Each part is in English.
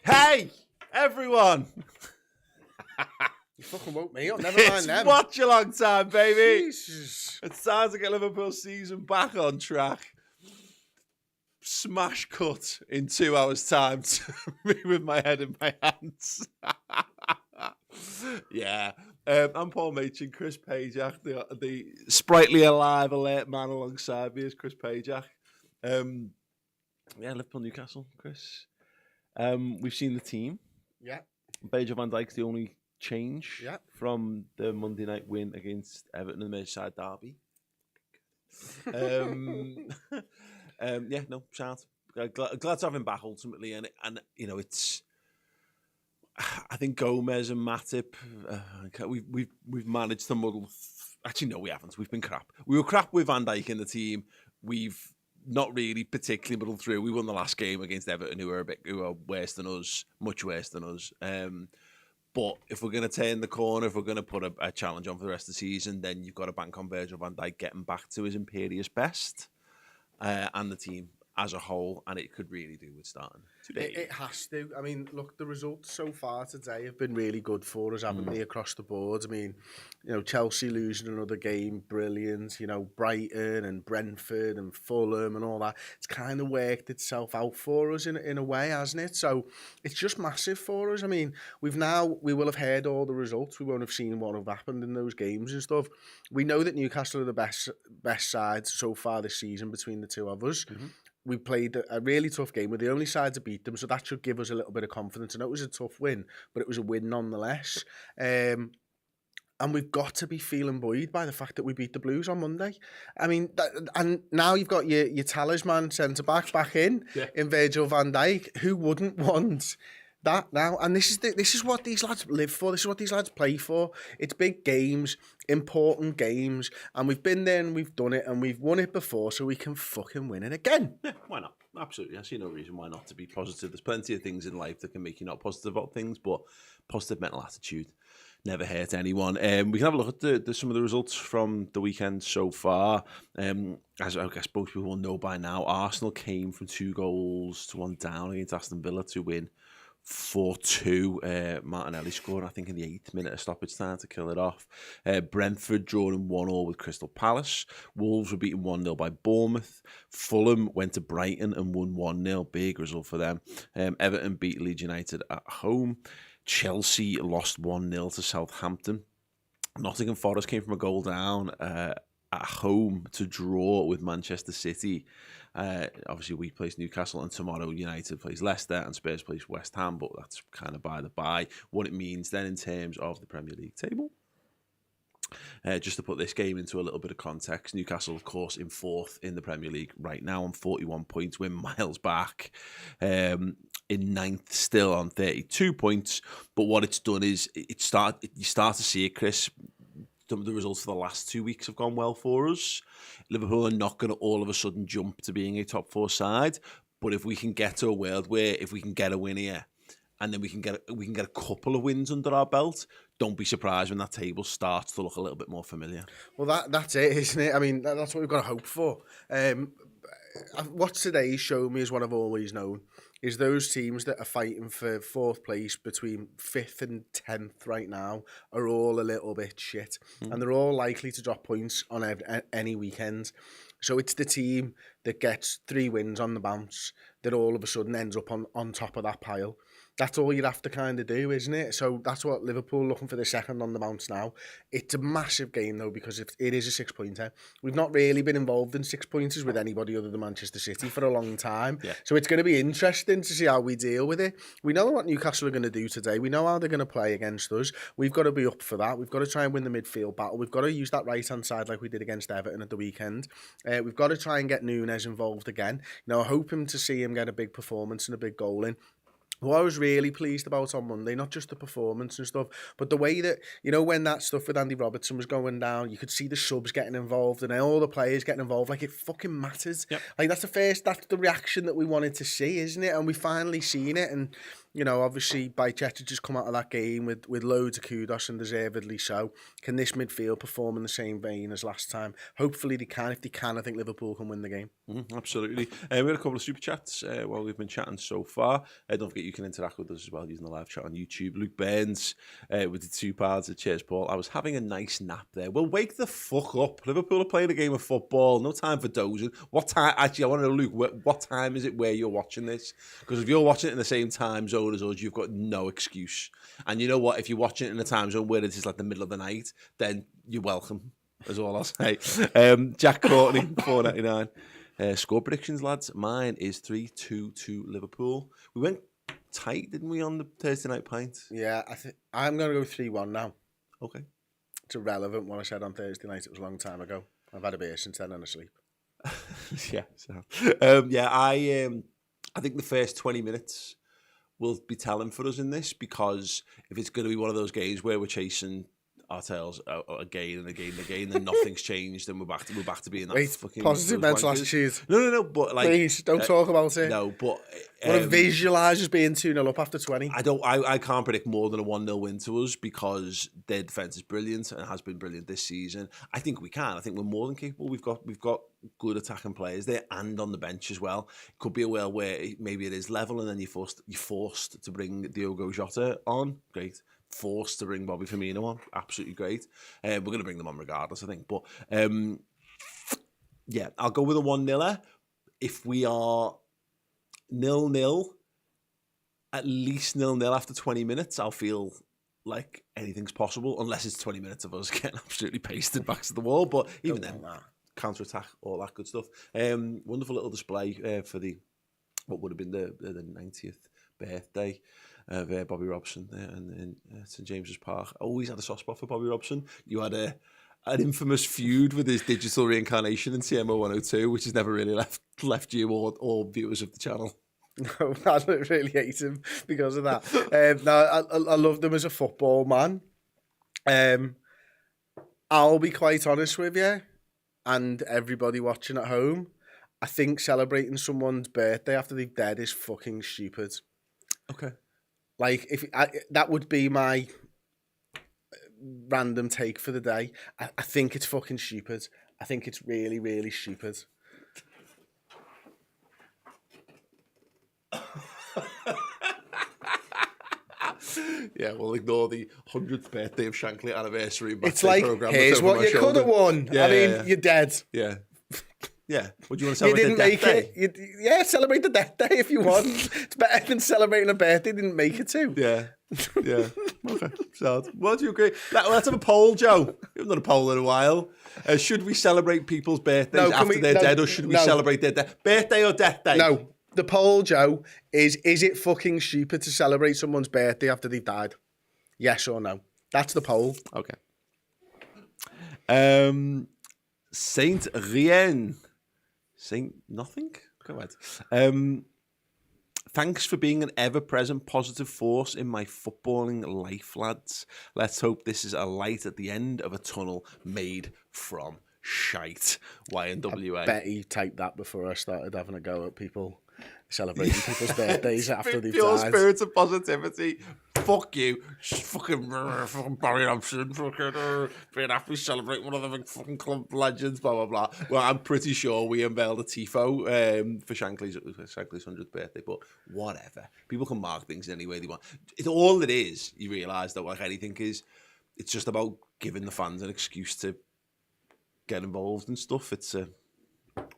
Hey, everyone! You fucking woke me up. Never It's mind them. watch a long time, baby. Jesus. It's time to get Liverpool season back on track. Smash cut in 2 hours' time to me with my head in my hands. Yeah. I'm Paul Machin, Chris Pajak, the sprightly alive alert man alongside me is Chris Pajak. Liverpool Newcastle, Chris. We've seen the team. Yeah. Virgil van Dijk's the only change from the Monday night win against Everton in the Merseyside derby. Shout. Glad to have him back ultimately, and you know it's. I think Gomez and Matip, we've managed to muddle. Actually, no, we haven't. We've been crap. We were crap with Van Dijk in the team. We've not really particularly muddled through. We won the last game against Everton, who are worse than us, much worse than us. But if we're going to turn the corner, if we're going to put a challenge on for the rest of the season, then you've got to bank on Virgil van Dijk getting back to his imperious best, and the team as a whole, and it could really do with starting today. It has to. I mean, look, the results so far today have been really good for us, haven't they, across the board? I mean, you know, Chelsea losing another game, brilliant. You know, Brighton and Brentford and Fulham and all that. It's kind of worked itself out for us in a way, hasn't it? So it's just massive for us. I mean, we will have heard all the results. We won't have seen what have happened in those games and stuff. We know that Newcastle are the best side so far this season between the two of us. Mm-hmm. We played a really tough game. We're the only side to beat them, so that should give us a little bit of confidence. I know it was a tough win, but it was a win nonetheless. And we've got to be feeling buoyed by the fact that we beat the Blues on Monday. I mean, and now you've got your talisman centre-back back in Virgil van Dijk. Who wouldn't want that now? And this is what these lads live for. This is what these lads play for. It's big games, important games, and we've been there and we've done it and we've won it before, so we can fucking win it again. Yeah, why not? Absolutely. I see no reason why not to be positive. There's plenty of things in life that can make you not positive about things, but positive mental attitude never hurt anyone. We can have a look at some of the results from the weekend so far. As I guess most people will know by now, Arsenal came from 2 to 1 down against Aston Villa to win 4-2. Martinelli scored, I think, in the 8th minute of stoppage time to kill it off. Brentford drawing 1-1 with Crystal Palace. Wolves were beaten 1-0 by Bournemouth. Fulham went to Brighton and won 1-0. Big result for them. Everton beat Leeds United at home. Chelsea lost 1-0 to Southampton. Nottingham Forest came from a goal down at home to draw with Manchester City. Obviously, we place Newcastle, and tomorrow United plays Leicester and Spurs plays West Ham, but that's kind of by the by. What it means then in terms of the Premier League table. Just to put this game into a little bit of context, Newcastle, of course, in 4th in the Premier League right now on 41 points. We're miles back. In 9th still on 32 points. But what it's done is you start to see it, Chris. The results for the last 2 weeks have gone well for us. Liverpool are not going to all of a sudden jump to being a top 4 side. But if we can get to a world where if we can get a win here, and then we can get a couple of wins under our belt, don't be surprised when that table starts to look a little bit more familiar. Well, that's it, isn't it? I mean, that's what we've got to hope for. What today's shown me is what I've always known, is those teams that are fighting for 4th place between 5th and 10th right now are all a little bit shit. And they're all likely to drop points on any weekend. So it's the team that gets 3 wins on the bounce that all of a sudden ends up on top of that pile. That's all you'd have to kind of do, isn't it? So that's what Liverpool looking for the second on the bounce now. It's a massive game, though, because it is a 6-pointer. We've not really been involved in 6-pointers with anybody other than Manchester City for a long time. Yeah. So it's going to be interesting to see how we deal with it. We know what Newcastle are going to do today. We know how they're going to play against us. We've got to be up for that. We've got to try and win the midfield battle. We've got to use that right-hand side like we did against Everton at the weekend. We've got to try and get Nunez involved again. You know, hoping to see him get a big performance and a big goal in. What I was really pleased about on Monday, not just the performance and stuff, but the way that, you know, when that stuff with Andy Robertson was going down, you could see the subs getting involved and all the players getting involved. Like, it fucking matters. Yep. Like, that's the reaction that we wanted to see, isn't it? And we finally seen it. And you know, obviously Bajcetic just come out of that game with loads of kudos and deservedly so. Can this midfield perform in the same vein as last time? Hopefully they can. If they can, I think Liverpool can win the game. Absolutely. We had a couple of super chats while we've been chatting so far. Don't forget you can interact with us as well using the live chat on YouTube. Luke Burns with the £2 of cheers, Paul. I was having a nice nap there. Well, wake the fuck up. Liverpool are playing a game of football. No time for dozing. What time? Actually, I want to know, Luke, what time is it where you're watching this? Because if you're watching it in the same time zone as us, you've got no excuse. And you know what? If you're watching it in a time zone where it is like the middle of the night, then you're welcome. That's all I'll say. Jack Courtney, $4.99. Score predictions, lads. Mine is 3-2 to Liverpool. We went tight, didn't we, on the Thursday night pint? Yeah, I'm going to go 3-1 now. Okay. It's irrelevant what I said on Thursday night. It was a long time ago. I've had a beer since then and asleep. Yeah. So, I think the first 20 minutes will be telling for us in this, because if it's going to be one of those games where we're chasing our tails again and again and again, then nothing's changed, and we're back to being that fucking positive mental attitude. No, but like, please don't talk about it. No, but want to visualise us being 2-0 up after 20. I can't predict more than a 1-0 win to us, because their defence is brilliant and has been brilliant this season. I think we can. I think we're more than capable. We've got good attacking players there and on the bench as well. It could be a world where maybe it is level and then you're forced to bring Diogo Jota on. Great. Forced to bring Bobby Firmino on. Absolutely great. We're going to bring them on regardless, I think. But yeah, I'll go with a 1-0. If we are 0-0, at least 0-0 after 20 minutes, I'll feel like anything's possible, unless it's 20 minutes of us getting absolutely pasted back to the wall. But even then, counter-attack, all that good stuff. Wonderful little display for what would have been the 90th birthday of Bobby Robson in St James's Park. I always had a soft spot for Bobby Robson. You had an infamous feud with his digital reincarnation in TMO 102, which has never really left you or viewers of the channel. No, I don't really hate him because of that. No, I loved him as a football man. I'll be quite honest with you, and everybody watching at home, I think celebrating someone's birthday after they're dead is fucking stupid. Okay. Like, that would be my random take for the day. I think it's fucking stupid. I think it's really, really stupid. Yeah, we'll ignore the 100th birthday of Shankly anniversary. It's like, here's what you could have won. Yeah, you're dead. Yeah. Yeah. What do you want to celebrate? You didn't make it. Celebrate the death day if you want. It's better than celebrating a birthday. Didn't make it to. Yeah. Yeah. Okay. So, what do you agree? Let's have a poll, Joe. We haven't done a poll in a while. Should we celebrate people's birthdays after they're dead, or should we celebrate their death? Birthday or death day? No. The poll, Joe, is it fucking stupid to celebrate someone's birthday after they've died? Yes or no? That's the poll. Okay. Saint Rien. Saint nothing? Go ahead. Thanks for being an ever-present positive force in my footballing life, lads. Let's hope this is a light at the end of a tunnel made from shite. YNWA. I bet he typed that before I started having a go at people celebrating people's birthdays after they've pure died. Spirits of positivity. Fuck you. Fucking Barry Robson. Fucking being happy to celebrate one of the fucking club legends, blah, blah, blah. Well, I'm pretty sure we unveiled a tifo for Shankly's 100th birthday, but whatever. People can mark things any way they want. It's all it is, you realise, that like anything is, it's just about giving the fans an excuse to get involved and stuff. It's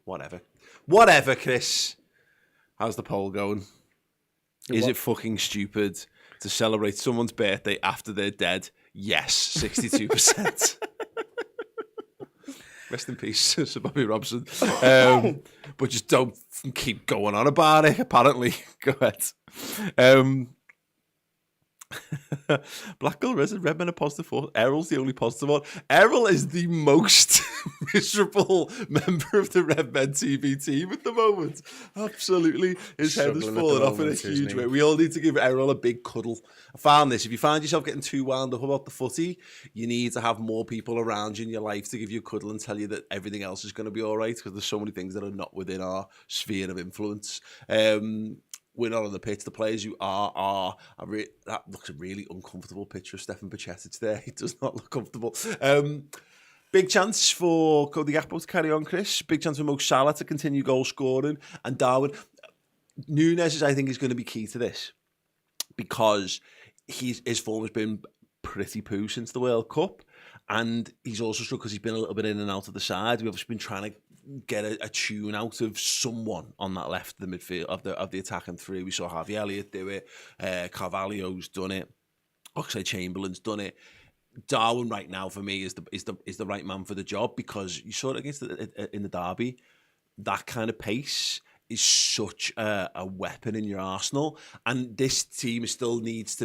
whatever. Whatever, Chris. How's the poll going? Is it fucking stupid to celebrate someone's birthday after they're dead? Yes, 62%. Rest in peace, Sir Bobby Robson. But just don't keep going on about it, apparently. Go ahead. Black Girl Resident, Redmen are positive force. Errol's the only positive one. Errol is the most miserable member of the Redmen TV team at the moment. Absolutely. His head is falling off in a huge way. We all need to give Errol a big cuddle. I found this. If you find yourself getting too wound up about the footy, you need to have more people around you in your life to give you a cuddle and tell you that everything else is going to be all right, because there's so many things that are not within our sphere of influence. we're not on the pitch. The players who that looks a really uncomfortable picture of Stefan Bajcetic there. He does not look comfortable. Big chance for Cody Gakpo to carry on, Chris. Big chance for Mo Salah to continue goal scoring. And Darwin Nunez, I think, is going to be key to this because his form has been pretty poo since the World Cup. And he's also struck because he's been a little bit in and out of the side. We've obviously been trying to get a tune out of someone on that left of the midfield of the attacking three. We saw Harvey Elliott do it. Carvalho's done it. Oxlade-Chamberlain's done it. Darwin right now for me is the right man for the job because you saw it against in the derby. That kind of pace is such a weapon in your arsenal, and this team still needs to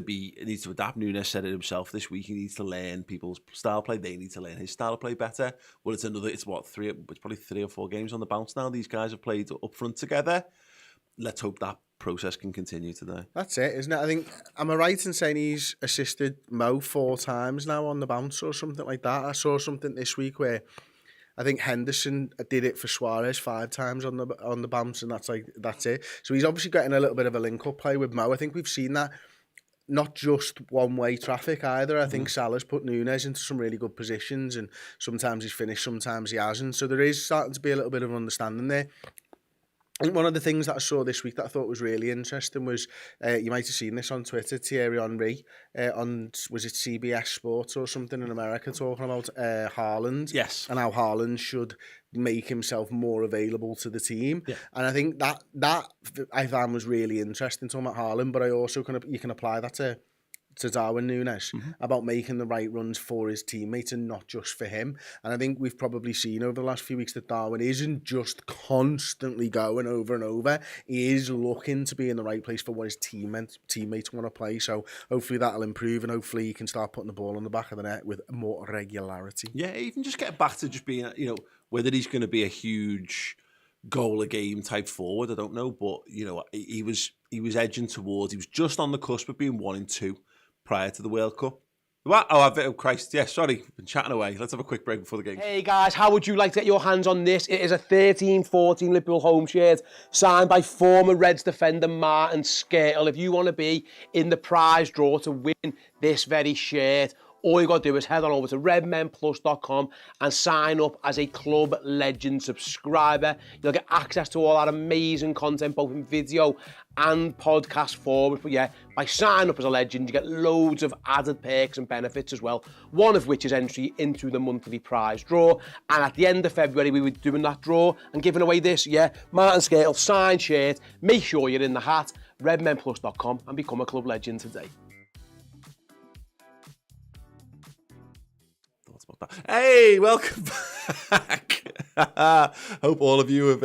adapt. Nunez said it himself this week. He needs to learn people's style of play. They need to learn his style of play better. Well, it's probably 3 or 4 games on the bounce now. These guys have played up front together. Let's hope that process can continue today. That's it, isn't it? I think, am I right in saying he's assisted Mo 4 times now on the bounce or something like that? I saw something this week where I think Henderson did it for Suarez 5 times on the bounce, and that's it. So he's obviously getting a little bit of a link-up play with Mo. I think we've seen that, not just one-way traffic either. I think Salah's put Nunez into some really good positions, and sometimes he's finished, sometimes he hasn't. So there is starting to be a little bit of understanding there. I think one of the things that I saw this week that I thought was really interesting was, you might have seen this on Twitter, Thierry Henry, was it CBS Sports or something in America, talking about Haaland. Yes. And how Haaland should make himself more available to the team. Yeah. And I think that I found was really interesting, talking about Haaland, but I also you can apply that to Darwin Nunez about making the right runs for his teammates and not just for him. And I think we've probably seen over the last few weeks that Darwin isn't just constantly going over and over. He is looking to be in the right place for what his teammates want to play. So hopefully that'll improve, and hopefully he can start putting the ball on the back of the net with more regularity. Yeah, even just get back to just being, whether he's going to be a huge goal a game type forward, I don't know. But, he was edging towards, he was just on the cusp of being 1 and 2. Prior to the World Cup. What? Oh, Christ. Yeah, sorry. Been chatting away. Let's have a quick break before the game. Hey, guys. How would you like to get your hands on this? It is a 13-14 Liverpool home shirt signed by former Reds defender Martin Skrtel. If you want to be in the prize draw to win this very shirt, all you got to do is head on over to redmenplus.com and sign up as a Club Legend subscriber. You'll get access to all that amazing content, both in video and podcast format. But yeah, by signing up as a legend, you get loads of added perks and benefits as well. One of which is entry into the monthly prize draw. And at the end of February, we were doing that draw and giving away this, Martin Skrtel signed shirt. Make sure you're in the hat, redmenplus.com, and become a Club Legend today. Hey, welcome back. Hope all of you have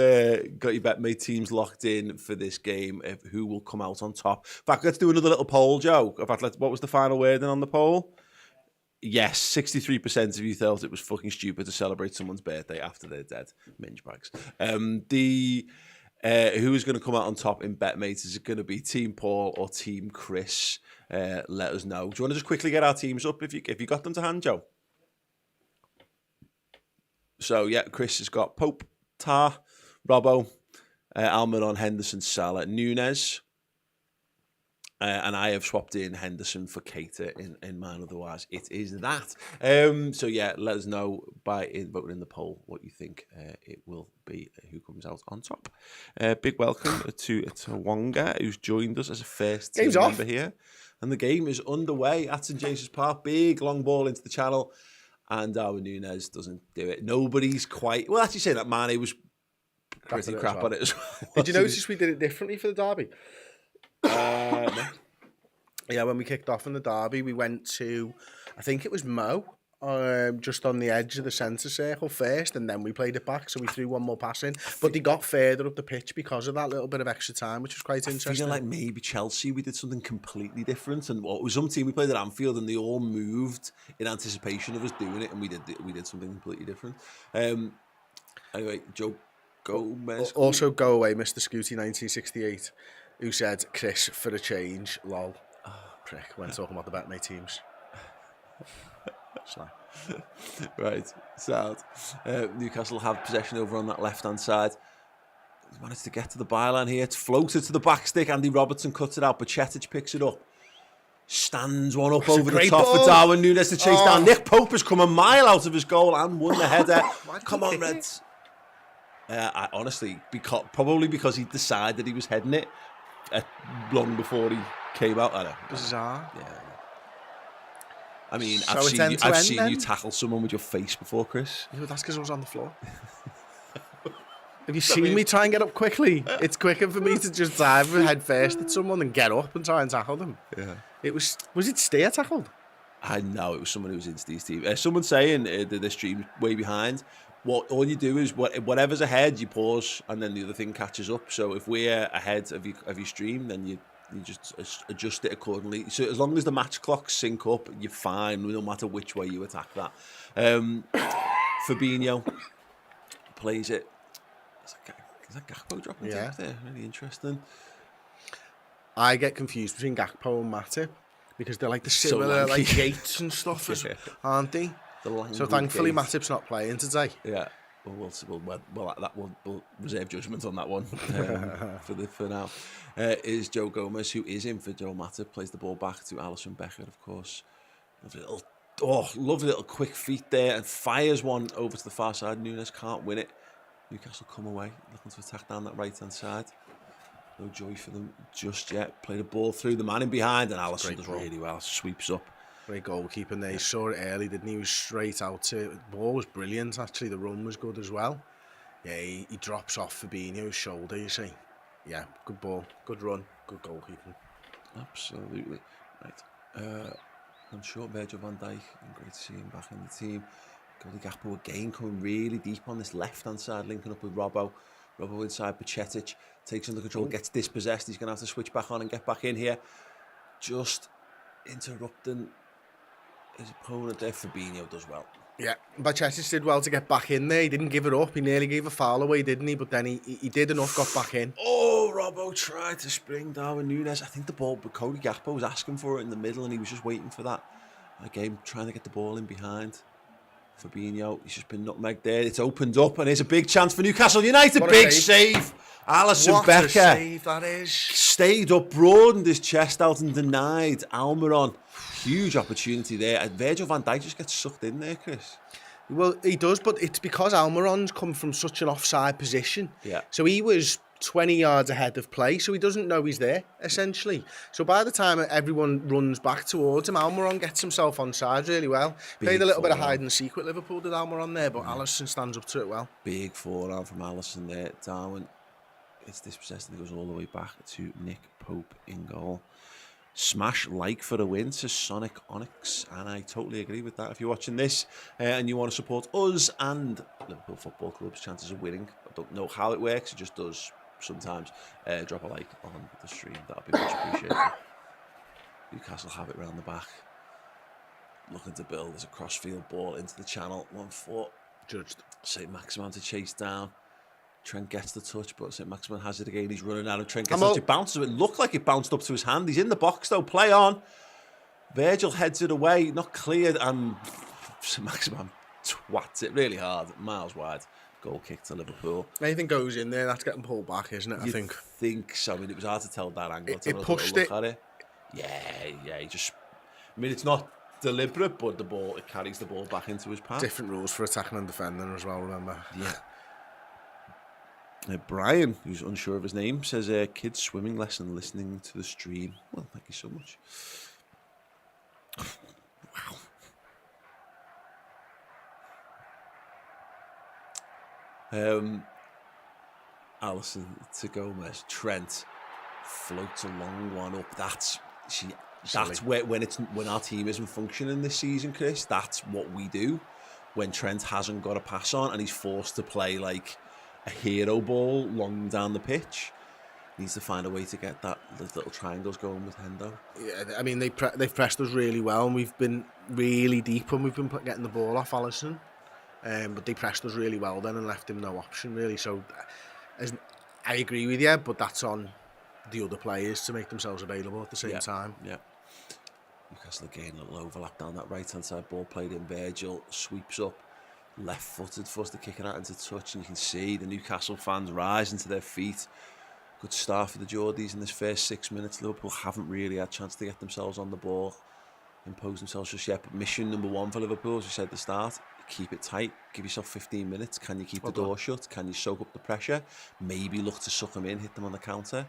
got your BetMate teams locked in for this game of who will come out on top. In fact, let's do another little poll, Joe. In fact, what was the final wording on the poll? Yes, 63% of you thought it was fucking stupid to celebrate someone's birthday after they're dead. Minge bags. Who is going to come out on top in BetMate? Is it going to be Team Paul or Team Chris? Let us know. Do you want to just quickly get our teams up if you got them to hand, Joe? So, yeah, Chris has got Pope, Tar, Robbo, Almiron, Henderson, Salah, Nunez. And I have swapped in Henderson for Keita in mine. Otherwise, it is that. So, yeah, let us know by voting in the poll what you think it will be, who comes out on top. Big welcome to Wonga, who's joined us as a first team member here. And the game is underway at St James's Park. Big long ball into the channel. And Darwin Nunez doesn't do it. Nobody's quite... Well, actually saying that, Mane was pretty crap on it as well. Did you notice we did it differently for the derby? No. Yeah, when we kicked off in the derby, we went to, I think it was Mo, just on the edge of the centre circle first, and then we played it back, so we threw one more pass in. But they got further up the pitch because of that little bit of extra time, which was quite interesting. I feel like maybe Chelsea, we did something completely different, and what was some team we played at Anfield, and they all moved in anticipation of us doing it, and we did something completely different. Anyway, Joe Gomez. Also, go away, Mr. Scooty 1968, who said, Chris, for a change, lol. Prick, when talking about the BetMate teams. Right, sad. Newcastle have possession over on that left-hand side. He's managed to get to the byline here. It's floated to the back stick. Andy Robertson cuts it out, but Chetic picks it up. Stands one up over the top for Darwin Nunez to chase down. Nick Pope has come a mile out of his goal and won the header. Come on, Reds. I honestly, probably because he decided he was heading it long before he came out. I know. Bizarre. Yeah. I mean, So I've seen you tackle someone with your face before, Chris. Yeah, that's because I was on the floor. Have you seen me try and get up quickly? It's quicker for me to just dive head first at someone and get up and try and tackle them. Yeah. It was it Steer tackled? I know it was someone who was in Steve's team. Someone saying that the stream's way behind. All you do is whatever's ahead, you pause, and then the other thing catches up. So if we're ahead of your stream, then you just adjust it accordingly. So as long as the match clocks sync up, you're fine, no matter which way you attack that. Fabinho plays it. Is that Gakpo dropping deep there? Really interesting. I get confused between Gakpo and Matip because they're like the similar like gaits and stuff, aren't they? So thankfully Matip's not playing today. Yeah. We'll reserve judgment on that one for now. Is Joe Gomez, who is in for Joe Matip, plays the ball back to Alisson Becker, of course. Lovely little quick feet there, and fires one over to the far side. Nunez can't win it. Newcastle come away, looking to attack down that right-hand side. No joy for them just yet. Play the ball through the man in behind, and Alisson does really well. Sweeps up. Great goalkeeping there. He saw it early, didn't he? He was straight out to it. The ball was brilliant, actually. The run was good as well. Yeah, he drops off Fabinho's shoulder, you see. Yeah, good ball, good run, good goalkeeping. Absolutely. Right. I'm sure Virgil van Dijk, and great to see him back in the team. Gakpo again coming really deep on this left-hand side, linking up with Robbo. Robbo inside Chetic, takes under control, gets dispossessed. He's going to have to switch back on and get back in here. Just interrupting his opponent there. Fabinho does well. Yeah, Chetic did well to get back in there. He didn't give it up. He nearly gave a foul away, didn't he? But then he did enough, got back in. Oh, Robbo tried to spring Darwin Nunez. I think the ball, but Cody Gakpo was asking for it in the middle, and he was just waiting for that. Again, trying to get the ball in behind. Fabinho, he's just been nutmegged there. It's opened up, and it's a big chance for Newcastle United. Big save. Alisson Becker. What a save that is. Stayed up, broadened his chest out and denied Almiron. Huge opportunity there. And Virgil van Dijk just gets sucked in there, Chris. Well, he does, but it's because Almiron's come from such an offside position. Yeah. So he was 20 yards ahead of play, so he doesn't know he's there, essentially. So by the time everyone runs back towards him, Almiron gets himself onside really well. Played a little bit of hide and seek with Liverpool, did Almiron there, but Alisson stands up to it well. Big forearm from Alisson there. Darwin, it's dispossessed and it goes all the way back to Nick Pope in goal. Smash like for a win, says Sonic Onyx, and I totally agree with that. If you're watching this and you want to support us and Liverpool Football Club's chances of winning, I don't know how it works, it just does sometimes. Drop a like on the stream, that'll be much appreciated. Newcastle have it round the back, looking to build. There's a crossfield ball into the channel, 1-4 judged. St. Maximin to chase down. Trent gets the touch, but St. Maximin has it again. He's running out of Trent. Gets the touch. It bounces. It looked like it bounced up to his hand. He's in the box though. Play on. Virgil heads it away. Not cleared, and St. Maximin twats it really hard. Miles wide. Goal kick to Liverpool. Anything goes in there, that's getting pulled back, isn't it? I think so. I mean, it was hard to tell that angle. It pushed it. At it. Yeah. He just. I mean, it's not deliberate, but it carries the ball back into his path. Different rules for attacking and defending as well. Remember? Yeah. Brian, who's unsure of his name, says kids swimming lesson listening to the stream. Well, thank you so much. Wow. Alisson to Gomez. Trent floats a long one up. That's when our team isn't functioning this season, Chris. That's what we do when Trent hasn't got a pass on and he's forced to play like a hero ball long down the pitch. Needs to find a way to get that little triangles going with Hendo. Yeah, I mean they've pressed us really well, and we've been really deep when we've been getting the ball off Alisson. But they pressed us really well then and left him no option really. So I agree with you, but that's on the other players to make themselves available at the same time. Yeah. Newcastle again, a little overlap down that right hand side. Ball played in. Virgil sweeps up. left-footed, forced to kick it out into touch, and you can see the Newcastle fans rising to their feet. Good start for the Geordies in this first 6 minutes. Liverpool haven't really had a chance to get themselves on the ball, impose themselves just yet. But mission number one for Liverpool, as we said at the start, keep it tight, give yourself 15 minutes. Can you keep the door shut? Can you soak up the pressure? Maybe look to suck them in, hit them on the counter.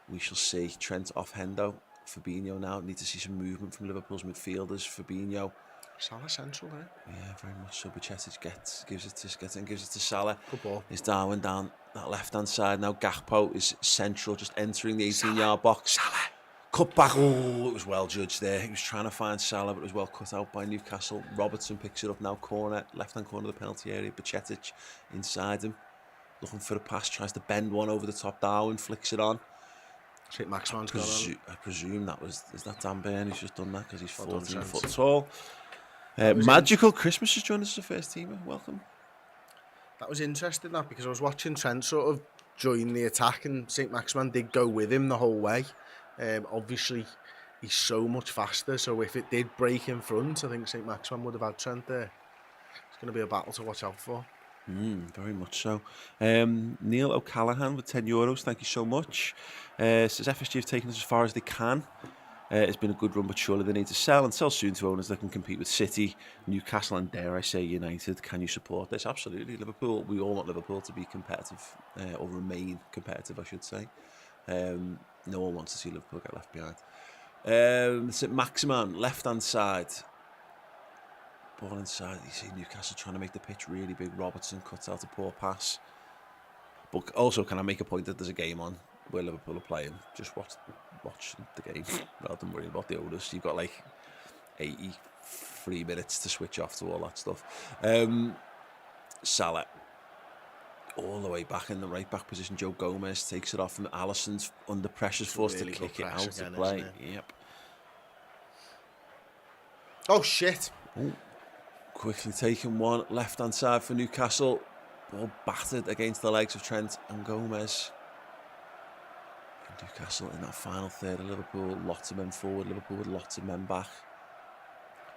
We shall see. Trent off Hendo. Fabinho now. Need to see some movement from Liverpool's midfielders. Fabinho. Salah central there. Yeah, very much so. Buchetic gives it to Salah. Good ball. It's Darwin down that left-hand side. Now Gakpo is central, just entering the 18-yard box. Salah. Cut back. Oh, it was well judged there. He was trying to find Salah, but it was well cut out by Newcastle. Robertson picks it up now. Corner, left-hand corner of the penalty area. Buchetic inside him. Looking for a pass. Tries to bend one over the top. Darwin flicks it on. St. Maximan's got on. I presume that was... Is that Dan Burn who's just done that because he's 14 foot tall? Magical Christmas has joined us as a first teamer. Welcome. That was interesting, that, because I was watching Trent sort of join the attack, and St. Maximan did go with him the whole way. Obviously, he's so much faster, so if it did break in front, I think St. Maximan would have had Trent there. It's going to be a battle to watch out for. Very much so. Neil O'Callaghan with €10. Thank you so much. Says FSG have taken us as far as they can. It's been a good run, but surely they need to sell and sell soon to owners that can compete with City, Newcastle, and dare I say United. Can you support this? Absolutely. Liverpool. We all want Liverpool to be competitive, or remain competitive, I should say. No one wants to see Liverpool get left behind. St. Maximan, left-hand side. Ball inside. You see Newcastle trying to make the pitch really big. Robertson cuts out a poor pass. But also, can I make a point that there's a game on where Liverpool are playing? Just watch the game rather than worry about the owners. You've got like 83 minutes to switch off to all that stuff. Salah all the way back in the right back position. Joe Gomez takes it off, and Alisson's under pressure, forced to kick it out to play. Yep. Oh shit! Ooh. Quickly taking one left hand side for Newcastle. Ball battered against the legs of Trent and Gomez. And Newcastle in that final third of Liverpool, lots of men forward. Liverpool with lots of men back.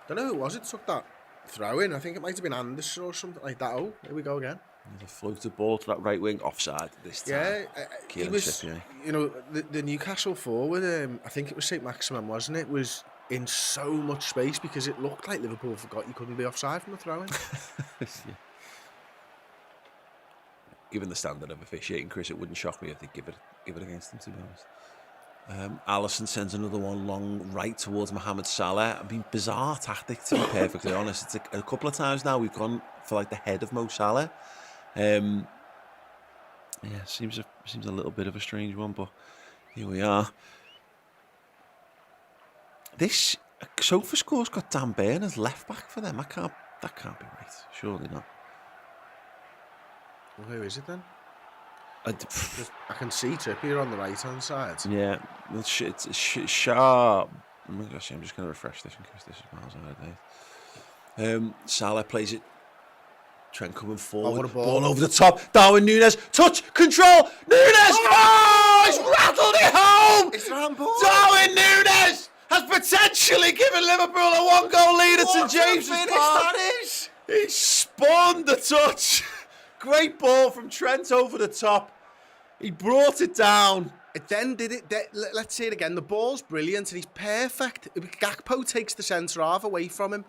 Don't know who it was. It took that throw in. I think it might have been Anderson or something like that. Oh, here we go again. The floated ball to that right wing, offside this time. Yeah, he was. You know, the Newcastle forward. I think it was St. Maximan, wasn't it? Was in so much space because it looked like Liverpool forgot you couldn't be offside from the throw-in. Yeah. Given the standard of officiating, Chris, it wouldn't shock me if they give it against them, to be honest. Alisson sends another one long right towards Mohamed Salah. I mean, bizarre tactic, to be perfectly honest. It's a couple of times now we've gone for like the head of Mo Salah. Yeah, seems a little bit of a strange one, but here we are. This SofaScore's got Dan Burn as left back for them. That can't be right. Surely not. Well, who is it then? I can see Trippier on the right hand side. Yeah, well, it's sharp. Oh my gosh, I'm just going to refresh this in case this is miles out of date. Salah plays it. Trent coming forward. Oh, what a ball over the top. Darwin Nunez. Touch. Control. Nunez. Oh, he's rattled it home. It's the handball. Darwin Nunez has potentially given Liverpool a 1-goal lead at St James's Park. That is. He spawned the touch. Great ball from Trent over the top. He brought it down. It then did it. Let's see it again. The ball's brilliant and he's perfect. Gakpo takes the centre half away from him.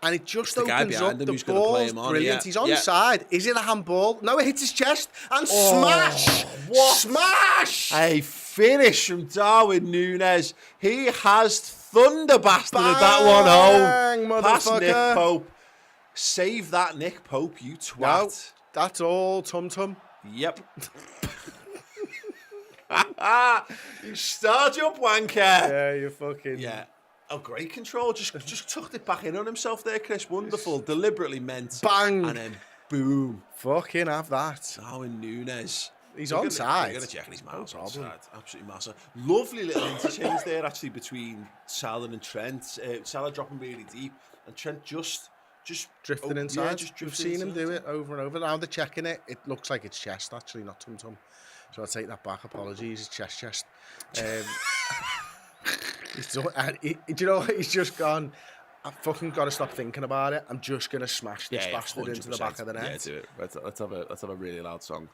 And it just opens up. The ball's brilliant. Yeah. He's onside. Is it a handball? No, it hits his chest. And smash! What? Smash! A finish from Darwin Nunez. He has thunder bastarded that one home. Past Nick Pope. Save that, Nick Pope, you twat. No, that's all, Tum-Tum. Yep. You start up, wanker. Yeah, you fucking... Yeah. Oh, great control. Just tucked it back in on himself there, Chris. Wonderful. Deliberately meant. Bang. And then boom. Fucking have that. Darwin Nunez. He's onside. You're going to check and he's miles onside. Absolutely massive. Lovely little interchange there, actually, between Salah and Trent. Salah dropping really deep. And Trent just drifting inside. Yeah, We've seen him do it over and over. Now they're checking it. It looks like it's chest, actually, not tum-tum. So I'll take that back. Apologies. It's chest. Do you know what? He's just gone, I've fucking got to stop thinking about it. I'm just going to smash this Yeah, bastard into the back of the net. Yeah, do it. Let's have a really loud song.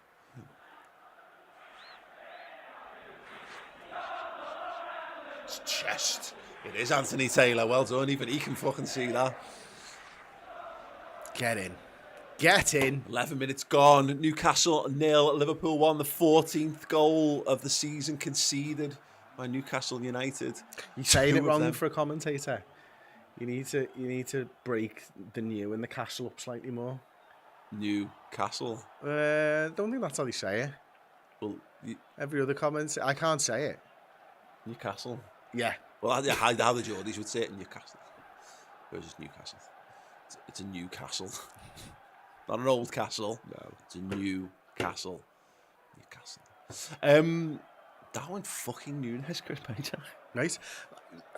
It's chest. It is Anthony Taylor. Well done. Even he can fucking see that. Get in. Get in. 11 minutes gone. Newcastle 0, Liverpool 1. The 14th goal of the season conceded by Newcastle United. You're saying it Two of wrong them. for a commentator. You need to break the new and the castle up slightly more. Newcastle. Don't think that's how they say it. Well, Every other comment, I can't say it. Newcastle. Yeah. Well, how the Geordies would say it in Newcastle. It was just Newcastle. It's a new castle. Not an old castle. No. It's a new castle. Newcastle. Darwin fucking Nunez, Chris Painter. Right.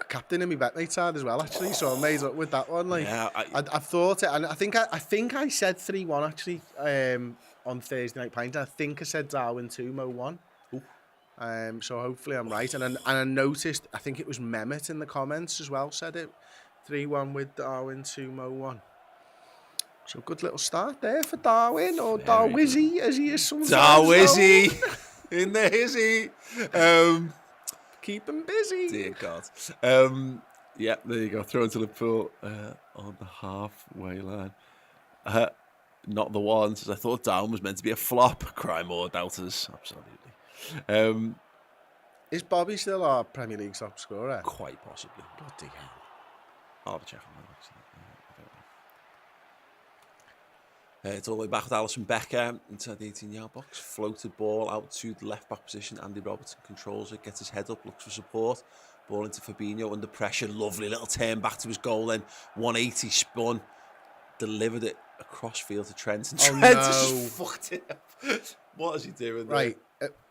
Captain in my bet night side as well, actually. So I made up with that one. Like, Yeah, I thought it, and I think I said 3-1 actually on Thursday Night Pint. I think I said Darwin 2, Mo 1. So hopefully I'm right. And I noticed, I think it was Mehmet in the comments as well said it, 3-1 with Darwin 2, Mo 1. So good little start there for Darwin, or Darwizzy as he is sometimes. Darwizzy in the hizzy. Keep him busy. Dear God. Yeah, there you go. Throw into Liverpool on the halfway line. Not the ones, as I thought Darwin was meant to be a flop. Cry more, doubters. Absolutely. Is Bobby still our Premier League top scorer? Quite possibly. Bloody hell. I'll have a check on that, actually. It's all the way back with Alisson Becker inside the 18-yard box. Floated ball out to the left-back position. Andy Robertson controls it, gets his head up, looks for support. Ball into Fabinho under pressure. Lovely little turn back to his goal then. 180 spun. Delivered it across field to Trent. And Trent has just fucked it up. What is he doing there? Right.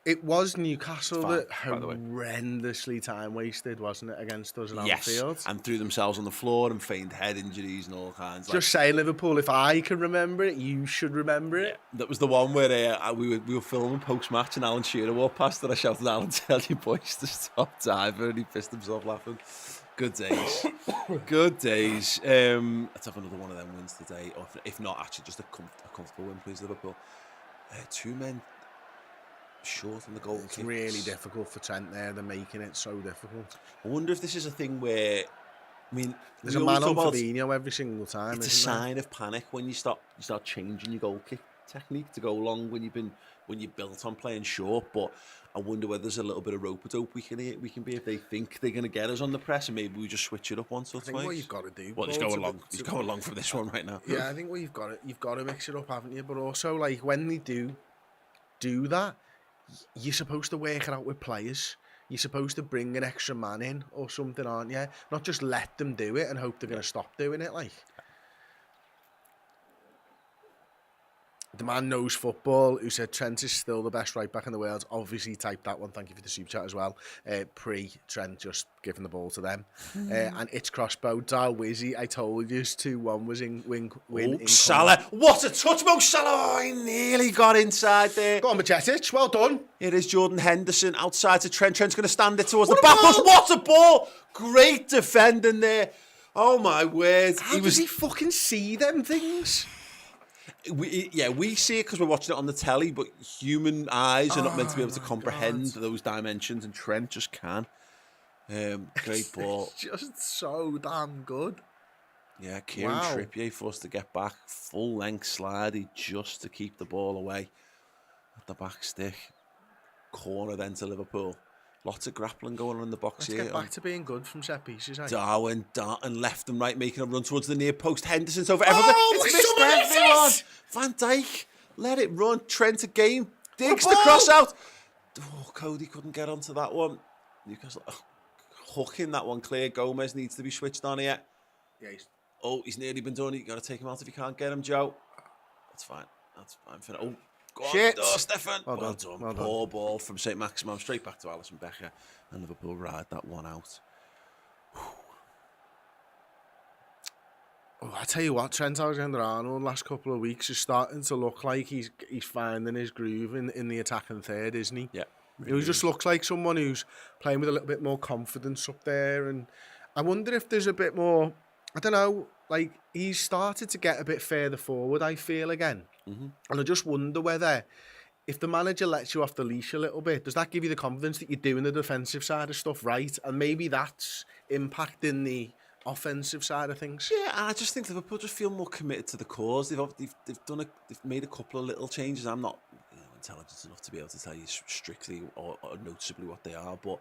It was Newcastle Fine, that by the way. horrendously time wasted, wasn't it, against us in Yes, Anfield? and threw themselves on the floor and feigned head injuries and all kinds. Just say Liverpool, if I can remember it, you should remember it. That was the one where we were filming post-match and Alan Shearer walked past and I shouted, Alan, tell your boys to stop diving, and he pissed himself laughing. Good days. Good days. Let's have another one of them wins today. Or if not, actually, just a comfortable win, please, Liverpool. Two men short on the goal. It's really difficult for Trent there. They're making it so difficult. I wonder if this is a thing where, I mean, there's a man on Fabinho every single time. It's a sign of panic when you start changing your goal kick technique to go long when you're built on playing short. But I wonder whether there's a little bit of rope-a-dope we can be if they think they're going to get us on the press, and maybe we just switch it up once or twice. I think what you've got to do. Well, he's going long. He's going long for this one right now. Yeah, I think what you've got to mix it up, haven't you? But also, like, when they do that, you're supposed to work it out with players. You're supposed to bring an extra man in or something, aren't you? Not just let them do it and hope they're going to stop doing it. Like, the man knows football who said Trent is still the best right back in the world. Obviously typed that one. Thank you for the super chat as well. Pre-Trent just giving the ball to them. And it's crossbow. Darwizzy, I told you 2-1 was win. Salah. What a touch, Mo Salah. Oh, he nearly got inside there. Go on, Majetic. Well done. It is Jordan Henderson outside to Trent. Trent's going to stand it towards the back. What a ball. Great defending there. Oh, my word. How does he fucking see them things? We see it because we're watching it on the telly, but human eyes are not meant to be able to comprehend those dimensions, and Trent just can. Great ball. It's just so damn good. Yeah, Kieran Trippier forced to get back, full length slidey just to keep the ball away at the back stick. Corner then to Liverpool. Lots of grappling going on in the box here. Let's get back to being good from set pieces. Darwin, left and right, making a run towards the near post. Henderson's over everything. It's missed everyone. Van Dijk, let it run. Trent again. Digs the cross out. Oh, Cody couldn't get onto that one. Newcastle hooking that one clear. Gomez needs to be switched on here. Yeah, he's nearly been done. You've got to take him out if you can't get him, Joe. That's fine. Oh, go shit. on, Stefan. Well done. Poor ball from St. Maximin. Straight back to Alisson Becker. And Liverpool ride that one out. Oh, I tell you what, Trent Alexander-Arnold last couple of weeks is starting to look like he's finding his groove in the attacking third, isn't he? Yeah. He just looks like someone who's playing with a little bit more confidence up there. And I wonder if there's a bit more I don't know, like, he's started to get a bit further forward, I feel, again. And I just wonder whether, if the manager lets you off the leash a little bit, does that give you the confidence that you're doing the defensive side of stuff right? And maybe that's impacting the offensive side of things. Yeah, and I just think Liverpool just feel more committed to the cause. They've made a couple of little changes. I'm not intelligent enough to be able to tell you strictly or noticeably what they are, but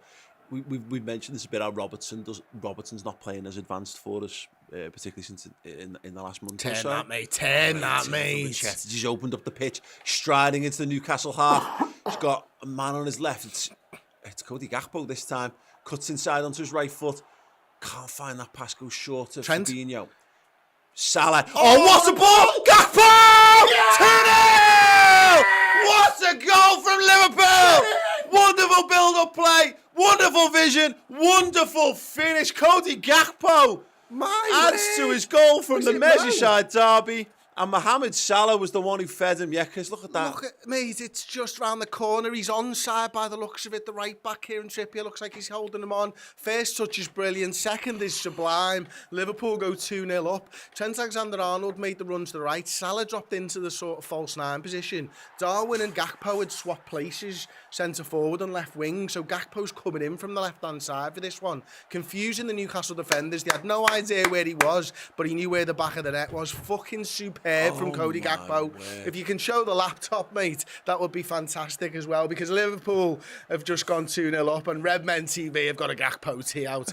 we mentioned this a bit. How Robertson's not playing as advanced for us, particularly since in the last month or so. Turn that, mate. He's opened up the pitch, striding into the Newcastle half. He's got a man on his left. It's Cody Gakpo this time. Cuts inside onto his right foot. Can't find that pass. Goes short of Fabinho. Salah. Oh, what a ball! Gakpo! Yeah! 2-0! What a goal from Liverpool! Wonderful build-up play. Wonderful vision. Wonderful finish. Cody Gakpo adds to his goal from the Merseyside derby. And Mohamed Salah was the one who fed him. Yeah, because look at that. Mate, it's just round the corner. He's onside by the looks of it. The right back here in Trippier looks like he's holding him on. First touch is brilliant. Second is sublime. Liverpool go 2-0 up. Trent Alexander-Arnold made the run to the right. Salah dropped into the sort of false nine position. Darwin and Gakpo had swapped places, centre forward and left wing. So Gakpo's coming in from the left-hand side for this one. Confusing the Newcastle defenders. They had no idea where he was, but he knew where the back of the net was. Fucking superb from Cody Gakpo. Word. If you can show the laptop, mate, that would be fantastic as well, because Liverpool have just gone 2-0 up and Redmen TV have got a Gakpo tee out.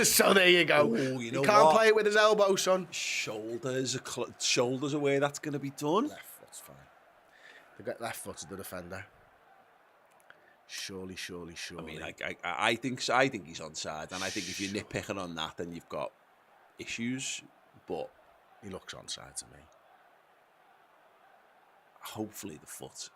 So there you go. Oh, you can't play it with his elbow, son. Shoulders are where that's going to be done. Left foot's fine. They got left foot to the defender. Surely. I mean, I think he's onside, and I think if you're nitpicking on that, then you've got issues. But he looks onside to me. Hopefully the foot.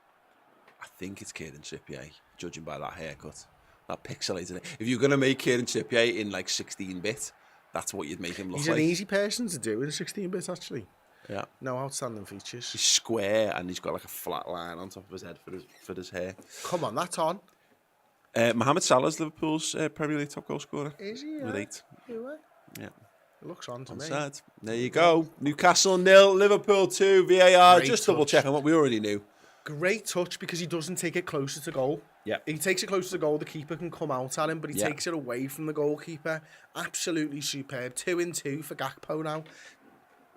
I think it's Kieran Trippier, judging by that haircut. That pixelated it. If you're going to make Kieran Trippier in like 16-bit, that's what you'd make him look like. He's an easy person to do in 16-bit, actually. Yeah. No outstanding features. He's square and he's got like a flat line on top of his head for his hair. Come on, that's on. Mohamed Salah's Liverpool's Premier League top goal scorer. Is he? With 8. Yeah. It looks on to me. There you go. Newcastle 0, Liverpool 2, VAR. Great just touch. double checking what we already knew. Great touch because he doesn't take it closer to goal. Yeah. He takes it closer to goal, the keeper can come out at him, but he takes it away from the goalkeeper. Absolutely superb. 2-2 for Gakpo now.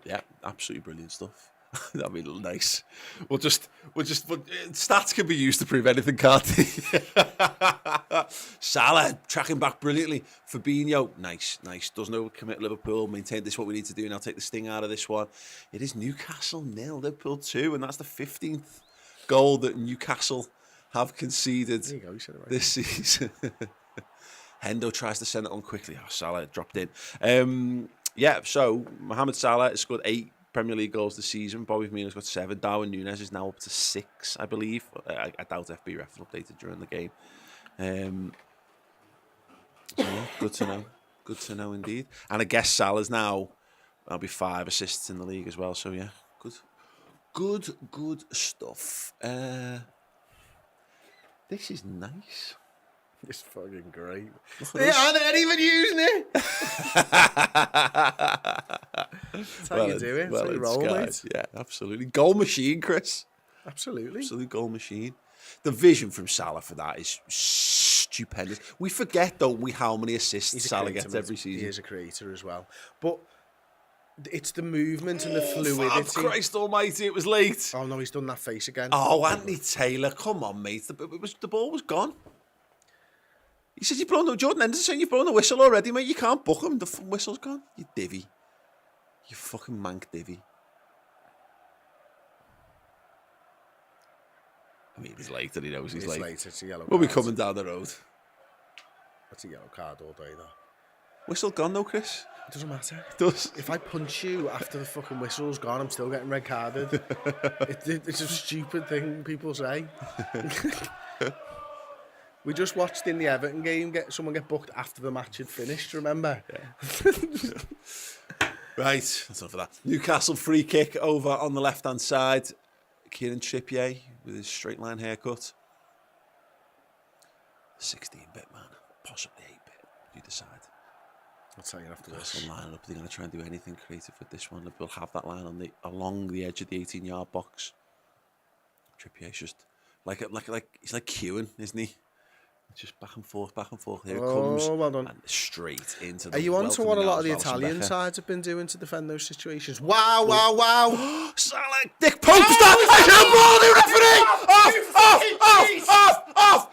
Yeah, absolutely brilliant stuff. That'd be nice. Stats can be used to prove anything, can't they? Salah tracking back brilliantly. Fabinho, nice. Doesn't overcommit Liverpool. Maintain this, what we need to do. Now take the sting out of this one. It is Newcastle 0, Liverpool 2, and that's the 15th goal that Newcastle have conceded this season. Hendo tries to send it on quickly. Oh, Salah dropped in. So Mohamed Salah has scored 8 Premier League goals this season. Bobby Firmino's got 7. Darwin Nunez is now up to 6, I believe. I doubt FB Referral updated during the game. Good to know. Good to know indeed. And I guess Salah's now, that'll be 5 assists in the league as well. So yeah, good stuff. This is nice. It's fucking great. Yeah, they're not even using it. That's how you do it. That's how you roll it. Yeah, absolutely. Goal machine, Chris. Absolutely. Absolute goal machine. The vision from Salah for that is stupendous. We forget, don't we, how many assists Salah gets every season. He is a creator as well. But it's the movement and the fluidity. Christ almighty, it was late. Oh, no, he's done that face again. Oh, Anthony Taylor, come on, mate. The ball was gone. He says, Jordan Henderson saying you've blown the whistle already, mate. You can't book him. The whistle's gone. You divvy. You fucking mank divvy. I mean, he's late and he knows he's late. It's a yellow card. We'll be coming down the road. That's a yellow card all day, though. Whistle gone, though, Chris? It doesn't matter. It does. If I punch you after the fucking whistle's gone, I'm still getting red carded. It's a stupid thing people say. We just watched in the Everton game someone get booked after the match had finished, remember? Yeah. Right, that's enough of that. Newcastle free kick over on the left-hand side. Kieran Trippier with his straight line haircut. 16-bit, man. Possibly 8-bit. You decide. I'll tell you after this. Some line up. They're going to try and do anything creative with this one. They'll have that line on along the edge of the 18-yard box. Trippier's just he's like queuing, isn't he? Just back and forth. Here it comes. Well done. And straight into the... Are you on to what a lot of the Italian sides have been doing to defend those situations? Wow. Salah, Dick Pope, I can't ball the referee! Off!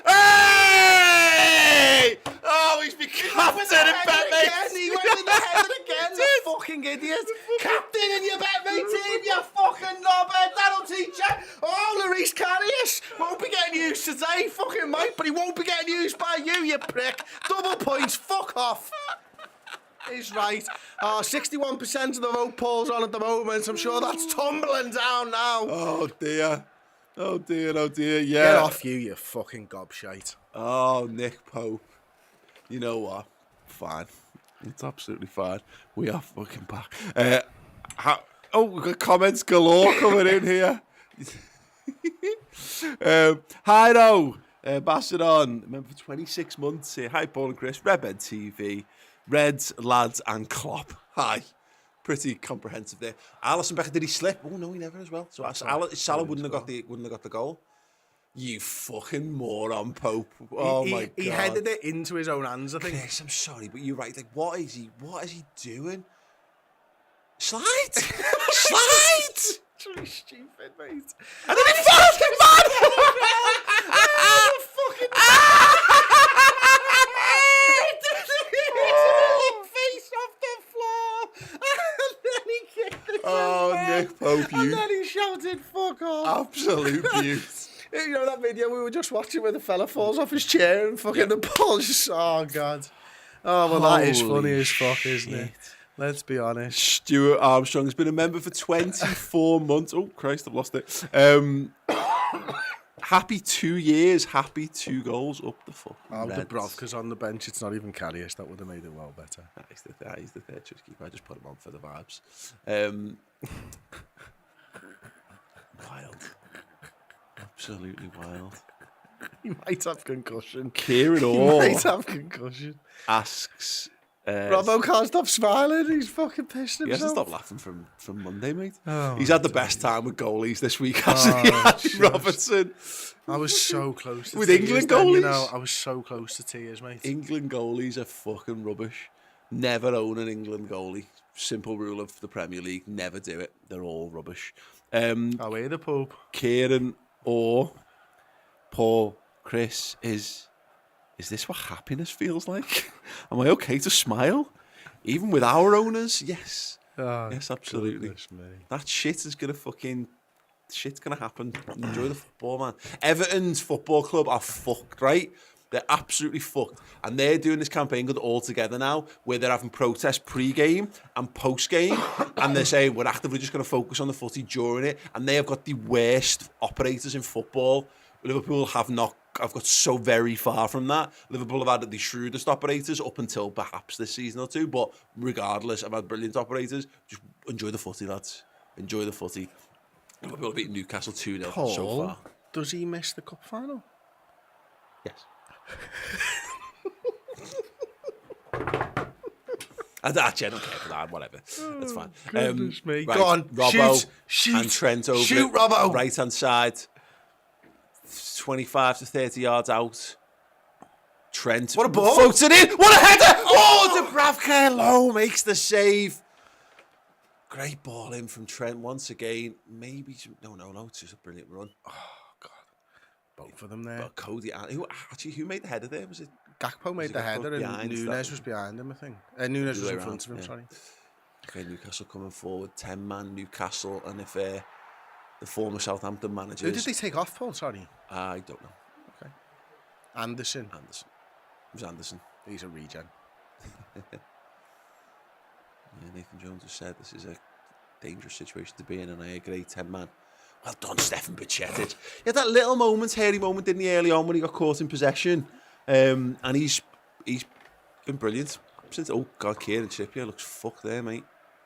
Hey! Oh, he's become captain in bet, mate. He went in the header again, the fucking idiot. Captain in your bet, mate team, you fucking knobhead. That'll teach you. Oh, Lloris Karius won't be getting used today, fucking mate, but he won't be getting used by you prick. Double points, fuck off. He's right. 61% of the vote polls on at the moment. I'm sure that's tumbling down now. Oh, dear. Yeah. Get off you fucking gobshite. Oh, Nick Pope. You know what? Fine. It's absolutely fine. We are fucking back. We've got comments galore coming in here. Hi, no. Bastard on. Member for 26 months here. Hi, Paul and Chris. Redmen TV. Reds, lads, and Klopp. Hi. Pretty comprehensive there. Alisson Becker, did he slip? Oh, no, he never as well. So Salah wouldn't have got the goal. You fucking moron, Pope. Oh, my God. He headed it into his own hands, I think. Chris, I'm sorry, but you're right. Like, what is he doing? Slide! Slide! It's really stupid, mate. And then he fucking man! Face off the floor. And then he kicked the Nick Pope, and then he shouted, fuck off. Absolute beauty. You know that video we were just watching where the fella falls off his chair and fucking the ball just... Oh, God. Oh, well, that is funny as fuck, isn't it? Let's be honest. Stuart Armstrong has been a member for 24 months. Oh, Christ, I've lost it. Happy 2 years, happy 2 goals up the fuck. Oh, the Brovka's on the bench. It's not even Karius. That would have made it well better. He's the third choice keeper. I just put him on for the vibes. Wild. Absolutely wild. He might have concussion. Kieran Orr He might have concussion. asks... Robbo can't stop smiling. He's fucking pissed himself. He hasn't stopped laughing from Monday, mate. Oh, he's had the best time with goalies this week, hasn't he? Andy Robertson. I was so close to with tears England then, goalies. you know, I was so close to tears, mate. England goalies are fucking rubbish. Never own an England goalie. Simple rule of the Premier League: never do it. They're all rubbish. Away the Pope. Kieran or Paul, Chris, is this what happiness feels like? Am I okay to smile? Even with our owners? Yes. Yes, absolutely. That shit is going to fucking... Shit's going to happen. Enjoy the football, man. Everton's football club are fucked, right? They're absolutely fucked. And they're doing this campaign called All Together now, where they're having protests pre-game and post-game. And they're saying, we're actively just going to focus on the footy during it. And they have got the worst operators in football. Liverpool have got so very far from that. Liverpool have had the shrewdest operators up until perhaps this season or two. But regardless, I've had brilliant operators. Just enjoy the footy, lads. Enjoy the footy. Liverpool have beaten Newcastle 2-0 so far. Does he miss the cup final? Yes. I don't care for that. Whatever. That's fine. Goodness me. Right, Go on. Robbo Shoot. and Trent over Shoot, Robbo. right hand side. 25 to 30 yards out. Trent. What a ball. Floats it in. What a header. Oh, Dubravka low makes the save. Great ball in from Trent once again. Maybe. No. It's just a brilliant run. Oh, God. Both of them there. But Cody. Who made the header there? Was it? Gakpo made the header and Nunez was behind him, I think. Nunez was in front of him, sorry. Okay, Newcastle coming forward. 10-man Newcastle. And if the former Southampton managers... Who did they take off, Paul? Sorry. I don't know. Okay. Anderson. It was Anderson. He's a regen. Nathan Jones has said this is a dangerous situation to be in, and I agree. 10-man. Well done, Stefan Bichettic. He had that little moment, hairy moment, didn't he, early on when he got caught in possession. And he's been brilliant since. Oh God, Kieran Trippier looks fucked there, mate.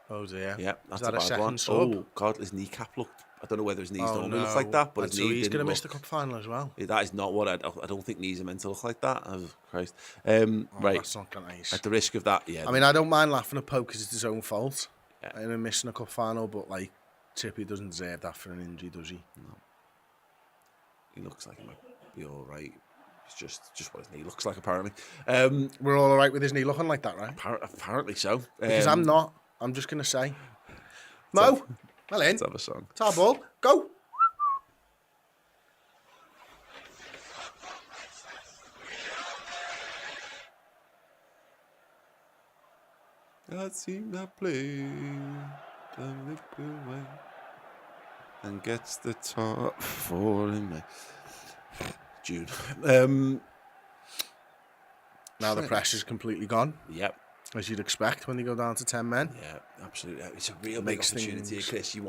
Oh dear. Yeah, that's is that a bad second one. sub? Oh God, his kneecap looked I don't know whether his knees normally look like that, but his knee he's didn't going to look... miss the cup final as well. That is not what I don't think knees are meant to look like that. Oh, Christ. Right. That's not nice. At the risk of that, yeah. I mean, I don't mind laughing at Pope because it's his own fault. Yeah. And him missing a cup final, but like, Tippy doesn't deserve that for an injury, does he? No. He looks like he might be all right. It's just what his knee looks like, apparently. We're all right with his knee looking like that, right? Apparently so. Because I'm not. I'm just going to say. Mo, well in. Let's have a song. Tar ball, go. That team that plays the Liverpool way and gets the top four in May. June. Now the pressure's completely gone, Yep. as you'd expect when they go down to 10 men. Yeah, absolutely. It's a real big Makes opportunity, things- Chris. We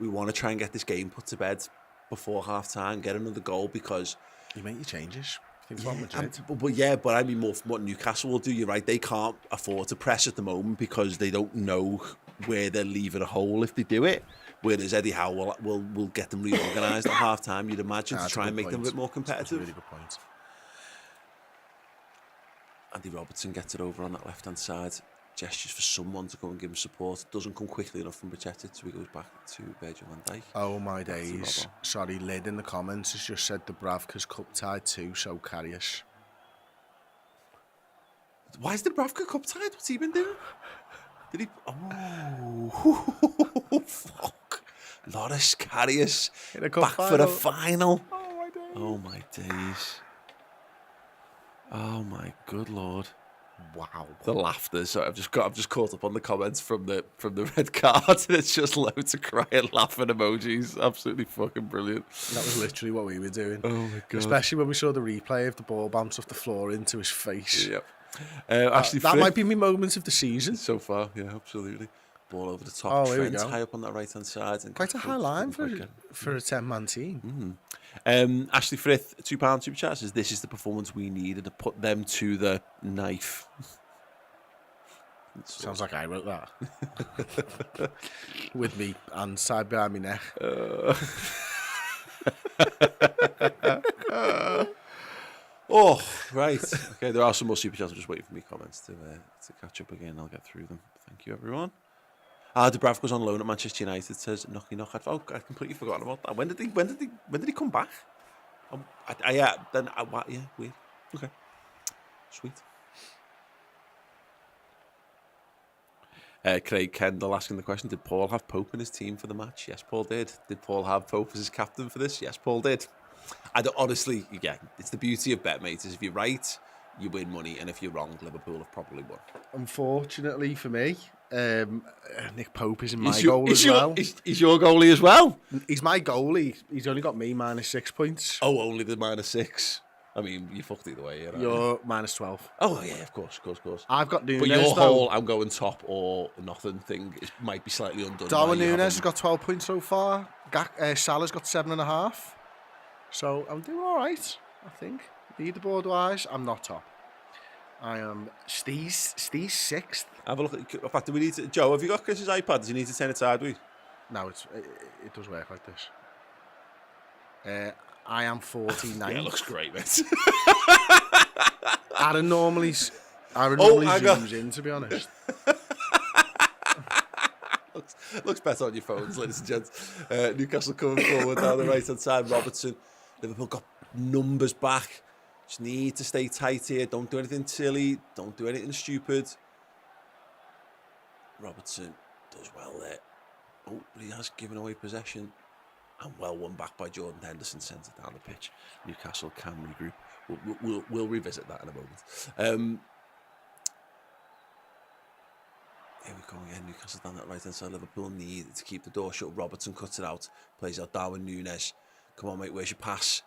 want to try and get this game put to bed before half time, get another goal because You make your changes. Think about Madrid. but I mean more from what Newcastle will do. You're right; they can't afford to press at the moment because they don't know where they're leaving a hole if they do it. Whereas Eddie Howe will get them reorganised at half time. You'd imagine to That's a try good and make them a point. bit more That's a competitive. really good point. Andy Robertson gets it over on that left hand side. Gestures for someone to go and give him support. Doesn't come quickly enough from Bacchetta, so he goes back to Virgil van Dijk. Oh my Back to days. Robbo. Sorry, Lid in the comments has just said Dubravka's cup tied too, so carry us. Why is the Bravka Cup tied? What's he been doing? Did he? Oh, fuck! Loris Karius In a cup back for the final. final. Oh my days! Oh my good lord! Wow. The laughter. So I've just caught up on the comments from the red card, and it's just loads of crying, laughing emojis. Absolutely fucking brilliant. That was literally what we were doing. Oh my god! Especially when we saw the replay of the ball bounce off the floor into his face. Yep. Ashley That Fripp. might be my moment of the season. So far, yeah, absolutely. Ball over the top. Oh, here we Trent go. high up on that right hand side. And Quite a high line for Gakpo a 10-man team. Ashley Frith, £2 super chat says this is the performance we needed to put them to the knife. Sounds like I wrote that. With me and side behind me neck. Oh, right. Okay, there are some more super chats. I'm just waiting for me comments to catch up again. I'll get through them. Thank you, everyone. Dubravka's on loan at Manchester United. Says knocky knock. Oh, I completely forgotten about that. When did he come back? Yeah, weird. Okay, sweet. Craig Kendall asking the question: did Paul have Pope in his team for the match? Yes, Paul did. Did Paul have Pope as his captain for this? Yes, Paul did. I don't, honestly, yeah, it's the beauty of bet, mate, is if you're right, you win money, and if you're wrong, Liverpool have probably won. Unfortunately for me, Nick Pope is in my goal as well. He's your goalie as well? He's my goalie. He's only got me -6 points. Oh, only the -6. I mean, you fucked either way. You're -12. Oh, yeah, of course. I've got Nunez, but your though. whole I'm going top or nothing thing might be slightly undone. Darwin Nunez has got 12 points so far. Salah's got 7.5. So I'm doing all right, I think. Leaderboard-wise, I'm not top. I am Steve's 6th. Have a look at. In fact, do we need to, Joe, have you got Chris's iPad? Does he need to turn it sideways? No, it does work like this. I am 49th. Yeah, it looks great, mate. Aaron normally hang zooms in, to be honest. Looks better on your phones, ladies and gents. Newcastle coming forward down the right-hand side. Robertson. Liverpool got numbers back. Just need to stay tight here. Don't do anything silly. Don't do anything stupid. Robertson does well there. Oh, but he has given away possession. And well won back by Jordan Henderson. Sends it down the pitch. Newcastle can regroup. We'll revisit that in a moment. Here we go again. Newcastle down that right-hand side. Liverpool need to keep the door shut. Robertson cuts it out. Plays out Darwin Nunez. Come on, mate. Where's your pass?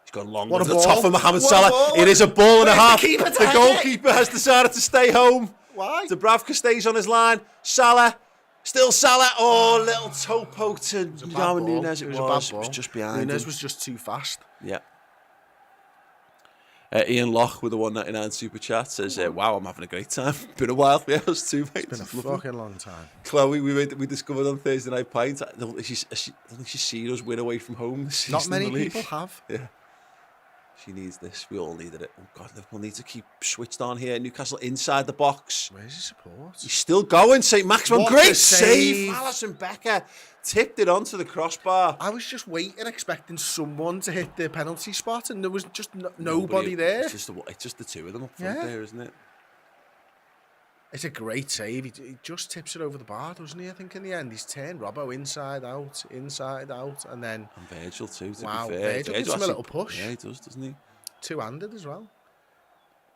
He's gone long What to a the ball. top of Mohamed What a Salah. ball. It is a ball and a Where's half. the keeper to The head goalkeeper has decided to stay home. Why? Dubravka stays on his line. Salah. Still Salah. Oh, little toe poke to Darwin Nunez. It was a bad ball. just behind Nunez him. was just too fast. Yeah. Ian Loch with the 199 super chat says, "Wow, I'm having a great time. Been a while, yeah, us too, mate. It's been a fucking long time. Chloe, we discovered on Thursday Night Pint. I don't think she's seen us win away from home this season. Not many in the league. people have. Yeah. She needs this. We all needed it. Oh, God, Liverpool need to keep switched on here. Newcastle inside the box. Where's his support? He's still going. St. Maximin, What great a save. Alisson Becker tipped it onto the crossbar. I was just waiting, expecting someone to hit the penalty spot, and there was just nobody there. It's just the two of them up front there, isn't it? It's a great save. He just tips it over the bar, doesn't he? I think in the end he's turned Robbo inside out, and then... And Virgil too, to wow, be fair. Virgil gives him a little push. Yeah, he does, doesn't he? Two-handed as well.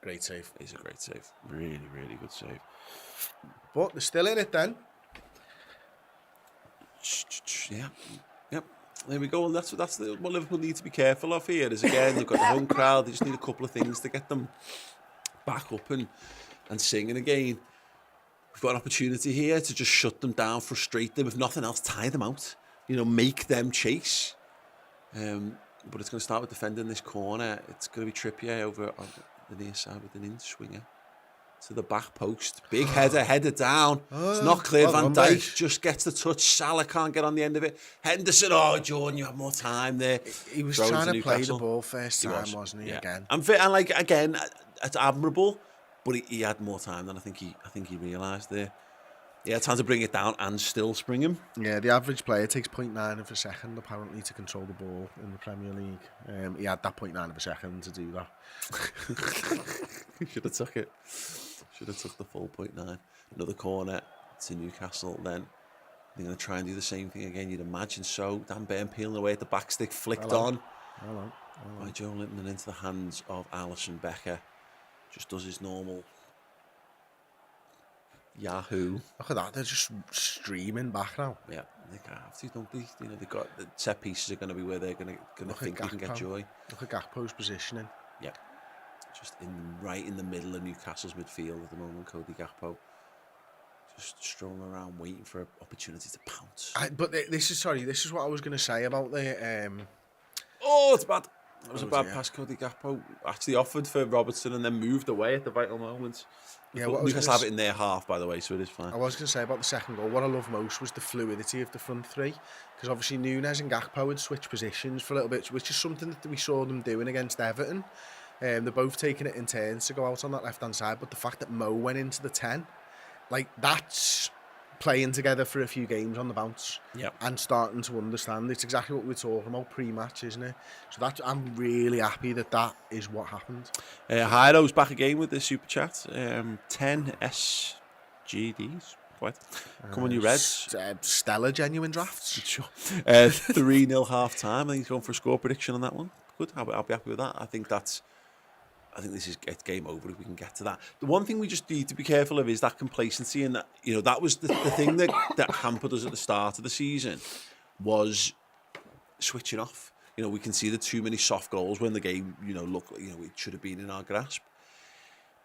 Great save. He's a great save. Really, really good save. But they're still in it then. Yeah. Yep. There we go. And that's what Liverpool need to be careful of here. Is again, they've got the home crowd. They just need a couple of things to get them back up and singing again. We've got an opportunity here to just shut them down, frustrate them, if nothing else, tire them out. You know, make them chase. But it's going to start with defending this corner. It's going to be Trippier over on the near side with an in-swinger to the back post. Big header down. It's not clear. Van Dijk just gets the touch. Salah can't get on the end of it. Henderson, Jordan, you have more time there. He was trying to play the ball first time, wasn't he? Yeah. Again. And like again, it's admirable. But he had more time than I think he realised there. He had time to bring it down and still spring him. Yeah, the average player takes 0.9 of a second apparently to control the ball in the Premier League. He had that 0.9 of a second to do that. Should have took it. Should have took the full 0.9. Another corner to Newcastle. Then they're going to try and do the same thing again. You'd imagine so. Dan Burn peeling away at the back stick, flicked on by Joe Linton and into the hands of Alisson Becker. Just does his normal Yahoo. Look at that, they're just streaming back now. Yeah, they have to, don't they? You know, they've got the set pieces are going to be where they're going to think they can get joy. Look at Gakpo's positioning. Yeah, just right in the middle of Newcastle's midfield at the moment. Cody Gakpo just strolling around, waiting for an opportunity to pounce. But this is what I was going to say about the. Oh, it's bad. That was a bad pass. Cody Gakpo actually offered for Robertson and then moved away at the vital moment. Yeah, Newcastle have it in their half, by the way, so it is fine. I was going to say about the second goal, what I love most was the fluidity of the front three, because obviously Nunez and Gakpo had switched positions for a little bit, which is something that we saw them doing against Everton. They're both taking it in turns to go out on that left-hand side, but the fact that Mo went into the 10, like that's playing together for a few games on the bounce and starting to understand. It's exactly what we're talking about pre-match, isn't it? So I'm really happy that is what happened. Hydo's back again with the super chat. 10 SGDs. Quite. Come on, you Reds. Stellar genuine drafts. Sure. 3-0 half time. I think he's going for a score prediction on that one. Good. I'll be happy with that. I think this is it's game over if we can get to that. The one thing we just need to be careful of is that complacency, and that, you know, that was the thing that hampered us at the start of the season was switching off. You know, we can see the too many soft goals when the game, you know, look, you know, it should have been in our grasp.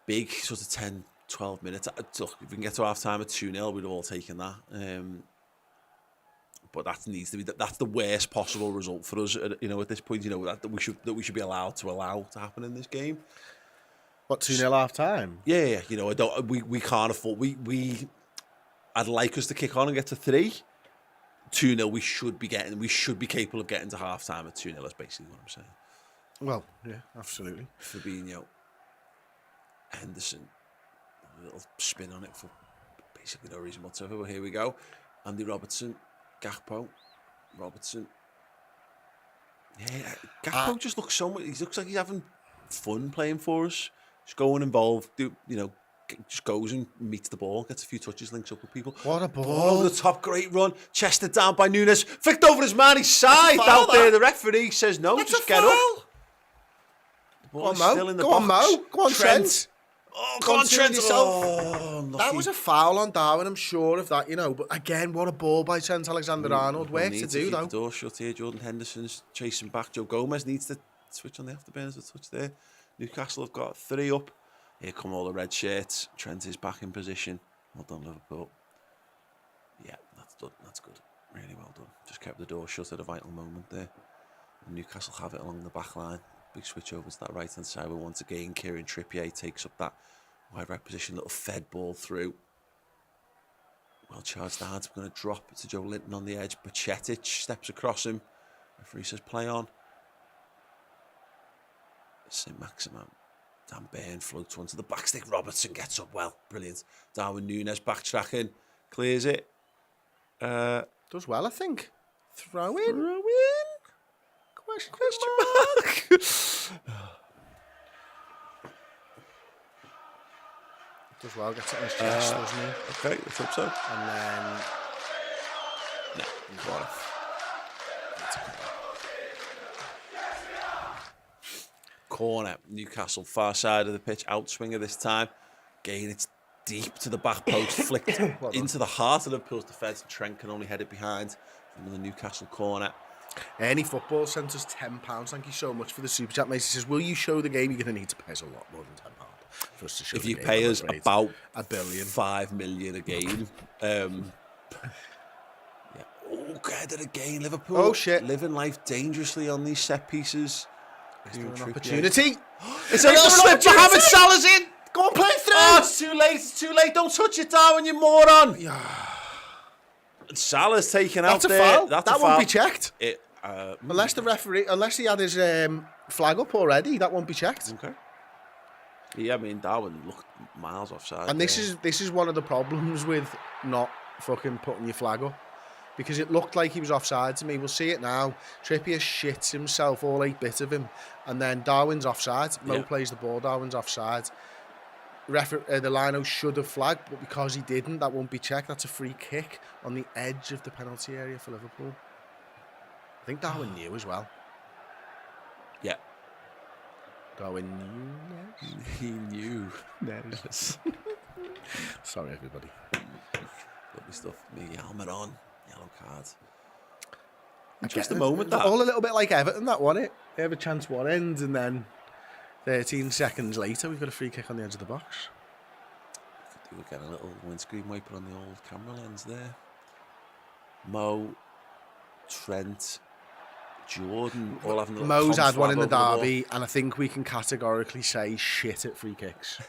Big sort of 10, 12 minutes. Look, if we can get to half time at 2-0, we'd have all taken that. But that needs to be that's the worst possible result for us. You know, at this point, you know that we should be allowed to happen in this game. What, 2-0 half time? Yeah. You know, we can't afford. I'd like us to kick on and get to 3. 2-0. We should be capable of getting to half time at 2-0. That's basically what I'm saying. Well, yeah, absolutely. Fabinho, Henderson, a little spin on it for basically no reason whatsoever. But here we go. Andy Robertson. Gakpo, Robertson. Yeah, Gakpo just looks so much. He looks like he's having fun playing for us. Just going involved, just goes and meets the ball, gets a few touches, links up with people. What a ball! Over the top, great run. Chested down by Nunez, flicked over his man. He's side out there. The referee says no. That's just get up. The ball is still in the box. Go on, Mo. Go on, Trent. Oh, come on, Trent. That was a foul on Darwin, I'm sure of that, you know. But again, what a ball by Trent Alexander-Arnold. Work to do, though. The door shut here. Jordan Henderson's chasing back. Joe Gomez needs to switch on the afterburners a touch there. Newcastle have got 3 up. Here come all the red shirts. Trent is back in position. Well done, Liverpool. Yeah, that's done. That's good. Really well done. Just kept the door shut at a vital moment there. And Newcastle have it along the back line. Big switch over to that right-hand side, where once again Kieran Trippier takes up that wide right position, little fed ball through. Well charged dance, we're going to drop it to Joe Linton on the edge. Bajcetic steps across him. Referee says play on. St. Maximin. Dan Burn floats onto the back stick. Robertson gets up well. Brilliant. Darwin Nunez backtracking. Clears it. Does well, I think. Throw in. Question mark. Does well, gets it on his chest, doesn't he? Okay, let's hope so. And then... No, got it. Corner, Newcastle, far side of the pitch, outswinger this time. Again, it's deep to the back post, flicked into the heart of Liverpool's defence. Trent can only head it behind from the Newcastle corner. Any football sent us £10. Thank you so much for the super chat, mate. He says, will you show the game? You're going to need to pay us a lot more than £10 for us to show if the you game. pay us about $1 billion. 5 million a game. Yeah. Oh, get it again, Liverpool. Oh, shit. Living life dangerously on these set pieces. Is there an opportunity? It's a little slip. Mohamed Salah's in. Go on, play through. Oh, it's too late. It's too late. Don't touch it, Darwin, you moron. Yeah. Salah's taken out That's a there. foul. That won't be checked. Unless the referee, unless he had his flag up already, that won't be checked. Okay. Yeah, I mean, Darwin looked miles offside. And this is one of the problems with not fucking putting your flag up. Because it looked like he was offside to me. We'll see it now. Trippier shits himself, all 8 bit of him. And then Darwin's offside. Mo plays the ball, Darwin's offside. The lino should have flagged, but because he didn't, that won't be checked. That's a free kick on the edge of the penalty area for Liverpool. I think Darwin knew as well. Yeah. Darwin knew. He knew. Yes. Sorry, everybody. Lovely stuff. The helmet on. Yellow card. Just a moment, that. All a little bit like Everton, that, wasn't it? They have a chance one end, and then 13 seconds later, we've got a free kick on the edge of the box. We'll get a little windscreen wiper on the old camera lens there. Mo, Trent, Jordan, all having a little Mo's had one in the conflab over derby, and I think we can categorically say shit at free kicks.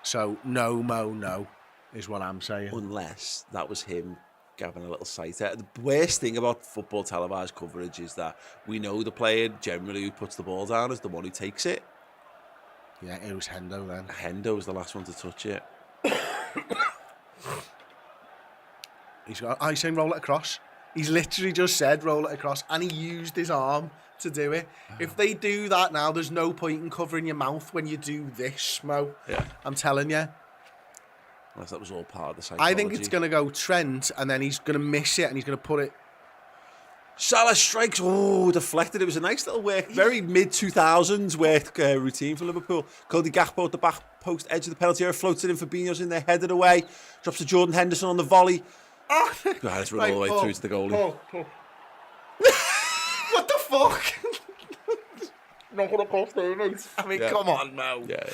So, no, Mo, no, is what I'm saying. Unless that was him having a little sight out. The worst thing about football televised coverage is that we know the player generally who puts the ball down is the one who takes it. Yeah, it was Hendo then. Hendo was the last one to touch it. He's saying roll it across. He's literally just said roll it across, and he used his arm to do it. If they do that now, there's no point in covering your mouth when you do this, Mo. Yeah. I'm telling you. Unless that was all part of the psychology. I think it's going to go Trent, and then he's going to miss it, and he's going to put it... Salah strikes. Oh, deflected. It was a nice little work. Very mid-2000s work routine for Liverpool. Cody Gakpo at the back post edge of the penalty area. Floats it in. Fabinho's in there, headed away. Drops to Jordan Henderson on the volley. Oh, God, it's run all the way through to the goalie. What the fuck? Not going to cost there, mate. I mean, come on, Mo. Yeah.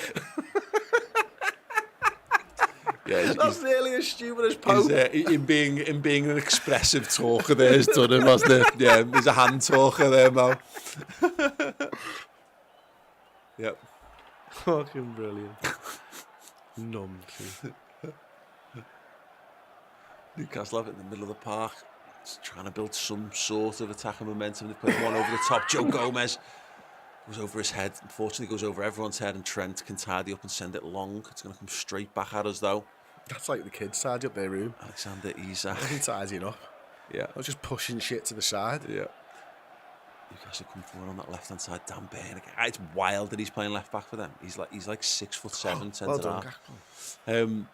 Yeah, that's nearly as stupid as Pope. In being an expressive talker there, has done him, hasn't it? Yeah, he's a hand talker there, Mo. Yep. Fucking brilliant. Numpty. Newcastle have it in the middle of the park. Just trying to build some sort of attacking momentum. They put one over the top. Joe Gomez goes over his head. Unfortunately, goes over everyone's head, and Trent can tidy up and send it long. It's going to come straight back at us, though. That's like the kids tidy up their room. Alexander Isak. He's tidying up. Yeah. I was just pushing shit to the side. Yeah. Newcastle come forward on that left-hand side. Dan Burn again. It's wild that he's playing left back for them. He's like 6'7", centre Well done, half.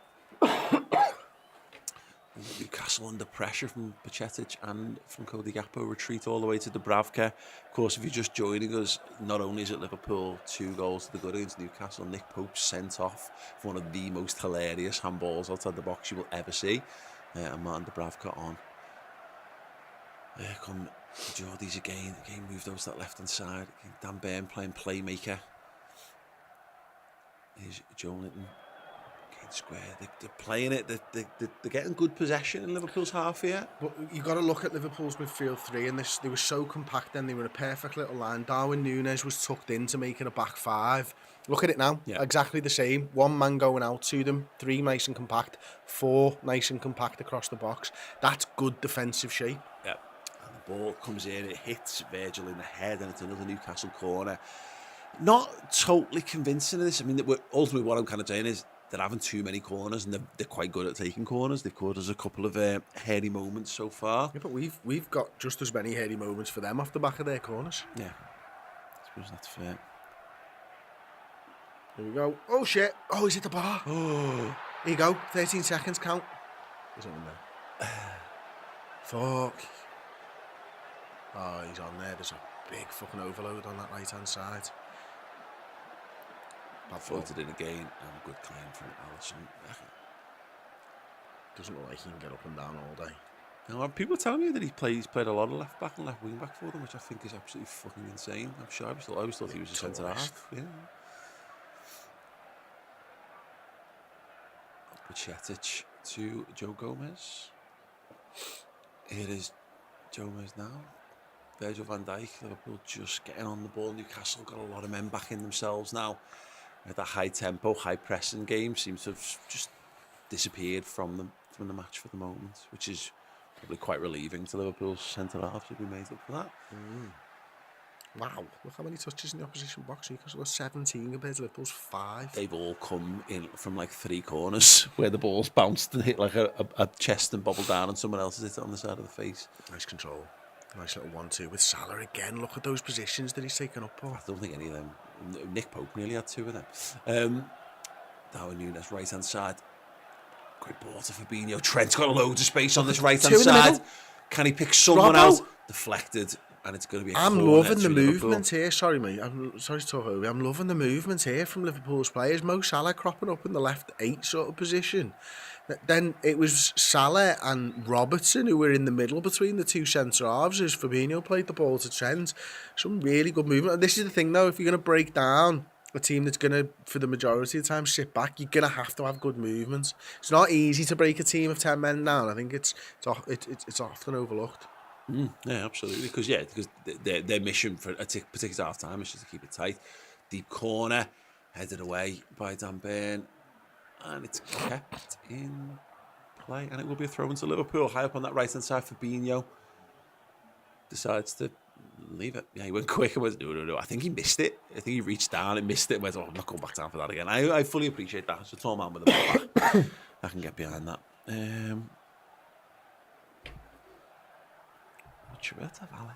Newcastle under pressure from Bajcetic and from Cody Gakpo. Retreat all the way to Dubravka. Of course, if you're just joining us, not only is it Liverpool 2 goals to the good against Newcastle, Nick Pope sent off for one of the most hilarious handballs outside the box you will ever see. And Martin Dubravka on. There come the Geordies again. Again moved over to that left-hand side. Dan Burn playing playmaker. Here's Joe Linton. square. They're playing it. They're getting good possession in Liverpool's half here. But you got to look at Liverpool's midfield three, and they were so compact then. They were in a perfect little line. Darwin Nunez was tucked in to make it a back five. Look at it now. Yeah. Exactly the same. One man going out to them. Three nice and compact. Four nice and compact across the box. That's good defensive shape. Yeah. And the ball comes in. It hits Virgil in the head, and it's another Newcastle corner. Not totally convincing of this. I mean, ultimately what I'm kind of saying is they're having too many corners, and they're quite good at taking corners. They've caused us a couple of hairy moments so far. Yeah, but we've got just as many hairy moments for them off the back of their corners. Yeah, I suppose that's fair. Here we go. Oh shit! Oh, he's hit the bar. Oh, Here you go. 13 seconds count. He's on there. Fuck. Oh, he's on there. There's a big fucking overload on that right hand side. Bad floated in again, and a good claim from Alisson. Doesn't look like he can get up and down all day. Now, people are telling me that he's played a lot of left back and left wing back for them, which I think is absolutely fucking insane. I'm sure I always thought he was a centre half. Yeah. Bacchetic to Joe Gomez. Here is Gomez now. Virgil van Dijk, Liverpool just getting on the ball. Newcastle got a lot of men back in themselves now. The high tempo, high pressing game seems to have just disappeared from the match for the moment, which is probably quite relieving to Liverpool's centre half to be made up for that. Wow, look how many touches in the opposition box. Newcastle got 17 compared to Liverpool's 5. They've all come in from like 3 corners where the ball's bounced and hit like a chest and bobbled down, and someone else has hit it on the side of the face. Nice control. Nice little 1-2 with Salah again. Look at those positions that he's taken up for. I don't think any of them. Nick Pope nearly had 2 of them. Darwin Nunez, right hand side. Great ball to Fabinho. Trent's got loads of space on this right hand side. Can he pick someone out? Deflected, and it's going to be. I'm loving the movement here. Sorry, mate. I'm sorry to talk over you. I'm loving the movement here from Liverpool's players. Mo Salah cropping up in the left 8 sort of position. Then it was Salah and Robertson who were in the middle between the 2 centre halves as Fabinho played the ball to Trent. Some really good movement. And this is the thing though, if you're going to break down a team that's going to, for the majority of the time, sit back, you're going to have good movements. It's not easy to break a team of 10 men down. I think it's often overlooked. Yeah, absolutely. Because their mission for a particular half time is just to keep it tight. Deep corner, headed away by Dan Burn. And it's kept in play, and it will be a throw into Liverpool. High up on that right hand side, Fabinho decides to leave it. Yeah, he went quick and went, no. I think he missed it. I think he reached down and missed it. And went, I'm not going back down for that again. I fully appreciate that. It's a tall man with a ball back. I can get behind that. What's your better, Valley?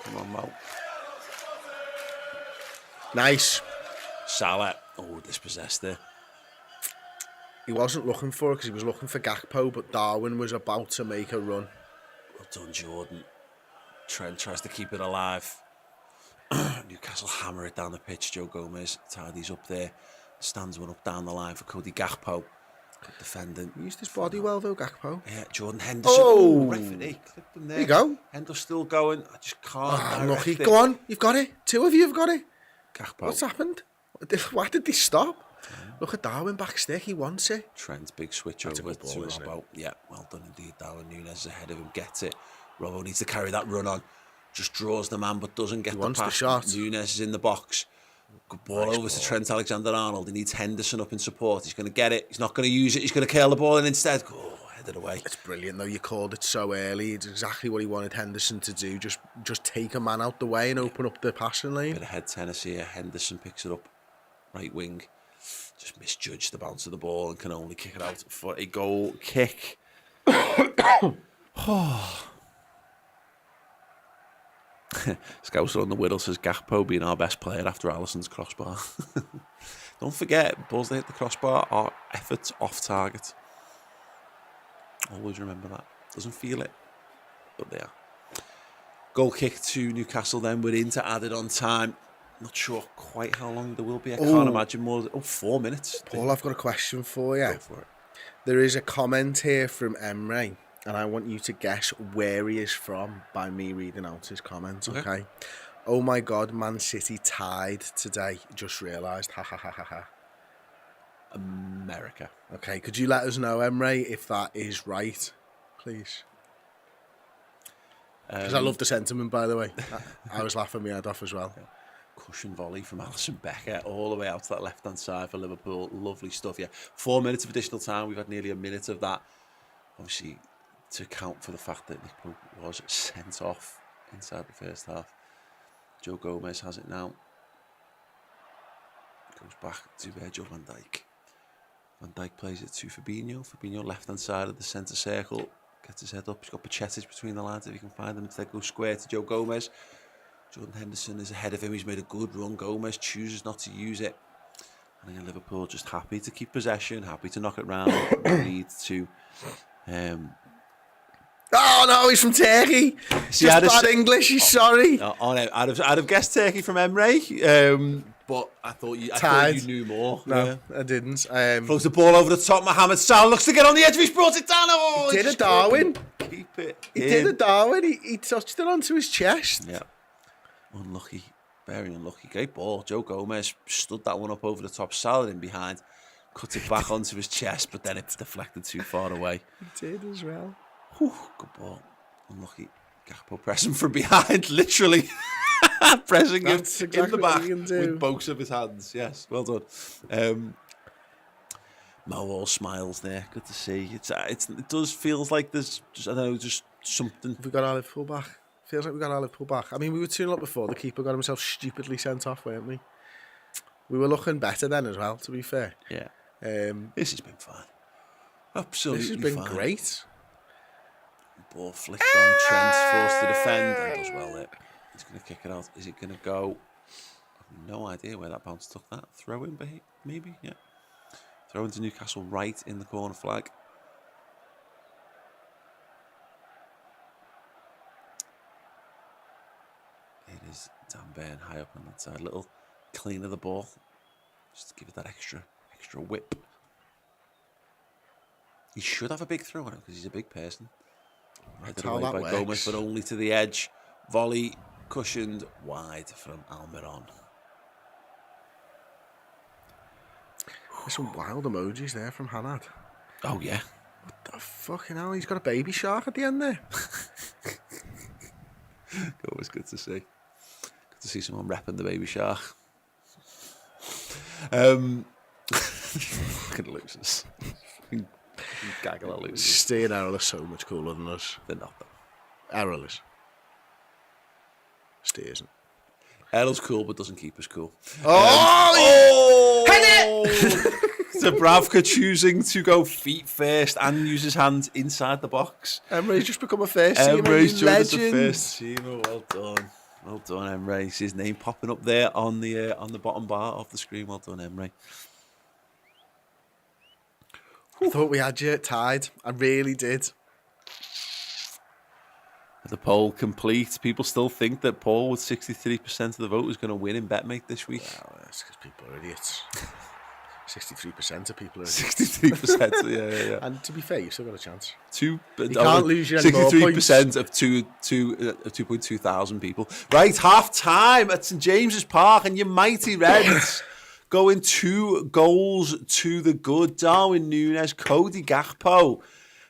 Come on, Mo. Nice. Salah. Oh, dispossessed there. He wasn't looking for it because he was looking for Gakpo, but Darwin was about to make a run. Well done, Jordan. Trent tries to keep it alive. Newcastle hammer it down the pitch. Joe Gomez tidies up there. Stands one up down the line for Cody Gakpo. Good defending. He used his body well though, Gakpo. Yeah, Jordan Henderson. Oh! Referee clipped him there. There you go. Henderson still going. I just can't. Unlucky. Go on, you've got it. 2 of you have got it. Gakpo. What's happened? Why did they stop? Look at Darwin back stick. He wants it. Trent's big switch over to Robbo. Yeah, well done indeed. Darwin Nunez is ahead of him. Gets it. Robbo needs to carry that run on. Just draws the man, but doesn't get the pass. The shot. Nunez is in the box. Good ball over to Trent Alexander-Arnold. He needs Henderson up in support. He's going to get it. He's not going to use it. He's going to curl the ball and instead go headed away. It's brilliant though. You called it so early. It's exactly what he wanted Henderson to do. Just take a man out the way and open up the passing lane. Bit of head tennis here. Henderson picks it up. Right wing. Just misjudged the bounce of the ball and can only kick it out for a goal kick. Scouser on the Whittle says Gakpo being our best player after Alisson's crossbar. Don't forget, balls that hit the crossbar are efforts off target. Always remember that. Doesn't feel it, but they are. Goal kick to Newcastle then. We're into added on time. Not sure quite how long there will be. I can't imagine more. 4 minutes. Paul, I've got a question for you. Go for it. There is a comment here from Emre, and I want you to guess where he is from by me reading out his comment, okay? Oh my God, Man City tied today. Just realised. Ha ha ha ha ha. America. Okay, could you let us know, Emre, if that is right, please? Because I love the sentiment, by the way. I was laughing my head off as well. Cushion volley from Alisson Becker all the way out to that left-hand side for Liverpool. Lovely stuff, yeah. 4 minutes of additional time. We've had nearly a minute of that. Obviously, to account for the fact that Nick Pope was sent off inside the first half. Joe Gomez has it now. Goes back to Virgil van Dijk. Van Dijk plays it to Fabinho. Fabinho left-hand side of the centre circle. Gets his head up. He's got Pachetic between the lines if he can find them. Instead goes square to Joe Gomez. Jordan Henderson is ahead of him. He's made a good run. Gomez chooses not to use it. And then Liverpool just happy to keep possession, happy to knock it round. Leads to... Oh no, he's from Turkey. Just bad English. He's sorry. I'd have guessed Turkey from Emre, but I thought you knew more. No, yeah. I didn't. Throws the ball over the top. Mohamed Salah looks to get on the edge. He's brought it down. Oh, he did a Darwin. Keep it. He did a Darwin. He touched it onto his chest. Yeah. Unlucky. Very unlucky. Great ball. Joe Gomez stood that one up over the top. Salah in behind. Cut it back onto his chest, but then it's deflected too far away. He did as well. Whew, good ball. Unlucky. Gakpo pressing from behind, literally. Pressing him in the back with both of his hands. Yes, well done. Mo smiles there. Good to see. It does feels like there's just something. We got our Liverpool back. Feels like we got our Liverpool back. I mean, we were 2-0 before. The keeper got himself stupidly sent off, weren't we? We were looking better then as well, to be fair. Yeah. This has been fine. Absolutely fine. This has been great. Ball flicked on. Trent forced to defend and does well there. He's going to kick it out. Is it going to go? I have no idea where that bounce took that. Throw in, maybe? Yeah. Throw into Newcastle right in the corner flag. It is Dan Burn high up on that side. Little clean of the ball. Just to give it that extra whip. He should have a big throw on him because he's a big person. That's how that works. Gomez, but only to the edge. Volley cushioned wide from Almiron. There's some wild emojis there from Hanad. Oh, yeah. What the fucking hell? He's got a baby shark at the end there. Always good to see. Good to see someone repping the baby shark. Fucking losers. Gaggle of losers. Stay and Errol are so much cooler than us. They're not, though. Errol is. Stay isn't. Errol's cool, but doesn't keep us cool. Hit it! Dubravka choosing to go feet first and use his hands inside the box. Emre's just become a first team. Emre's joined as a first teamer. Well done. Well done, Emre. See his name popping up there on the bottom bar of the screen. Well done, Emre. I thought we had you tied. I really did. The poll complete. People still think that Paul with 63% of the vote was going to win in BetMate this week. Well, that's because people are idiots. 63% of people are idiots. 63%, yeah. And to be fair, you've still got a chance. You can't lose you any more points. 63% of 2.2 thousand people. Right, half time at St James's Park, and your mighty Reds going 2 goals to the good. Darwin Nunez, Cody Gakpo.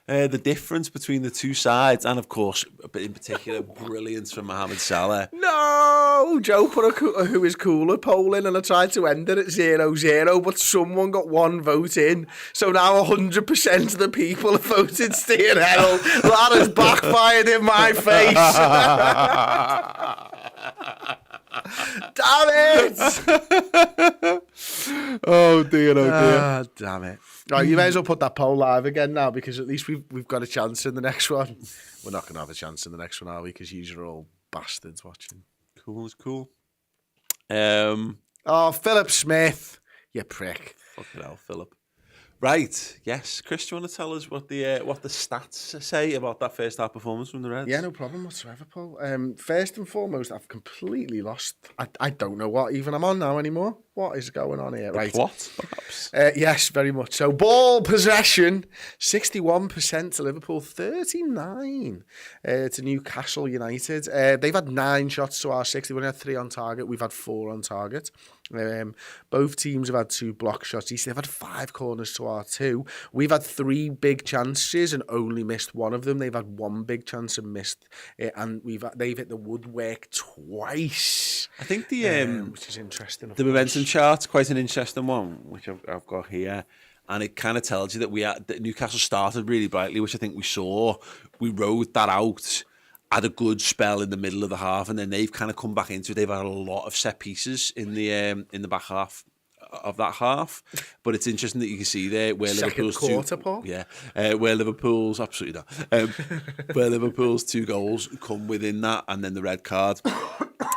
The difference between the two sides, and of course, in particular, brilliance from Mohamed Salah. No! Joe put a who is cooler poll in, and I tried to end it at 0-0, but someone got 1 vote in. So now 100% of the people have voted Steer Errol. That has backfired in my face. Damn it! Oh dear, oh dear. Damn it. Right, you may as well put that poll live again now, because at least we've got a chance in the next one. We're not going to have a chance in the next one, are we? Because you are all bastards watching. Cool is cool. Oh, Philip Smith. You prick. Fucking hell, Philip. Right, yes. Chris, do you want to tell us what the stats say about that first half performance from the Reds? Yeah, no problem whatsoever, Paul. First and foremost, I've completely lost. I don't know what even I'm on now anymore. What is going on here? The plot, perhaps? Yes, very much so. Ball possession, 61% to Liverpool, 39 to Newcastle United. They've had 9 shots to our 6. They've only had 3 on target. We've had 4 on target. Both teams have had 2 block shots each. They've had 5 corners to our 2. We've had 3 big chances and only missed 1 of them. They've had 1 big chance and missed it, and they've hit the woodwork twice. I think which is interesting. The momentum chart's quite an interesting one, which I've got here, and it kind of tells you that Newcastle started really brightly, which I think we saw. We rode that out. Had a good spell in the middle of the half, and then they've kind of come back into it. They've had a lot of set pieces in the back half of that half, but it's interesting that you can see there where Liverpool's quarter, Paul. Where Liverpool's absolutely not, where Liverpool's 2 goals come within that, and then the red card,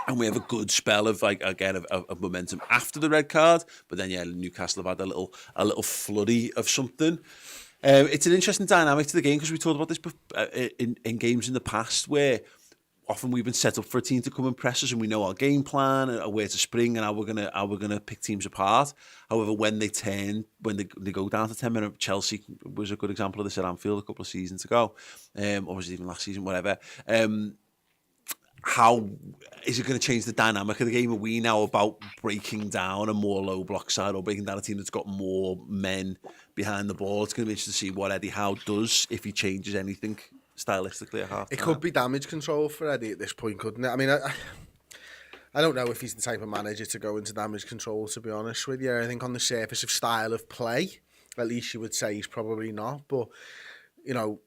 and we have a good spell of of momentum after the red card. But then Newcastle have had a little flurry of something. It's an interesting dynamic to the game because we talked about this in games in the past where often we've been set up for a team to come and press us, and we know our game plan and where to spring and how we're gonna pick teams apart. However, when they go down to 10 minutes, Chelsea was a good example of this at Anfield a couple of seasons ago, or was it even last season, whatever. How is it going to change the dynamic of the game? Are we now about breaking down a more low block side or breaking down a team that's got more men behind the ball? It's going to be interesting to see what Eddie Howe does, if he changes anything stylistically at half. It could be damage control for Eddie at this point, couldn't it? I mean, I don't know if he's the type of manager to go into damage control, to be honest with you. I think on the surface of style of play, at least you would say he's probably not. But, you know,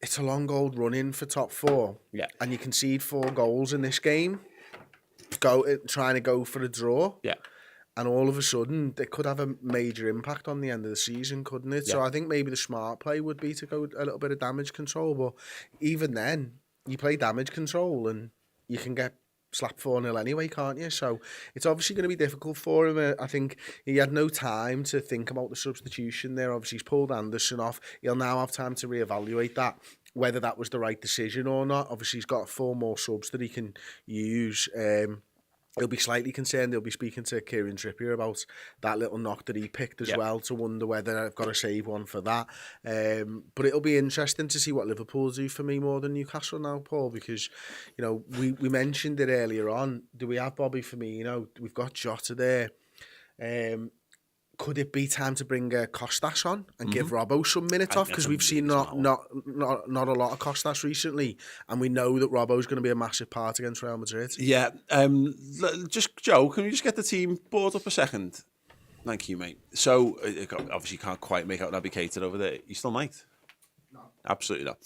it's a long old run-in for top 4. Yeah. And you concede 4 goals in this game, trying to go for a draw. Yeah. And all of a sudden, it could have a major impact on the end of the season, couldn't it? Yeah. So I think maybe the smart play would be to go a little bit of damage control. But even then, you play damage control and you can get slapped 4-0 anyway, can't you? So it's obviously going to be difficult for him. I think he had no time to think about the substitution there. Obviously, he's pulled Anderson off. He'll now have time to reevaluate that, whether that was the right decision or not. Obviously, he's got 4 more subs that he can use. He'll be slightly concerned. He'll be speaking to Kieran Trippier about that little knock that he picked as well, to wonder whether I've got to save one for that. But it'll be interesting to see what Liverpool do for me more than Newcastle now, Paul, because, you know, we mentioned it earlier on. Do we have Bobby Firmino? We've got Jota there. Could it be time to bring Costas on and give Robbo some minutes off? Because we've seen not a lot of Costas recently, and we know that Robbo's going to be a massive part against Real Madrid. Yeah. Just Joe, can you just get the team board up a second? Thank you, mate. So obviously you can't quite make out Naby Keita over there. You still might? No, absolutely not.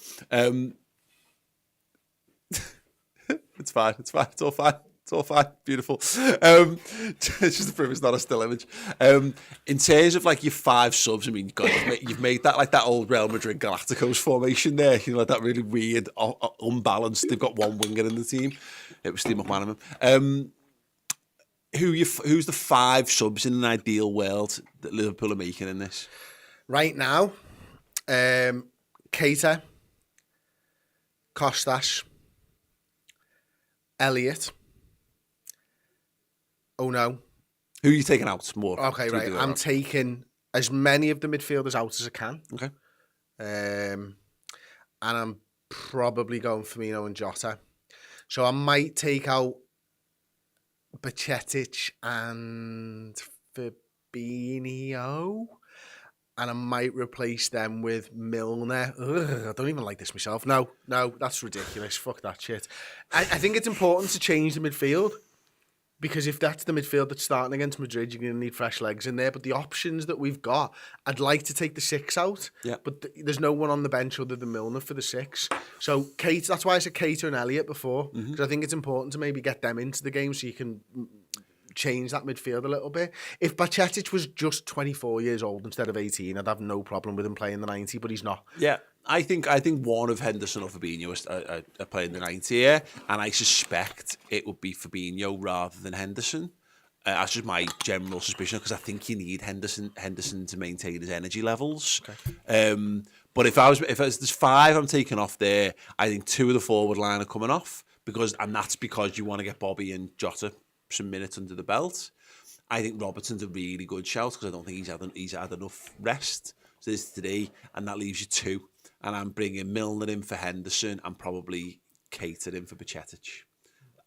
It's fine. It's all fine. It's all fine. Beautiful. It's just to prove it's not a still image. In terms of like your 5 subs, I mean, God, you've made that like that old Real Madrid Galacticos formation there. You know, like that really weird, unbalanced. They've got 1 winger in the team. It was Steve McManaman. Who's the 5 subs in an ideal world that Liverpool are making in this? Right now, Keita, Costas, Elliott. Oh no. Who are you taking out more? Okay, right. I'm taking as many of the midfielders out as I can. Okay. And I'm probably going Firmino and Jota. So I might take out Bajcetic and Fabinho. And I might replace them with Milner. Ugh, I don't even like this myself. No, that's ridiculous. Fuck that shit. I think it's important to change the midfield. Because if that's the midfield that's starting against Madrid, you're going to need fresh legs in there. But the options that we've got, I'd like to take the 6 out. Yeah. But there's no one on the bench other than Milner for the 6. So Keita, that's why I said Keita and Elliott before. Because I think it's important to maybe get them into the game so you can change that midfield a little bit. If Bajcetic was just 24 years old instead of 18, I'd have no problem with him playing the 90, but he's not. Yeah. I think one of Henderson or Fabinho are playing the 90 here, and I suspect it would be Fabinho rather than Henderson. That's just my general suspicion, because I think you need Henderson to maintain his energy levels. Okay. But if there's 5 I'm taking off there, I think 2 of the forward line are coming off, and that's because you want to get Bobby and Jota some minutes under the belt. I think Robertson's a really good shout, because I don't think he's had enough rest today, and that leaves you 2. And I'm bringing Milner in for Henderson and probably Keita in for Bajcetic.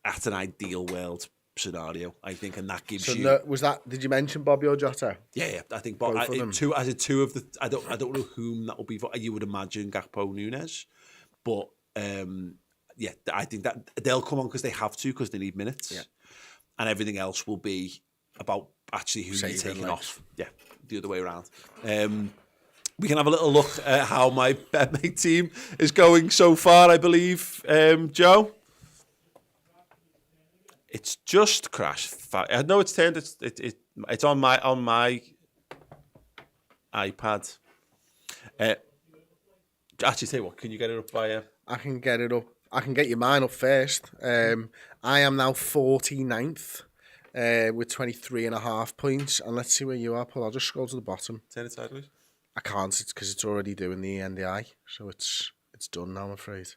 That's an ideal world scenario, I think, and that gives you. Did you mention Bobby or Jota? Yeah. I think two of the. I don't know whom that will be for. You would imagine Gakpo, Nunez, but I think that they'll come on because they have to, because they need minutes, and everything else will be about actually who you're taking off. Yeah, the other way around. We can have a little look at how my BetMate team is going so far, I believe, Joe. It's just crashed. I know it's turned. It's on my iPad. Actually, tell you what, can you get it up by? I can get it up. I can get you mine up first. I am now 49th with 23.5 points, and let's see where you are, Paul. I'll just scroll to the bottom. Turn it sideways. I can't. It's because it's already doing the NDI, so it's done now, I'm afraid.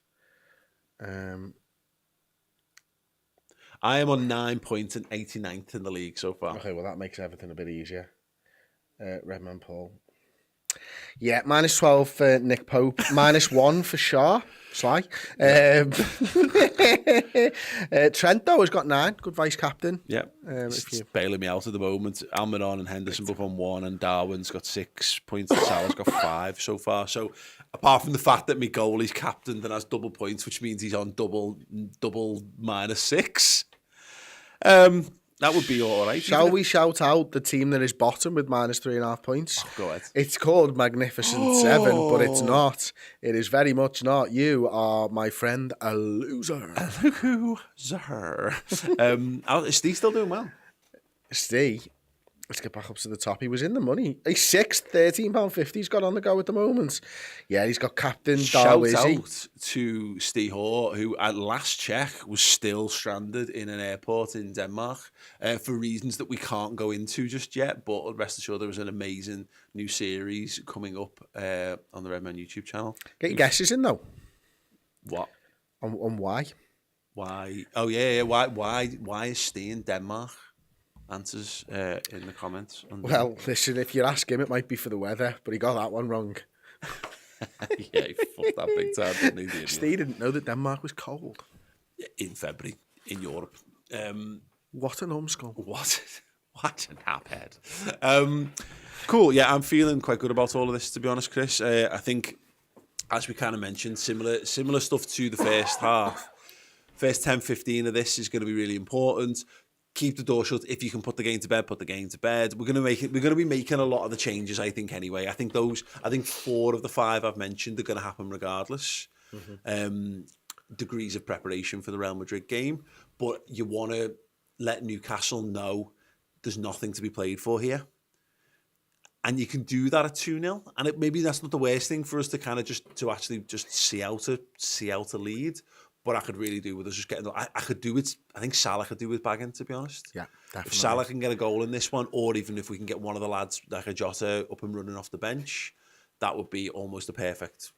I am on 9 points and 89th in the league so far. Okay, well, that makes everything a bit easier. Redmen Paul. Yeah, -12 for Nick Pope, -1 for Shaw. Sly. Trent, though, has got 9. Good vice captain. Yeah. It's bailing me out at the moment. Almiron and Henderson both on 1, and Darwin's got 6 points, and Salah's got 5 so far. So, apart from the fact that my goalie's captained and has double points, which means he's on double -6, that would be all right. Shall we shout out the team that is bottom with -3.5 points? Oh, go ahead. It's called Magnificent 7, but it's not. It is very much not. You are, my friend, a loser. A loser. Is Steve still doing well? Steve, let's get back up to the top. He was in the money. He's 6th, £13.50 he's got on the go at the moment. Yeah, he's got captain Darwin. Shout out to Steve Hoare, who at last check was still stranded in an airport in Denmark for reasons that we can't go into just yet. But rest assured, there was an amazing new series coming up on the Redmen YouTube channel. Get your guesses in, though. What? On why? Why? Oh, yeah. Why is Steve in Denmark? Answers in the comments. Well, listen, if you ask him, it might be for the weather, but he got that one wrong. Yeah, he fucked that big time, didn't he? Steve didn't know that Denmark was cold. In February, in Europe. What a numbskull. What an naphead. Cool, yeah, I'm feeling quite good about all of this, to be honest, Chris. I think, as we kind of mentioned, similar stuff to the first half. First 10-15 of this is going to be really important. Keep the door shut. If you can put the game to bed, put the game to bed. We're going to be making a lot of the changes, I think, anyway. I think 4 of the 5 I've mentioned are going to happen regardless. Mm-hmm. Degrees of preparation for the Real Madrid game, but you want to let Newcastle know there's nothing to be played for here, and you can do that at 2-0. And maybe that's not the worst thing for us to kind of just see out a lead. But I could really do with us just getting. I could do it. I think Salah could do with bagging, to be honest. Yeah, definitely. If Salah can get a goal in this one, or even if we can get one of the lads like a Jota up and running off the bench, that would be almost a perfect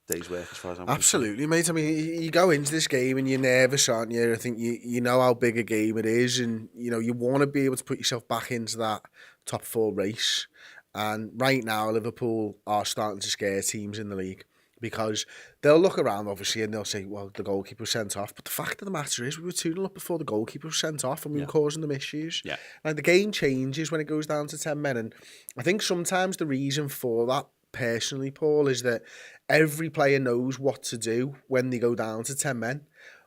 day's work as far as I'm concerned. Absolutely, mate. I mean, you go into this game and you're nervous, aren't you? I think you know how big a game it is, and you want to be able to put yourself back into that top 4 race. And right now, Liverpool are starting to scare teams in the league. Because they'll look around, obviously, and they'll say, well, the goalkeeper was sent off. But the fact of the matter is, we were 2-0 up before the goalkeeper was sent off, and we were causing them issues. Yeah. Like, the game changes when it goes down to 10 men. And I think sometimes the reason for that, personally, Paul, is that every player knows what to do when they go down to 10 men.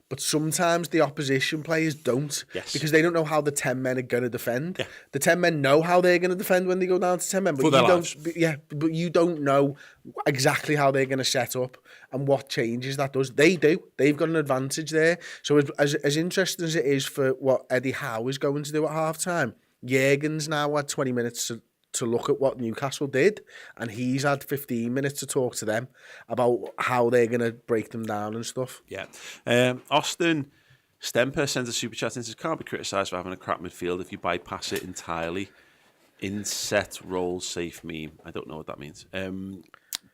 But sometimes the opposition players don't, because they don't know how the 10 men are going to defend. Yeah. The 10 men know how they're going to defend when they go down to 10 men, but but you don't know exactly how they're going to set up and what changes that does. They do. They've got an advantage there. So as interesting as it is for what Eddie Howe is going to do at half-time, Jurgen's now had 20 minutes to look at what Newcastle did, and he's had 15 minutes to talk to them about how they're going to break them down and stuff. Yeah. Austin Stemper sends a super chat and says, can't be criticised for having a crap midfield if you bypass it entirely. Inset roll safe meme. I don't know what that means.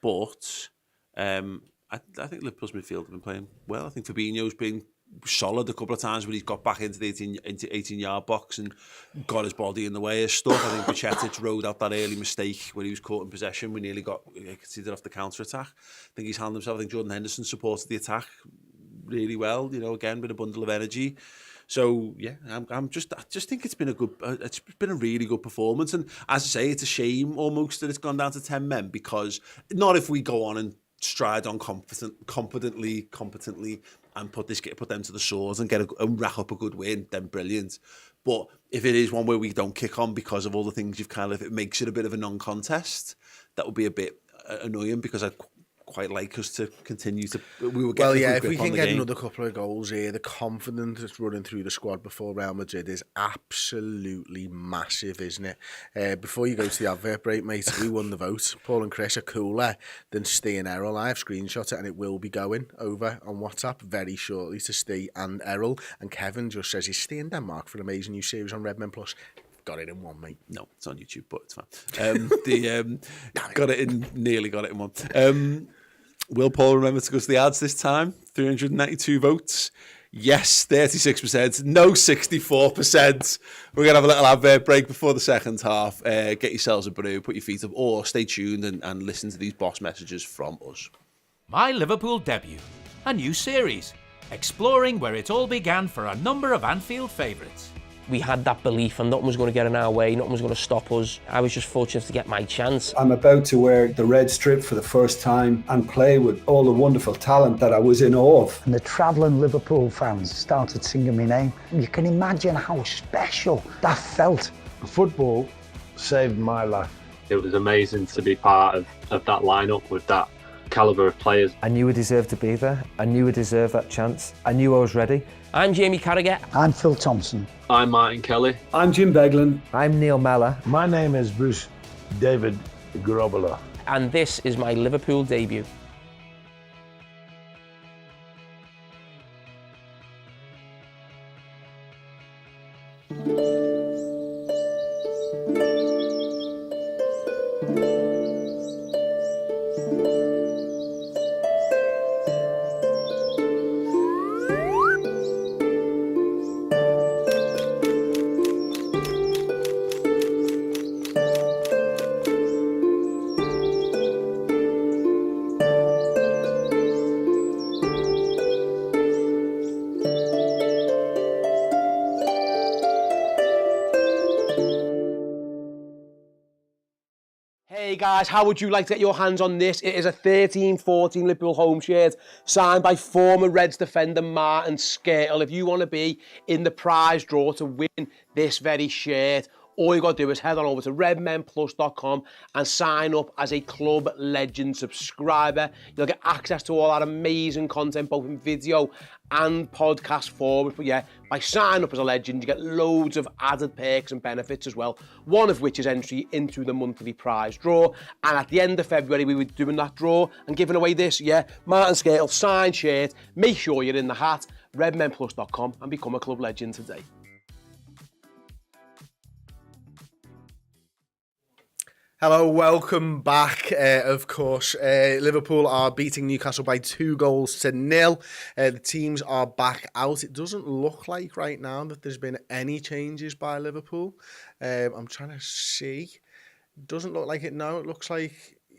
But I think Liverpool's midfield have been playing well. I think Fabinho's been solid a couple of times when he's got back into the 18-yard box and got his body in the way of stuff. I think Bajcetic rode out that early mistake when he was caught in possession. We nearly got conceded off the counter-attack. I think he's handled himself. I think Jordan Henderson supported the attack really well, you know, again, with a bundle of energy. So yeah, I just think it's been a really good performance. And as I say, it's a shame almost that it's gone down to 10 men, because not if we go on and stride on competently and put them to the swords and and rack up a good win, then brilliant. But if it is one where we don't kick on because of all the things if it makes it a bit of a non-contest, that would be a bit annoying, because I'd quite like us to continue to. We were getting if we can get another couple of goals here, the confidence that's running through the squad before Real Madrid is absolutely massive, isn't it? Before you go to the advert break, mate, we won the vote. Paul and Chris are cooler than Steve and Errol. I have screenshot it, and it will be going over on WhatsApp very shortly to Steve and Errol. And Kevin just says he's Steve in Denmark for an amazing new series on Redmen Plus. Got it in one, mate. No, it's on YouTube, but it's fine. Nearly got it in one. Will Paul remember to go to the ads this time? 392 votes. Yes, 36%. No, 64%. We're going to have a little advert break before the second half. Get yourselves a brew, put your feet up, or stay tuned and listen to these boss messages from us. My Liverpool debut. A new series. Exploring where it all began for a number of Anfield favourites. We had that belief and nothing was going to get in our way, nothing was going to stop us. I was just fortunate to get my chance. I'm about to wear the red strip for the first time and play with all the wonderful talent that I was in awe of. And the travelling Liverpool fans started singing my name. You can imagine how special that felt. Football saved my life. It was amazing to be part of that lineup with that calibre of players. I knew I deserved to be there. I knew I deserved that chance. I knew I was ready. I'm Jamie Carragher. I'm Phil Thompson. I'm Martin Kelly. I'm Jim Beglin. I'm Neil Mellor. My name is Bruce David Grobbelaar. And this is my Liverpool debut. Hey guys, how would you like to get your hands on this? It is a 13-14 Liverpool home shirt signed by former Reds defender Martin Skirtle. If you want to be in the prize draw to win this very shirt, all you got to do is head on over to redmenplus.com and sign up as a Club Legend subscriber. You'll get access to all that amazing content, both in video and podcast format. But yeah, by signing up as a legend, you get loads of added perks and benefits as well. One of which is entry into the monthly prize draw. And at the end of February, we were doing that draw and giving away this, Martin Skirtle signed shirt. Make sure you're in the hat, redmenplus.com, and become a Club Legend today. Hello, welcome back. Of course, Liverpool are beating Newcastle by 2-0. The teams are back out. It doesn't look like right now that there's been any changes by Liverpool. I'm trying to see. Doesn't look like it now. It looks like,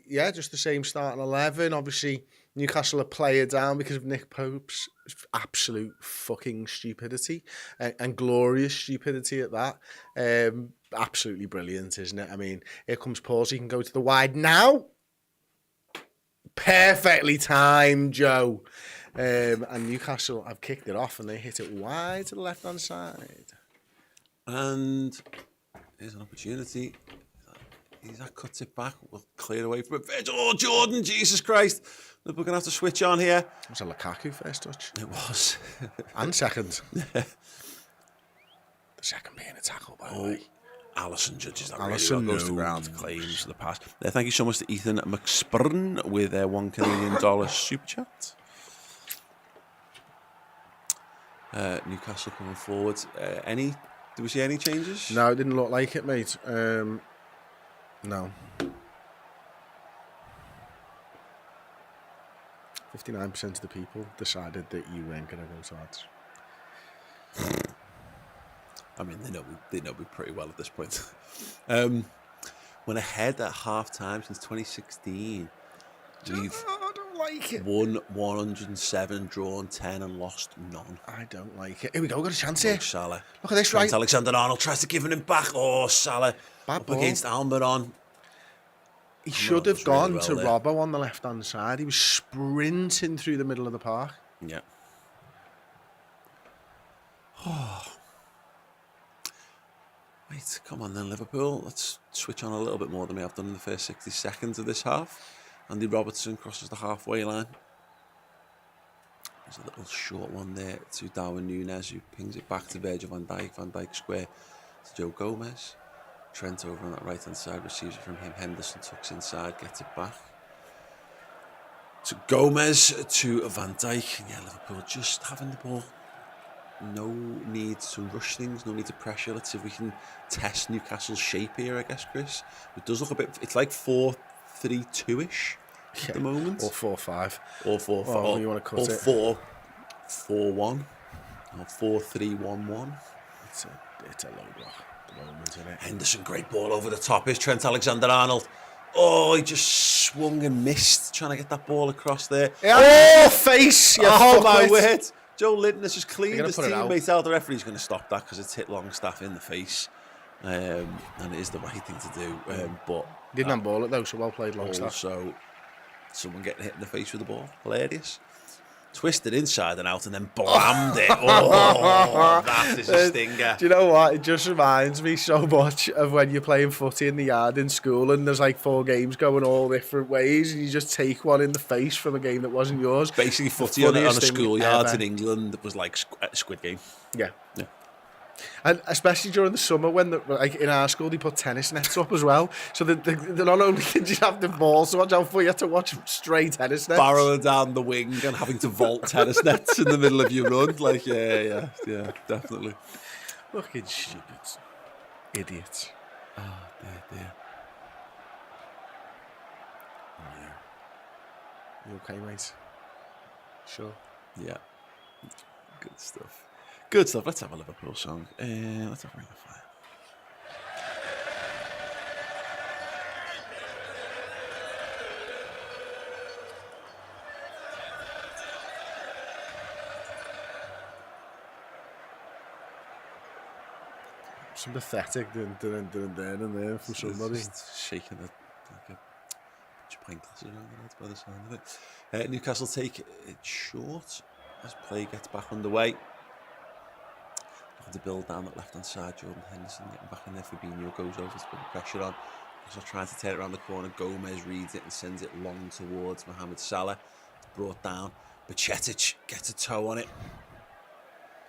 just the same starting 11. Obviously, Newcastle are player down because of Nick Pope's absolute fucking stupidity and glorious stupidity at that. Absolutely brilliant, isn't it? I mean, here comes Paul, so he can go to the wide now. Perfectly timed, Joe. And Newcastle have kicked it off and they hit it wide to the left-hand side. And here's an opportunity. That cuts it back. We'll clear away from it. Oh, Jordan, Jesus Christ. We're going to have to switch on here. It was a Lukaku first touch. It was. And second. The second being a tackle, by the way. Alisson judges that. Alisson goes to ground, claims the pass. Thank you so much to Ethan McSpurn with $1 Canadian super chat. Newcastle coming forward. Do we see any changes? No, it didn't look like it, mate. No. 59% of the people decided that you weren't going to go to ads. I mean, they know me pretty well at this point. When ahead at half-time since 2016, we've I don't like it. won 107, drawn 10 and lost none. I don't like it. Here we go, got a chance here. Salah. Look at this, Trent right? Alexander-Arnold tries to give him back. Oh, Salah Bad up ball. against Almiron. He should have was gone really to well there. Robbo on the left-hand side. He was sprinting through the middle of the park. Yeah. Wait, come on then, Liverpool. Let's switch on a little bit more than we have done in the first 60 seconds of this half. Andy Robertson crosses the halfway line. There's a little short one there to Darwin Nunez, who pings it back to Virgil van Dijk. Van Dijk square to Joe Gomez. Trent over on that right-hand side receives it from him. Henderson tucks inside, gets it back to Gomez, to Van Dijk. And yeah, Liverpool just having the ball. No need to rush things, no need to pressure. Let's see if we can test Newcastle's shape here, I guess, Chris. It does look a bit, it's like 4-3-2-ish at the moment. Or 4-5. Or 4-5. Oh, you want to cut it. Or 4-4-1. Or 4-3-1-1. It's a low block at the moment, isn't it? Henderson, great ball over the top. Here's Trent Alexander-Arnold. Oh, he just swung and missed, trying to get that ball across there. Oh, face! Oh, my word. Joe Linton has just cleaned gonna his put it out. teammate out. The referee's going to stop that because it's hit Longstaff in the face. And it is the right thing to do. But Didn't handball it though, so well played, Longstaff. also, someone getting hit in the face with the ball. Hilarious. Twisted inside and out and then blammed it. Oh, that is a stinger. Do you know what? It just reminds me so much of when you're playing footy in the yard in school and there's like 4 games going all different ways and you just take one in the face from a game that wasn't yours. Basically, footy on a funniest thing schoolyard ever. in England was like Squid Game. Yeah. Yeah. And especially during the summer when, like in our school, they put tennis nets up as well. So that not only did you have the balls to watch out for, you had to watch stray tennis nets. Barreling down the wing and having to vault tennis nets in the middle of your run. Like, yeah, definitely. Fucking stupid. Idiots. Oh, dear. Oh, yeah. You okay, mate? Sure. Yeah. Good stuff. Good stuff. Let's have a Liverpool song. Let's have Ring of Fire. Sympathetic than there from somebody. Just shaking like a bunch of pint glasses around the head by the sound of it. Newcastle take it short as play gets back underway. To build down that left-hand side, Jordan Henderson getting back in there. Fabinho goes over to put the pressure on. Also trying to turn it around the corner. Gomez reads it and sends it long towards Mohamed Salah. It's brought down. Bacetic gets a toe on it.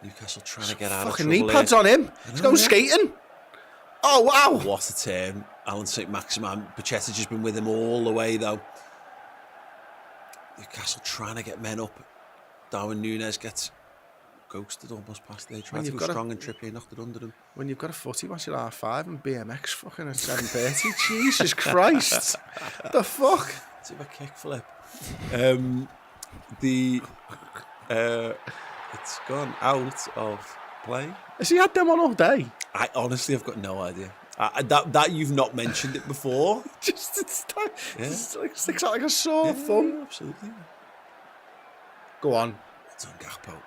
Newcastle trying to get out of Fucking trouble knee pads here. on him. He's going skating. Oh, wow. What a turn. Alan St. Maximin. Bacetic has been with him all the way, though. Newcastle trying to get men up. Darwin Nunez gets ghosted almost past there. Tried to go strong and Trippier knocked it under him. When you've got a footy match at R5 and BMX fucking at 7:30, Jesus Christ. The fuck? Let's have a kick flip. It's gone out of play. Has he had them on all day? I honestly have got no idea. That you've not mentioned it before. It's like sticks out like a sore thumb. Absolutely. Go on. It's on Gakpo.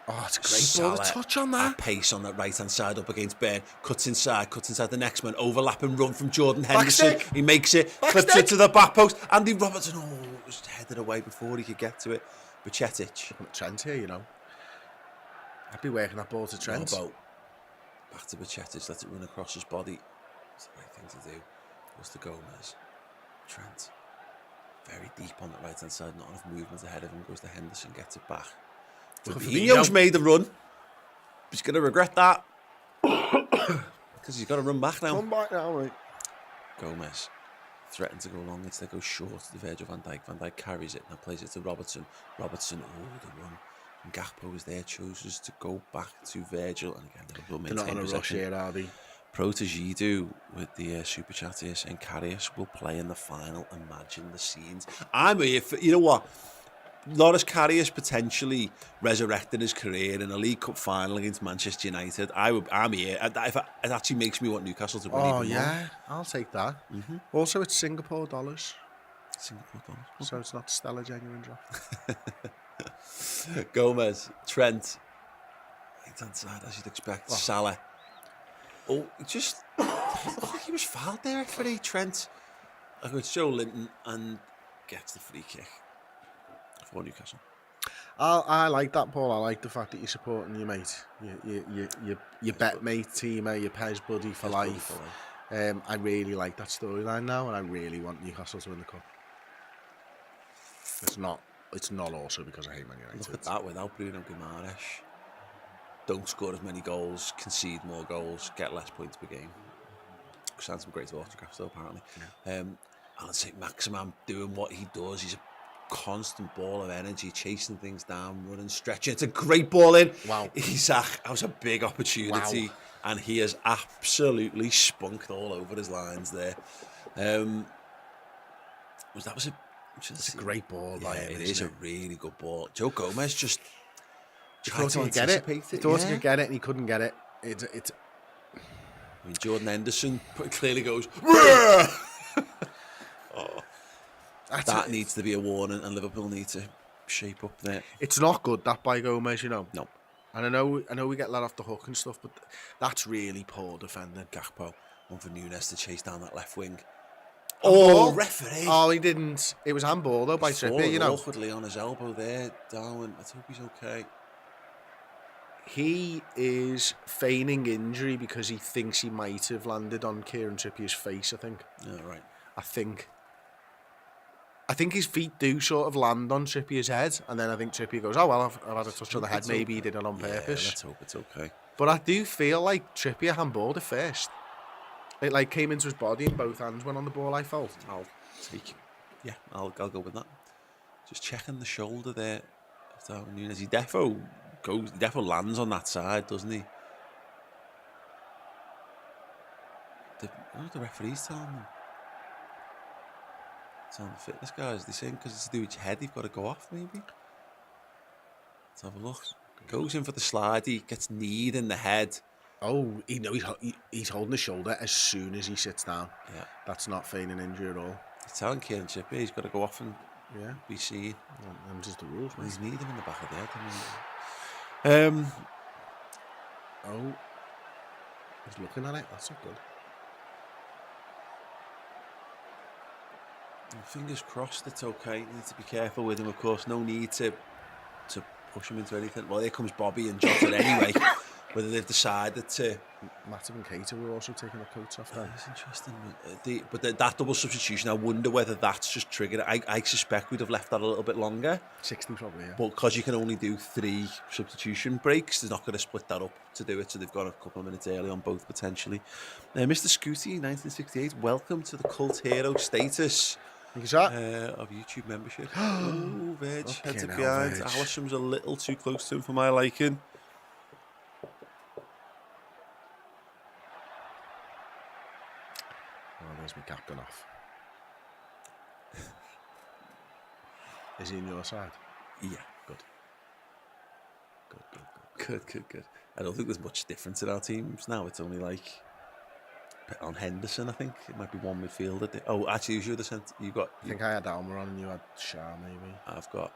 Oh, it's a great ball. The touch on that. Pace on that right-hand side up against Burn. Cuts inside the next man. Overlapping run from Jordan Henderson. He makes it. Flips it to the back post. Andy Robertson, it was headed away before he could get to it. Bacetic. Trent here, you know. I'd be working that ball to Trent. Back to Bacetic. Let it run across his body. It's the right thing to do. Goes to Gomez. Trent. Very deep on the right-hand side. Not enough movement ahead of him. Goes to Henderson. Gets it back. Fabinho's made the run. He's going to regret that. Because he's got to run back now. Run back now, mate. Gomez threatens to go long. Instead goes short to the Virgil van Dijk. Van Dijk carries it. Now plays it to Robertson. Robertson, the run. And Gakpo was there, chooses to go back to Virgil. And again, Liverpool They're not on a rush here, are they? Protégé do with the super chat here saying Karius will play in the final. Imagine the scenes. I'm here for, you know what? Loris Karius potentially resurrecting his career in a League Cup final against Manchester United. I'm here. It actually makes me want Newcastle to win. Oh yeah, I'll take that. Also, it's Singapore dollars. Singapore dollars. Okay. So it's not Stella genuine drop. Gomez, Trent, right hand side as you'd expect. Salah. Oh, just looked like he was fouled there for Trent. I go Joe Linton and gets the free kick for Newcastle. I like that, Paul. I like the fact that you're supporting your mate, your bet mate, teammate, your Pez buddy for life. I really like that storyline now, and I really want Newcastle to win the cup. It's not also because I hate Man United. Look at that, without Bruno Guimaraes. Don't score as many goals, concede more goals, get less points per game. Sounds some great autographs though, apparently. Yeah. Alan St. Maximin doing what he does. He's a constant ball of energy, chasing things down, running, stretching. It's a great ball in. Wow. Isaac, that was a big opportunity. Wow. And he has absolutely spunked all over his lines there. It's a great ball by him. It is a really good ball. Joe Gomez just thought he could get it. He thought he could get it and he couldn't get it. I mean, Jordan Henderson clearly goes, that needs to be a warning, and Liverpool need to shape up there. It's not good, that by Gomez, you know. No. And I know we get let off the hook and stuff, but that's really poor defending. Gakpo, one for Nunez to chase down that left wing. Referee. Oh, he didn't. It was handball though by Trippier, you know. Awkwardly on his elbow there, Darwin. I hope he's okay. He is feigning injury because he thinks he might have landed on Kieran Trippier's face, I think. Yeah, right. I think his feet do sort of land on Trippier's head, and then I think Trippier goes, oh, well, I've had a touch on the head. Maybe he did it on purpose. Let's hope it's okay. But I do feel like Trippier handballed it first. It like came into his body and both hands went on the ball, I felt. I'll go with that. Just checking the shoulder there. Darwin Nunez. He defo lands on that side, doesn't he? The referee's telling them. Telling the fitness guys, they're saying because it's to do with your head, you've got to go off maybe. Let's have a look. Goes in for the slide, he gets kneed in the head. Oh, he's holding the shoulder as soon as he sits down. Yeah. That's not feigning injury at all. He's telling Kieran Trippier he's got to go off and be seen. And just the rules, man. He's kneed him in the back of the head. He's looking at it. That's not good. Fingers crossed it's okay. Need to be careful with him, of course. No need to push him into anything. Well, here comes Bobby and Jota anyway. Whether they've decided to... Matip and Keita were also taking their coats off then. That's interesting. But that double substitution, I wonder whether that's just triggered. I suspect we'd have left that a little bit longer. 60 probably, yeah. But because you can only do 3 substitution breaks, they're not going to split that up to do it, so they've gone a couple of minutes early on both potentially. Mr. Scooty, 1968, welcome to the cult hero status. Thank you, sir. Of YouTube membership. Oh, Veg, heads up behind. Allison's a little too close to him for my liking. There's my captain off. Is he on your side? Yeah. Good. I don't think there's much difference in our teams now. It's only like on Henderson, I think. It might be one midfielder. Oh, actually, you the centre. You got. I think I had Almer on and you had Shah, maybe. I've got.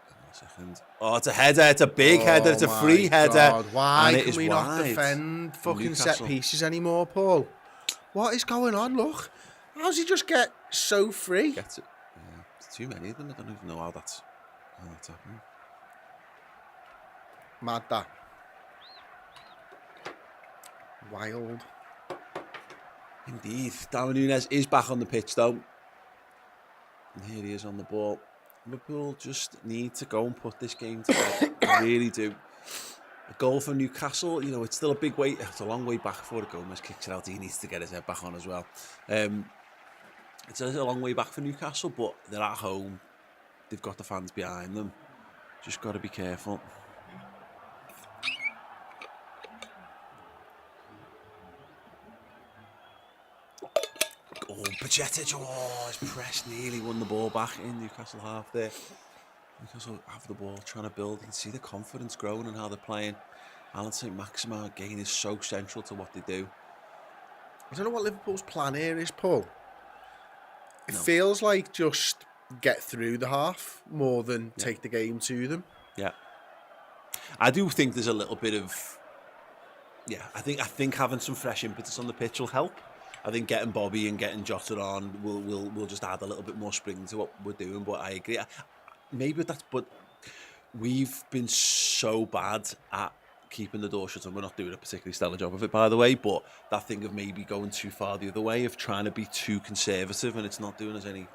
Hang on a second. Oh, it's a header. It's a big header. It's a free header. Why can we not defend fucking Newcastle set pieces anymore, Paul? What is going on? Look, how's he just get so free? Gets it. Yeah, it's too many of them. I don't even know how that's happening. Mad that. Wild. Indeed. Darwin Nunez is back on the pitch though. And here he is on the ball. Liverpool just need to go and put this game together. They really do. A goal for Newcastle, you know, it's still a big way. It's a long way back before Gomez kicks it out. He needs to get his head back on as well. It's a long way back for Newcastle, but they're at home. They've got the fans behind them. Just got to be careful. Oh, Bajcetic, his press nearly won the ball back in Newcastle half there. Newcastle have the ball, trying to build. You can see the confidence growing and how they're playing. Alan St. Maximin again is so central to what they do. I don't know what Liverpool's plan here is, Paul. It feels like just get through the half more than take the game to them. Yeah. I do think there's a little bit of... Yeah, I think having some fresh impetus on the pitch will help. I think getting Bobby and getting Jota on will just add a little bit more spring to what we're doing. But I agree. Maybe that's... But we've been so bad at keeping the door shut, and we're not doing a particularly stellar job of it, by the way, but that thing of maybe going too far the other way, of trying to be too conservative, and it's not doing us any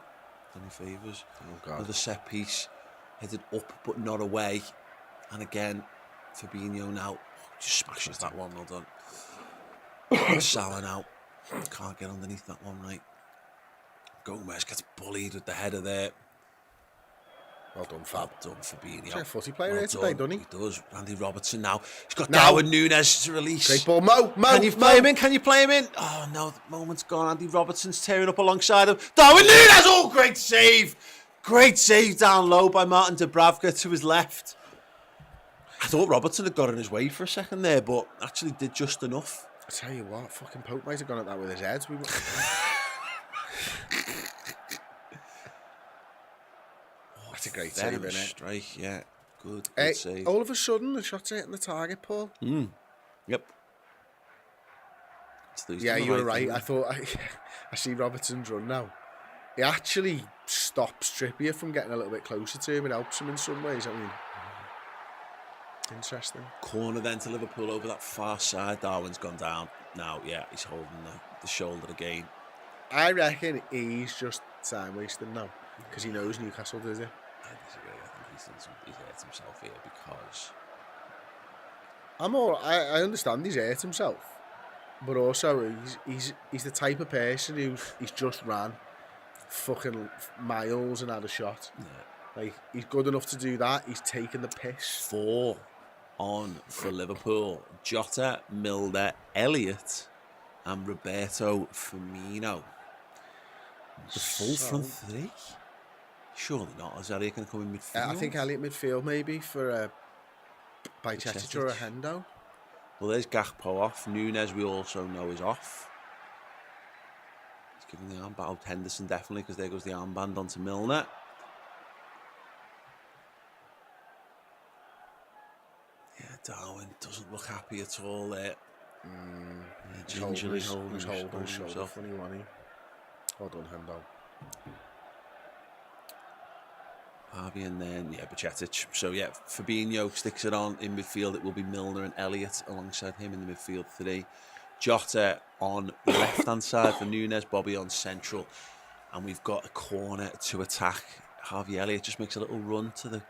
favours. Oh, God. Another set piece, headed up but not away, and again, Fabinho now just smashes that one, well done. Salah now, can't get underneath that one, right. Gomez gets bullied with the header there. Well done, Fab. Well done, Fabinho. He's a footy player here today, doesn't he? He does. Andy Robertson now. He's got Darwin Nunez to release. Great ball. Mo. Can you play him in? Can you play him in? Oh, no. The moment's gone. Andy Robertson's tearing up alongside him. Darwin Nunez! Oh, great save. Great save down low by Martin Dubravka to his left. I thought Robertson had got in his way for a second there, but actually did just enough. I tell you what, fucking Pope might have gone at that with his head. That's a great save, isn't it? Strike, yeah. Good save. All of a sudden, the shot's hitting the target, Paul. Yep. Yeah, you were right. I thought I see Robertson's run now. He actually stops Trippier from getting a little bit closer to him. It helps him in some ways. I mean, interesting. Corner then to Liverpool over that far side. Darwin's gone down. Now, yeah, he's holding the shoulder again. I reckon he's just time wasting now because he knows Newcastle does it. I disagree. I think he's hurt himself here because... I understand he's hurt himself, but also he's the type of person he's just ran fucking miles and had a shot. Yeah. Like, he's good enough to do that. He's taking the piss. 4 on for Liverpool. Jota, Milner, Elliott and Roberto Firmino. The full front three? Surely not. Is Elliott going to come in midfield? I think Elliott midfield maybe for Bajcetic or a Hendo. Well, there's Gakpo off. Nunez we also know is off. He's giving the armband. Oh, Henderson definitely, because there goes the armband onto Milner. Yeah, Darwin doesn't look happy at all there. Gingerly holding himself. Funny one, Well done, Hendo. Harvey and then, Bajcetic. So, Fabinho sticks it on in midfield. It will be Milner and Elliott alongside him in the midfield today. Jota on the left-hand side for Nunez, Bobby on central. And we've got a corner to attack. Harvey Elliott just makes a little run to the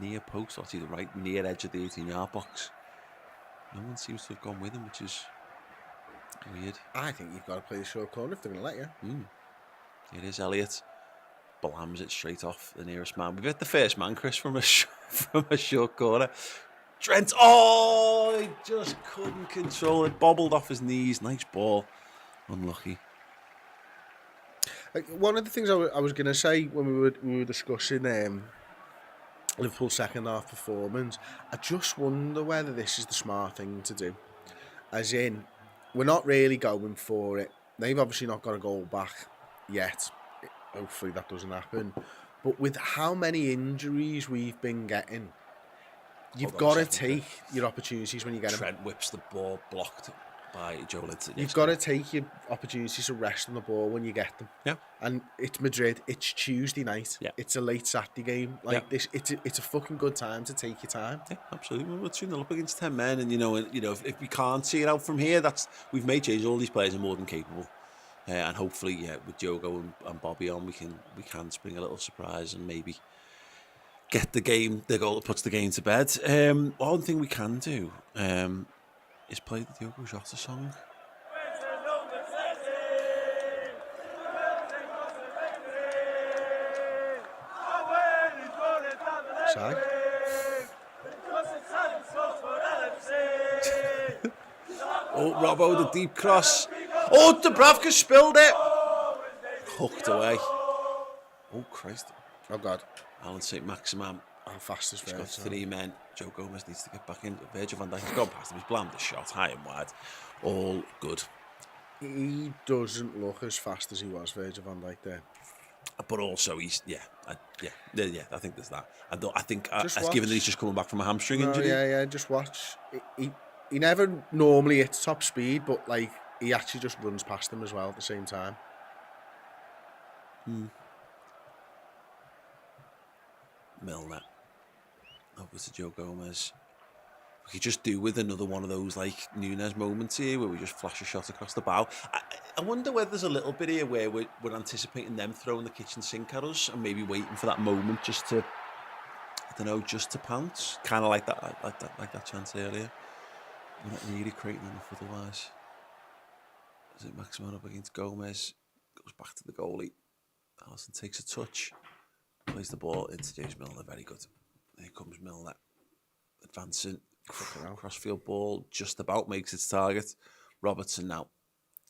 near post, or to the right near edge of the 18-yard box. No one seems to have gone with him, which is weird. I think you've got to play the short corner if they're going to let you. It is Elliott. Blams it straight off the nearest man. We've hit the first man, Chris, from a short corner. Trent, he just couldn't control it. Bobbled off his knees. Nice ball. Unlucky. One of the things I was going to say when we were discussing Liverpool's second half performance, I just wonder whether this is the smart thing to do. As in, we're not really going for it. They've obviously not got a goal back yet. Hopefully that doesn't happen. But with how many injuries we've been getting, you've got to take your opportunities when you get them. Trent whips the ball blocked by Joe Linton. You've got to take your opportunities to rest on the ball when you get them. Yeah. And it's Madrid. It's Tuesday night. Yeah. It's a late Saturday game. This. It's a fucking good time to take your time. Yeah, absolutely. We're 2-0 up against 10 men, and if we can't see it out from here, we've made changes. All these players are more than capable. And hopefully, with Diogo and Bobby on, we can spring a little surprise and maybe get the goal that puts the game to bed. One thing we can do is play the Diogo Jota song. Sorry. Robbo, the deep cross. Dubravka spilled it. hooked away. Oh, Christ. Oh, God. Alan St. Maximin. How fast is He's got Virgil? 3 men. Joe Gomez needs to get back in. Virgil van Dijk's gone past him. He's blammed the shot, high and wide. All good. He doesn't look as fast as he was, Virgil van Dijk, there. But also, he's, I think there's that. I think, Just as given watch. that he's just coming back from a hamstring No, injury. yeah, just watch. He never normally hits top speed, but, like, he actually just runs past them as well at the same time. Milner. Over to Joe Gomez. We could just do with another one of those like Nunez moments here where we just flash a shot across the bow. I wonder whether there's a little bit here where we're anticipating them throwing the kitchen sink at us and maybe waiting for that moment just to, I don't know, just to pounce. Kind of like that chance earlier. We're not really creating enough otherwise. Is it Maximin up against Gomez? Goes back to the goalie. Allison takes a touch. Plays the ball into James Milner. Very good. Here comes Milner. Advancing. Crossfield ball. Just about makes its target. Robertson now.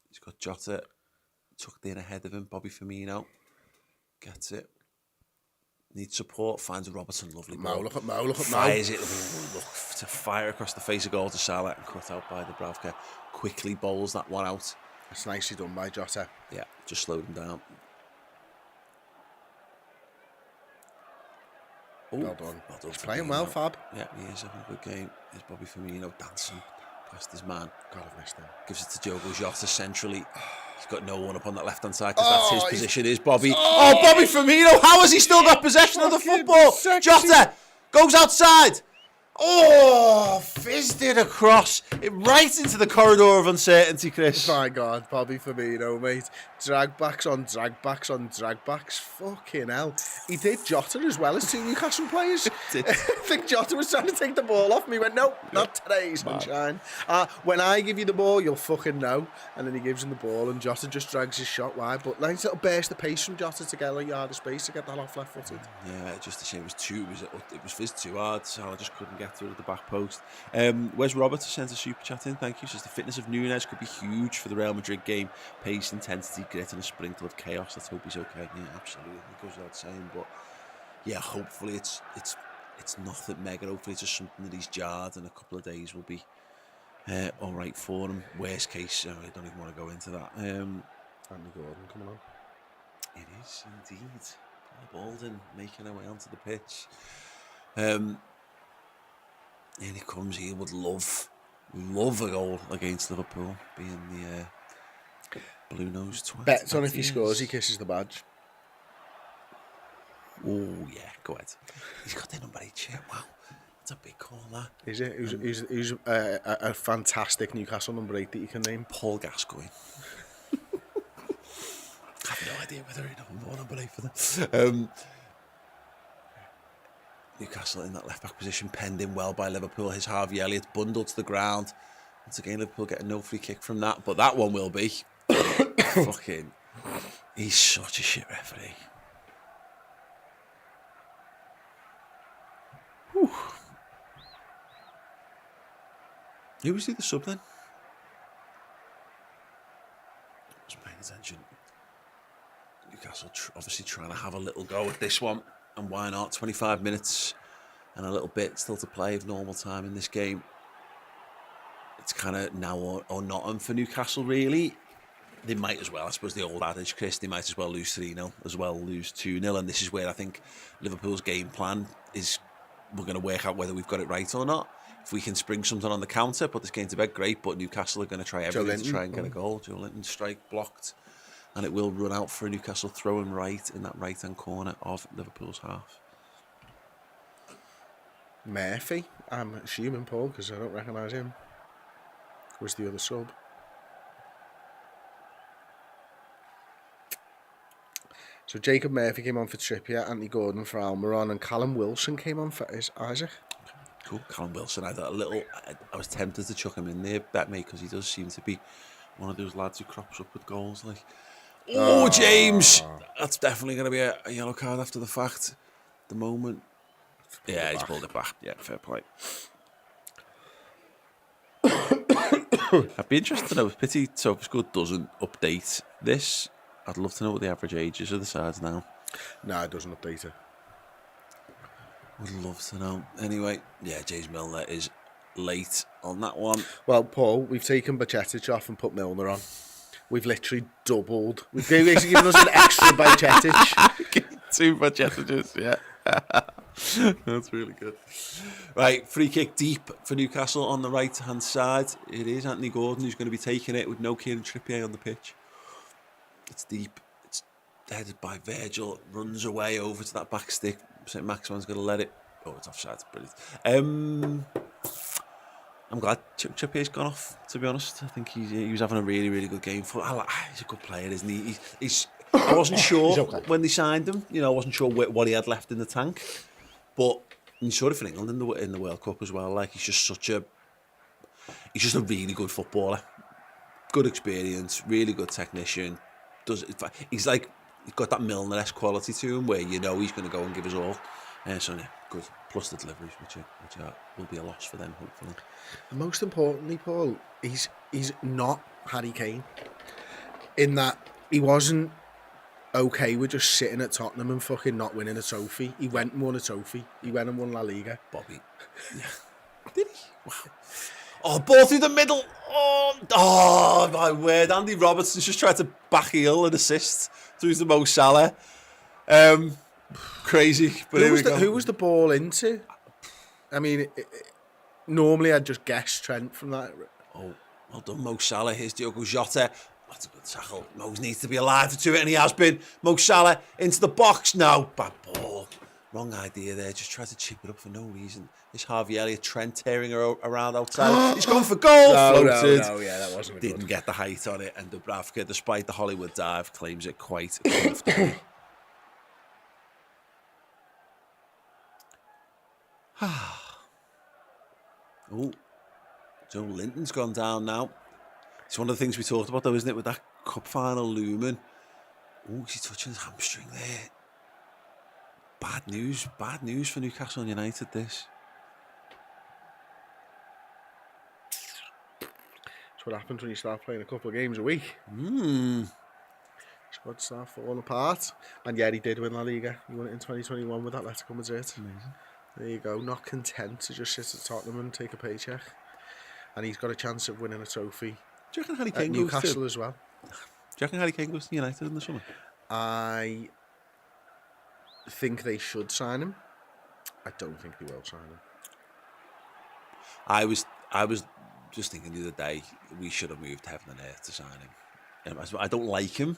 He's got Jota. Tucked in ahead of him. Bobby Firmino. Gets it. Needs support. Finds a Robertson. Lovely ball. Look at Mo. Fires it. Look to fire across the face of goal to Salah and cut out by Dubravka. Quickly bowls that one out. It's nicely done by Jota. Yeah, just slowed him down. Ooh, Well done. He's playing Firmino. well, Fab. Yeah, he is having a good game. There's Bobby Firmino dancing past his man. God, I've missed him. Gives it to Diogo Jota centrally. He's got no one up on that left-hand side because that's his position, is Bobby. Oh, Bobby Firmino! How has he still got possession of the football? Sexy. Jota goes outside. Oh, fizzed it across. It right into the corridor of uncertainty, Chris. My God, Bobby Firmino, mate. Dragbacks on dragbacks. Fucking hell. He did Jota as well as 2 Newcastle players. I think Jota was trying to take the ball off me. He went, nope, not today, sunshine. When I give you the ball, you'll fucking know. And then he gives him the ball and Jota just drags his shot wide. But nice little burst of pace from Jota to get a yard of space to get that off left-footed. Yeah, just a shame. It was fizzed too hard, so I just couldn't get through the back post. Where's Robert to send a super chat in? Thank you. Says the fitness of Nunez could be huge for the Real Madrid game. Pace, intensity, grit, and a sprinkle of chaos. Let's hope he's okay. Yeah, absolutely. It goes without saying, but yeah, hopefully it's nothing mega. Hopefully it's just something that he's jarred, and a couple of days will be all right for him. Worst case, I don't even want to go into that. Andy Gordon coming on. It is indeed. Bolden making our way onto the pitch. And he comes. He would love a goal against Liverpool, being the blue-nosed twat. Bets on if he scores, he kisses the badge. Oh yeah, go ahead. He's got the number 8 shirt. Wow, that's a big call, that. Is it? Who's a fantastic Newcastle number 8 that you can name? Paul Gascoigne. I have no idea whether he'd number 8 for them. Newcastle in that left-back position, penned in well by Liverpool. His Harvey Elliott bundled to the ground. Once again, Liverpool getting no free kick from that, but that one will be. Fucking, he's such a shit referee. Whew. Who was the sub then? I wasn't paying attention. Newcastle obviously trying to have a little go at this one. And why not? 25 minutes and a little bit still to play of normal time in this game. It's kind of now or not on for Newcastle, really. They might as well, I suppose the old adage, Chris, they might as well lose 3-0, as well lose 2-0. And this is where I think Liverpool's game plan is, we're going to work out whether we've got it right or not. If we can spring something on the counter, put this game to bed, great. But Newcastle are going to try everything to try and get a goal. Joe Linton strike blocked. And it will run out for a Newcastle throw-in right in that right-hand corner of Liverpool's half. Murphy, I'm assuming, Paul, because I don't recognise him. Was the other sub. So Jacob Murphy came on for Trippier, Anthony Gordon for Almiron, and Callum Wilson came on for Isaac. Cool, Callum Wilson. I thought I was tempted to chuck him in there, bet me, because he does seem to be one of those lads who crops up with goals, like. Oh, James! That's definitely going to be a yellow card after the fact. The moment. Yeah, he's pulled it back. Yeah, fair play. I'd be interested to know if Pity SofaScore doesn't update this I'd love to know what the average ages of the sides now. No, it doesn't update it. Would love to know. Anyway, yeah, James Milner is late on that one. Well, Paul, we've taken Bajcetic off and put Milner on. We've literally doubled. We've basically given us an extra Bajcetic. 2 Bajcetics, yeah. That's really good. Right, free kick deep for Newcastle on the right-hand side. It is Anthony Gordon who's going to be taking it with no Kieran Trippier on the pitch. It's deep. It's headed by Virgil. Runs away over to that back stick. St. Maximan's going to let it. Oh, it's offside. Brilliant. I'm glad Trippier's gone off, to be honest. I think he was having a really, really good game. He's a good player, isn't he? I wasn't sure when they signed him. I wasn't sure what he had left in the tank. But he saw it for England in the World Cup as well. Like, he's just a really good footballer. Good experience, really good technician. He's got that Milner-esque quality to him where he's going to go and give us all. So yeah, good. Plus the deliveries, which will be a loss for them, hopefully. And most importantly, Paul, he's not Harry Kane. In that he wasn't okay with just sitting at Tottenham and fucking not winning a trophy. He went and won a trophy. He went and won La Liga. Bobby. Yeah. Did he? Wow. Oh, ball through the middle. Oh, my word. Andy Robertson's just tried to backheel and assist through to Mo Salah. Crazy. But who was the ball into? I mean, normally I'd just guess Trent from that. Oh, well done, Mo Salah. Here's Diogo Jota. That's a good tackle. Mo needs to be alive to it, and he has been. Mo Salah into the box now. Bad ball. Wrong idea there. Just tried to chip it up for no reason. This Harvey Elliott, Trent tearing around outside. He's gone for goal. Floated. No, yeah, that wasn't good. Didn't get the height on it, and Dubravka, despite the Hollywood dive, claims it quite comfortably. Oh, Joe Linton's gone down now. It's one of the things we talked about, though, isn't it, with that cup final looming. Oh, he's touching his hamstring there. Bad news for Newcastle United, this. That's what happens when you start playing a couple of games a week. Squad start falling apart. And yeah, he did win La Liga. He won it in 2021 with Atletico Madrid. Amazing. There you go. Not content to just sit at Tottenham and take a paycheck. And he's got a chance of winning a trophy. Do you reckon Harry Kane goes Newcastle to... as well? Do you reckon Harry Kane goes to United in the summer? I think they should sign him. I don't think they will sign him. I was just thinking the other day, we should have moved heaven and earth to sign him. I don't like him,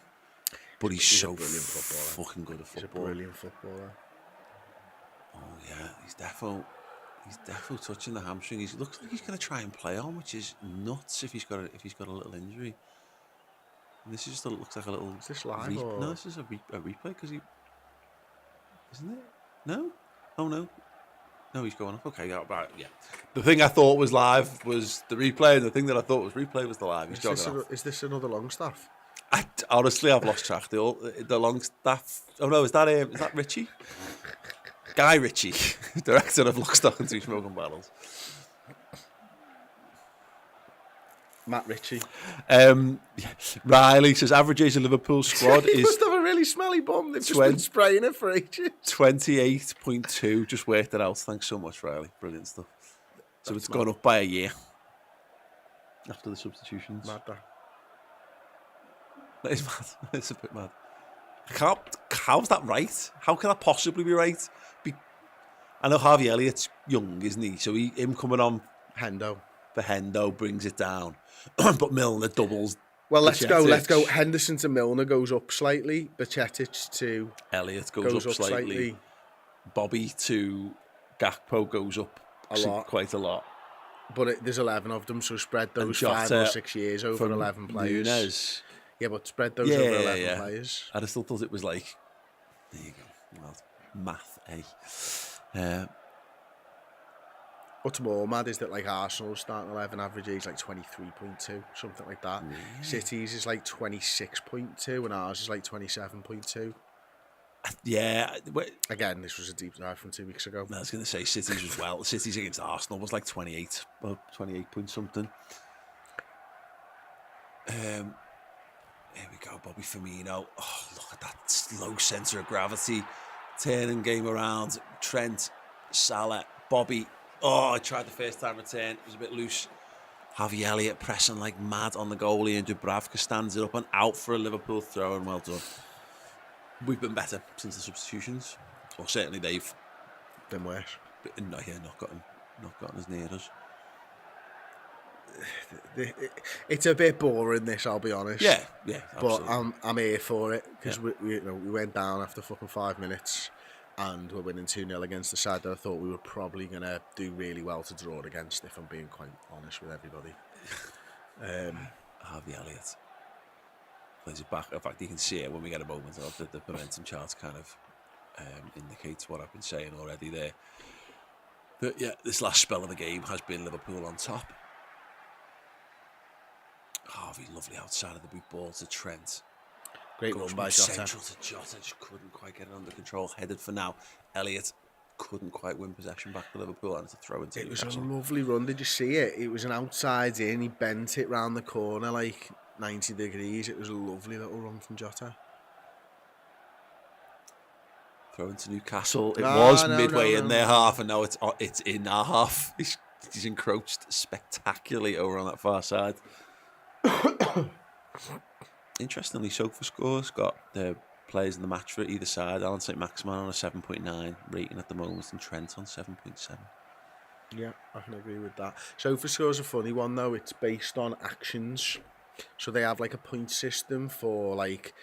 but he's so fucking good at football. He's a brilliant footballer. Oh yeah, he's definitely touching the hamstring. He looks like he's going to try and play on, which is nuts if he's got a little injury. And this is just looks like a little. Is this live or? No, this is a replay because he. Isn't it? No. Oh no. No, he's going off. Okay, yeah, right, yeah. The thing I thought was live was the replay, and the thing that I thought was replay was the live. He's is this another Longstaff? Honestly, I've lost track. The Longstaff. Oh no, is that Richie? Guy Ritchie, director of Lock, Stock and Two Smoking Barrels. Matt Ritchie. Riley says average age of Liverpool squad he is. Must have a really smelly bum. They've just been spraying it for ages. 28.2. Just worked it out. Thanks so much, Riley. Brilliant stuff. So it's gone up by a year after the substitutions. Mad that. That is mad. It's a bit mad. How's that right? How can that possibly be right? I know Harvey Elliott's young, isn't he? So him coming on Hendo for Hendo brings it down, but Milner doubles. Well, let's go. Henderson to Milner goes up slightly. Bajcetic to Elliott goes up slightly. Bobby to Gakpo goes up quite a lot. But there's 11 of them, so spread those 5 or 6 years over 11 players. Nunez. Yeah, but spread those over 11 players. I still thought it was like, there you go. Well, math, eh? What's more mad is that like Arsenal's starting 11 average age like 23.2, something like that. Really? City's is like 26.2 and ours is like 27.2. Yeah. Again, this was a deep dive from 2 weeks ago. I was going to say City's as well. City's against Arsenal was like 28 point something. Here we go. Bobby Firmino. Oh, look at that slow centre of gravity. Turning game around. Trent, Salah, Bobby. Oh, I tried the first time return. It was a bit loose. Harvey Elliott pressing like mad on the goalie, and Dubravka stands it up and out for a Liverpool throw, and well done. We've been better since the substitutions. Or certainly they've been worse. Not gotten as near us. It's a bit boring, this, I'll be honest. Yeah, absolutely. But I'm here for it, because we went down after fucking 5 minutes and we're winning 2-0 against the side that I thought we were probably going to do really well to draw it against, if I'm being quite honest with everybody. Harvey Elliott plays it back. In fact, you can see it when we get a moment of the momentum chart kind of indicates what I've been saying already there. But yeah, this last spell of the game has been Liverpool on top. Harvey, lovely outside of the boot ball to Trent. Great run by Jota. Central to Jota, just couldn't quite get it under control. Headed for now. Elliott couldn't quite win possession back to Liverpool, and to throw into It was Newcastle. a lovely run. Did you see it? It was an outside in. He bent it round the corner like 90 degrees. It was a lovely little run from Jota. Throw into Newcastle. It was midway in their half, and now it's in our half. He's encroached spectacularly over on that far side. Interestingly, SofaScore's got the players in the match for either side. Alan St. Maximin on a 7.9 rating at the moment, and Trent on 7.7. Yeah, I can agree with that. SofaScore's a funny one though. It's based on actions, so they have like a point system for like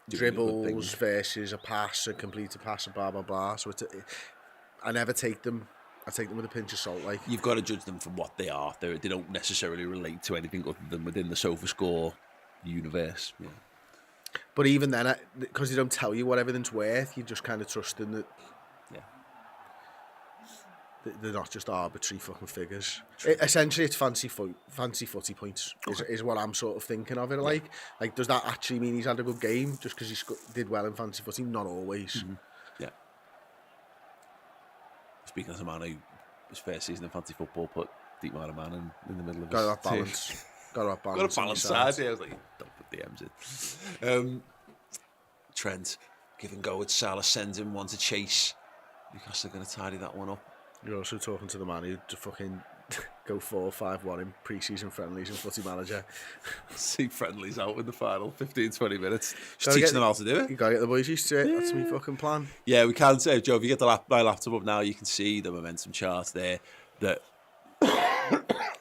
dribbles versus a pass, a completed pass, and blah blah blah. So I never take them. I take them with a pinch of salt. Like, you've got to judge them for what they are. They don't necessarily relate to anything other than within the SofaScore universe. Yeah. But even then, because they don't tell you what everything's worth, you just kind of trust in that. Yeah. They're not just arbitrary fucking figures. Essentially, it's fancy footy points is what I'm sort of thinking of it. Like, does that actually mean he's had a good game just because he did well in fancy footy? Not always. Mm-hmm. Yeah. Speaking as a man who his first season in fantasy football put Deep Man in the middle of Got that balance. Got that balance. Got a balance side. Yeah, I was like, don't put the M's in. Trent, give and go with Salah, sends him one to chase. Newcastle are going to tidy that one up. You're also talking to the man who to fucking go 4-5-1 in pre-season friendlies and Footy Manager. See friendlies out in the final 15-20 minutes. Just teaching them how to do it. You got to get the boys used to it. That's my fucking plan. Yeah, we can say, Joe, if you get my laptop up now, you can see the momentum chart there that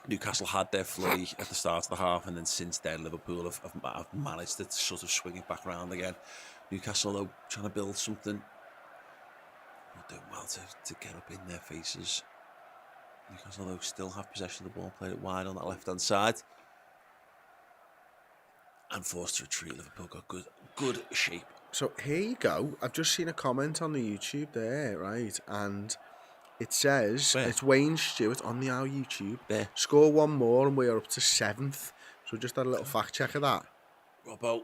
Newcastle had their flurry at the start of the half, and then since then Liverpool have managed to sort of swing it back around again. Newcastle, though, trying to build something. Not doing well to get up in their faces. Newcastle, though, still have possession of the ball, played it wide on that left-hand side. And forced to retreat. Liverpool got good shape. So here you go. I've just seen a comment on the YouTube there, right? And it says, it's Wayne Stewart on our YouTube. There. Score one more and we're up to 7th. So just had a little fact check of that. Robbo,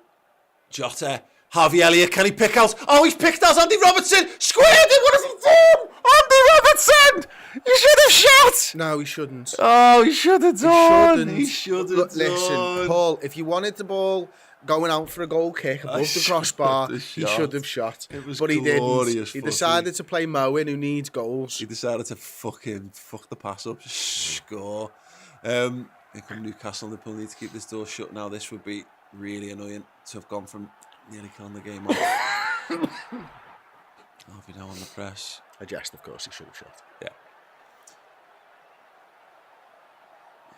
Jota, Harvey Elliott, can he pick out? Oh, he's picked out Andy Robertson! Squared it! What has he done? Andy Robertson! You should have shot! No, he shouldn't. Oh, he should have done! He should have done! Listen, Paul, if you wanted the ball going out for a goal kick above the crossbar, he should have shot. But he didn't. He decided to play Moen, who needs goals. He decided to fuck the pass up, just score. Here come Newcastle. Liverpool need to keep this door shut now. This would be really annoying to have gone from nearly killing the game off. Harvey now on the press. A jest, of course, he should have shot. Yeah.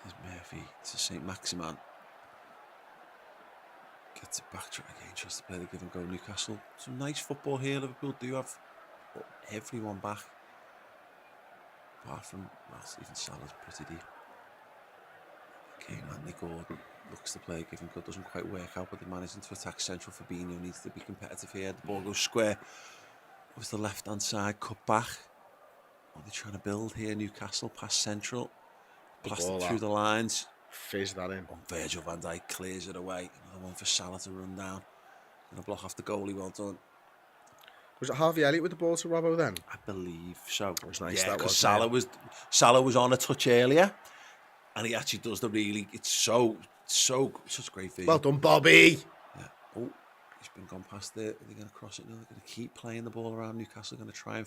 There's Murphy to St. Maximin. Gets it back, trying again, tries to play the give and go. Newcastle, some nice football here. Liverpool do have everyone back. Apart from, well, even Salah's pretty deep. Okay, Andy Gordon looks to play give and go, doesn't quite work out, but they're managing to attack central. Fabinho needs to be competitive here. The ball goes square. It was the left-hand side, cut back. What are they trying to build here? Newcastle past central. Blasted through the lines. Fizz that in. Virgil van Dijk clears it away. Another one for Salah to run down. And a block off the goalie, well done. Was it Harvey Elliott with the ball to Robbo then? I believe so. It was nice, yeah, that was. Salah was on a touch earlier. And he actually does the really, it's such great vision. Well done, Bobby. Yeah. Oh, He's been gone past there. They're going to cross it now. They're going to keep playing the ball around. Newcastle are going to try and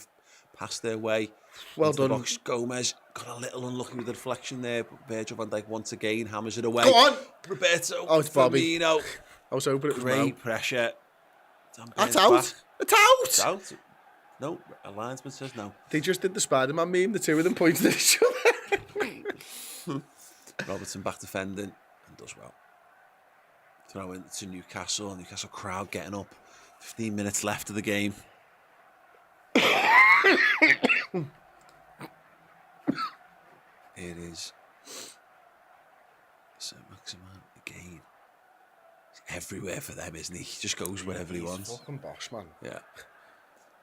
pass their way. Well into the done. box. Gomez got a little unlucky with the deflection there. But Virgil van Dijk once again hammers it away. Go on! Roberto. Oh, it's Bobby. Firmino. I was hoping it was Great Mo. pressure. That's out. Back. It's out. It's out. No, a linesman says no. They just did the Spider-Man meme. The two of them pointed at each other. Robertson back defending and does well. Throw into Newcastle. Newcastle crowd getting up. 15 minutes left of the game. It is Sir Maximin again. He's everywhere for them, isn't he? He just goes wherever he wants. He's fucking boss, man. Yeah.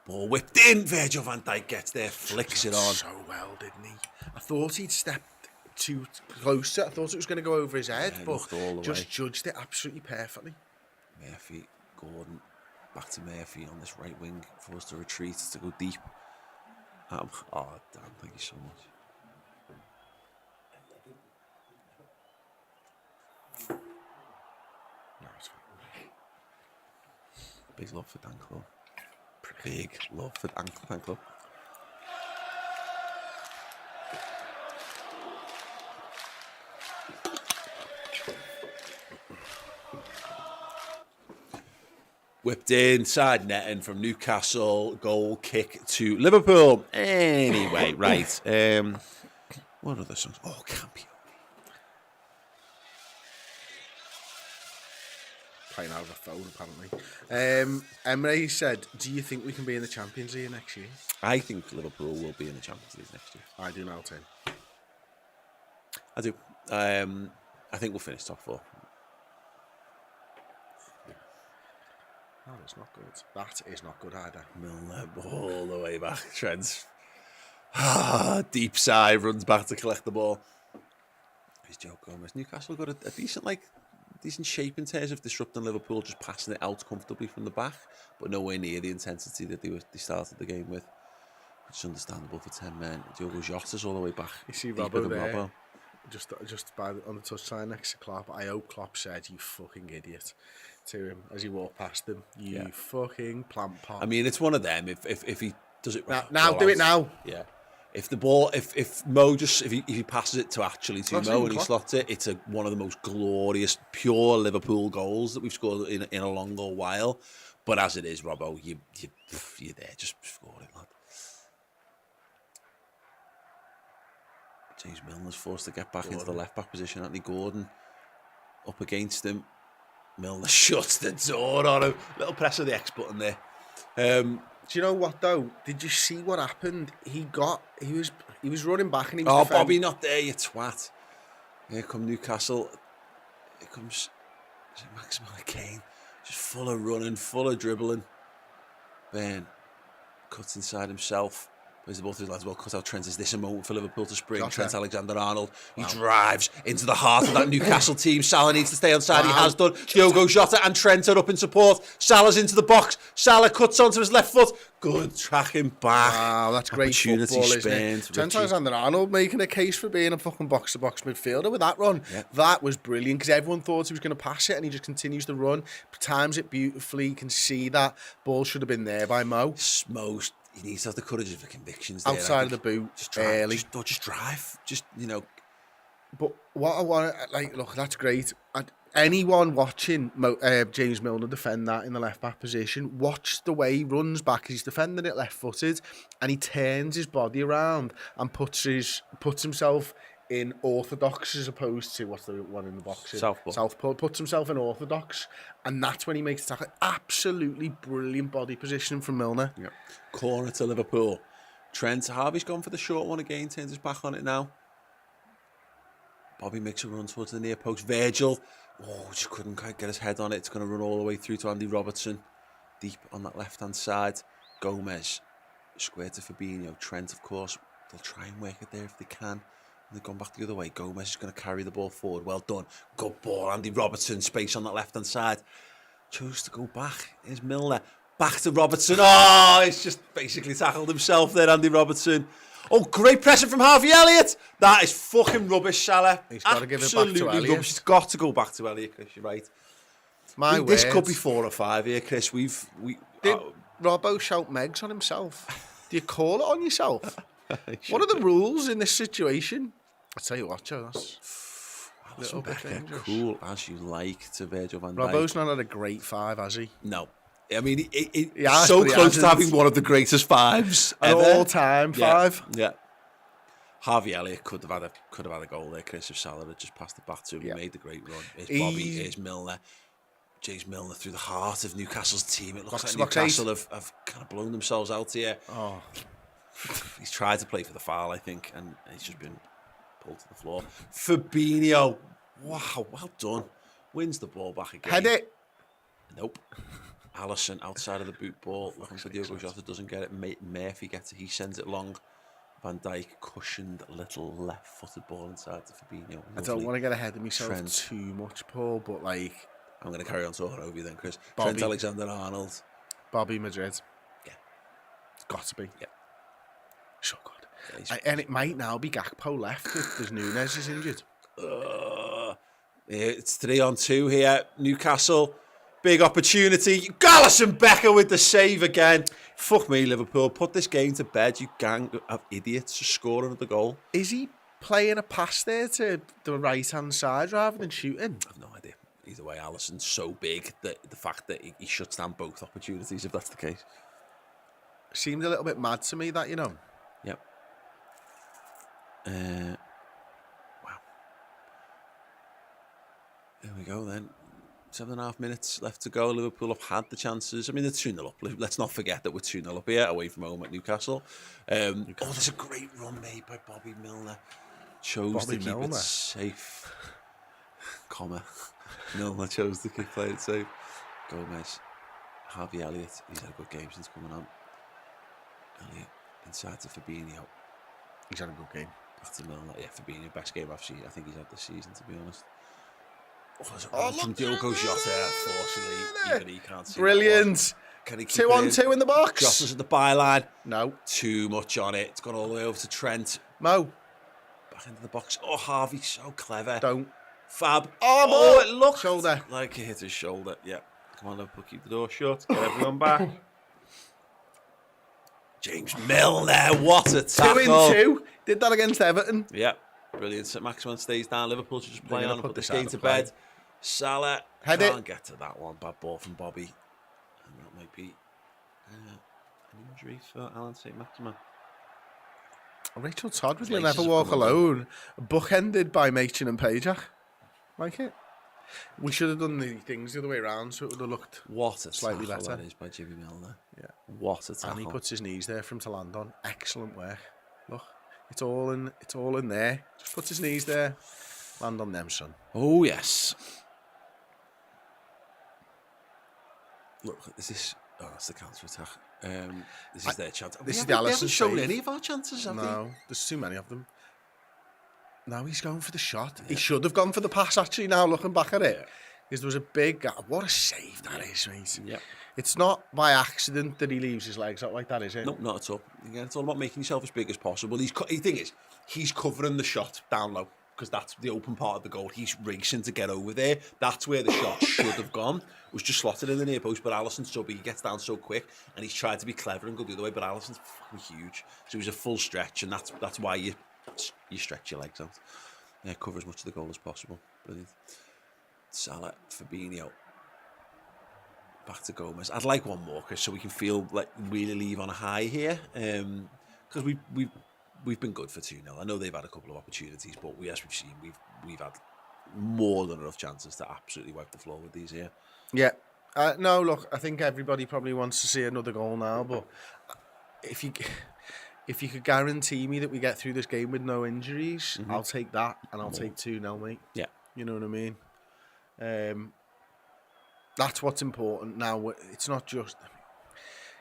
Ball whipped in. Virgil van Dijk gets there, flicks it on. So well, didn't he? I thought he'd stepped too closer. I thought it was going to go over his head, but just judged it absolutely perfectly. Murphy, Gordon, back to Murphy on this right wing for us to retreat, to go deep. Oh, Dan, thank you so much. No, it's fine. Big love for Dan Club. Big love for Dan Club. Whipped in, side netting from Newcastle, goal kick to Liverpool. Anyway, right. What other songs? Oh, Campione. Playing out of a phone, apparently. Emre said, do you think we can be in the Champions League next year? I think Liverpool will be in the Champions League next year. I do now, Tim. I do. I think we'll finish top 4. Oh, it's not good. That is not good either. Milner all the way back. Trent. Deep sigh, runs back to collect the ball. Here's Joe Gomez. Newcastle got a decent shape in terms of disrupting Liverpool, just passing it out comfortably from the back, but nowhere near the intensity that they started the game with. Which is understandable for 10 men. Diogo Jota's all the way back. You see Robbo there, Robbo. Just on the touchline next to Klopp. I hope Klopp said, "You fucking idiot," to him as he walked past him. You fucking plant pot. I mean, it's one of them. If he does it now, do it now. Yeah. If the ball, if Mo just if he passes it to Mo and he slots it, it's one of the most glorious, pure Liverpool goals that we've scored in a long while. But as it is, Robbo, you're there, just score it, lad. James Milner's forced to get back into the left back position. Anthony Gordon up against him. Milner shuts the door on him. Little press of the X button there. Do you know what though? Did you see what happened? He was running back and he was Bobby not there, you twat. Here come Newcastle. Here comes Maximin again. Just full of running, full of dribbling. Ben cuts inside himself. Plays the ball through his lads well. Cut out Trent. Is this a moment for Liverpool to spring? Trent Alexander-Arnold. He drives into the heart of that Newcastle team. Salah needs to stay on side. He has done. Diogo Jota and Trent are up in support. Salah's into the box. Salah cuts onto his left foot. Good tracking back. Wow, that's great football, isn't it? Trent Alexander-Arnold making a case for being a fucking box-to-box midfielder with that run. Yeah. That was brilliant because everyone thought he was going to pass it and he just continues to run. Times it beautifully. You can see that ball should have been there by Mo. He needs to have the courage of the convictions outside of the boot, just drive, early. Just drive. Just, you know. But what I want to, look, that's great. Anyone watching James Milner defend that in the left-back position, watch the way he runs back. He's defending it left-footed, and he turns his body around and puts himself in orthodox as opposed to, what's the one in the box? Southpaw. Puts himself in orthodox, and that's when he makes the tackle. Absolutely brilliant body positioning from Milner. Yeah. Corner to Liverpool. Trent, Harvey's gone for the short one again, turns his back on it now. Bobby makes a run towards the near post. Virgil, just couldn't quite get his head on it. It's going to run all the way through to Andy Robertson. Deep on that left-hand side. Gomez, square to Fabinho. Trent, of course, they'll try and work it there if they can. They've gone back the other way. Gomez is going to carry the ball forward. Well done. Good ball. Andy Robertson, space on that left-hand side. Chose to go back. Here's Milner. Back to Robertson. He's just basically tackled himself there, Andy Robertson. Great pressure from Harvey Elliott. That is fucking rubbish, Salah. He's got to give it back to Elliott. Rubbish. It's got to go back to Elliott, Chris, you're right. This could be 4 or 5 here, Chris. Did Robbo shout Megs on himself? Do you call it on yourself? What are the rules in this situation? I'll tell you what, Joe, that's a little bit dangerous. Cool as you like to Virgil van Dijk. Robbo's not had a great 5, has he? No. I mean, He has, so but he close to hasn't. having one of the greatest 5s An ever. all-time 5. Yeah. Harvey Elliott could have had a goal there. Chris, if Salah had just passed the bat to him, he made the great run. Here's Bobby, here's Milner. James Milner through the heart of Newcastle's team. It looks like Newcastle have kind of blown themselves out here. Oh. He's tried to play for the foul, I think, and he's just been pulled to the floor. Fabinho, wow, well done. Wins the ball back again. Head it. Nope. Alisson outside of the boot ball, looking for Diogo Jota, doesn't get it. Murphy gets it, he sends it long. Van Dijk cushioned little left-footed ball inside to Fabinho. I don't want to get ahead of myself too much, Paul, but like... I'm going to carry on talking over you then, Chris. Bobby. Trent Alexander-Arnold. Bobby Madrid. Yeah. It's got to be. Yeah. So good. And it might now be Gakpo left because Nunez is injured. It's 3-on-2 here. Newcastle, big opportunity. Alisson Becker with the save again. Fuck me, Liverpool. Put this game to bed, you gang of idiots. Just score another goal. Is he playing a pass there to the right-hand side rather than shooting? I've no idea. Either way, Alisson's so big that the fact that he shuts down both opportunities, if that's the case. Seemed a little bit mad to me, that, you know. Yep. Wow. There we go then. 7.5 minutes left to go. Liverpool have had the chances. I mean, they're 2-0 up. Let's not forget that we're 2-0 up here, away from home at Newcastle. There's a great run made by Bobby Milner. Chose to keep it safe. Milner chose to play it safe. Gomez. Harvey Elliott. He's had a good game since coming on. Elliott inside to Fabinho. He's had a good game. Back to Milner. Yeah, Fabinho. Best game I think he's had this season, to be honest. From Diogo Jota, fortunately, even he can't see. Brilliant. Can he keep 2-on-2 in the box? Jota's at the byline. No. Too much on it. It's gone all the way over to Trent. Mo. Back into the box. Oh, Harvey's so clever. Don't. Fab. Oh, it looked shoulder. Like he hit his shoulder. Yeah. Come on, Liverpool, keep the door shut. Get everyone back. James Milner, what a tackle. 2-2. Did that against Everton. Yeah. Brilliant. St. Maximin stays down. Liverpool should just play on and put this game to bed. Salah can't get to that one. Bad ball from Bobby. And that might be an injury for Alan St. Maximin. Rachel Todd with You'll Never Walk Alone. Bookended by Machin and Pajak. Like it. We should have done the things the other way around so it would have looked slightly better. That is by Jimmy Milner. Yeah. What a tackle. And he puts his knees there for him to land on. Excellent work. Look, it's all in there. Just puts his knees there. Land on them, son. Oh, yes. Look, is this... Oh, that's the counter-attack. This is their chance. This is the Alisson. We haven't shown any of our chances, have we? No, there's too many of them. Now he's going for the shot. Yeah. He should have gone for the pass, actually, now looking back at it. Because there was a big gap. What a save that is, mate. Yeah. It's not by accident that he leaves his legs out like that, is it? No, not at all. Again, it's all about making yourself as big as possible. The thing is, he's covering the shot down low because that's the open part of the goal. He's racing to get over there. That's where the shot should have gone. It was just slotted in the near post, but Alisson's so big, he gets down so quick, and he's tried to be clever and go the other way, but Alisson's fucking huge. So it was a full stretch, and that's why you stretch your legs out. Yeah, cover as much of the goal as possible. Brilliant. Salah, Fabinho. Back to Gomez. I'd like one more, Chris, so we can feel like really leave on a high here. Because we've been good for 2-0. I know they've had a couple of opportunities, but as we've seen, we've had more than enough chances to absolutely wipe the floor with these here. Yeah. No, look, I think everybody probably wants to see another goal now, but if you could guarantee me that we get through this game with no injuries, I'll take that, and I'll take 2-0, mate. Yeah. You know what I mean? That's what's important now. It's not just...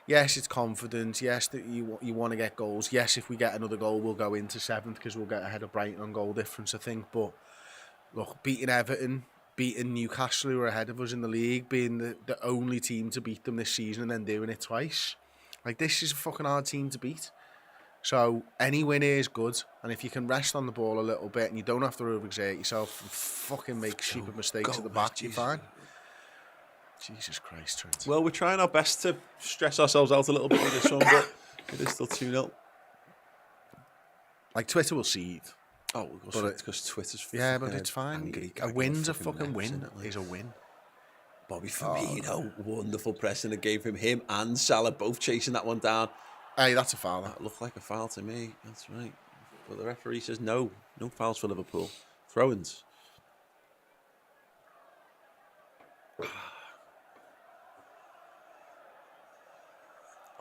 Yes, it's confidence. Yes, that you want to get goals. Yes, if we get another goal, we'll go into 7th because we'll get ahead of Brighton on goal difference, I think. But, look, beating Everton, beating Newcastle, who are ahead of us in the league, being the only team to beat them this season and then doing it twice. Like, this is a fucking hard team to beat. So, any win here is good. And if you can rest on the ball a little bit and you don't have to overexert yourself and fucking make stupid mistakes at the back, you're fine. Jesus Christ, Trent. Well, we're trying our best to stress ourselves out a little bit with this one, but it is still 2-0. Like, Twitter will see it. Oh, because Twitter's yeah, but it's fine. Angry, a win's a fucking win. Is a win. Bobby Firmino, wonderful pressing that gave him and Salah both chasing that one down. Hey, that's a foul. That looked like a foul to me. That's right. But the referee says no fouls for Liverpool. Throw-ins.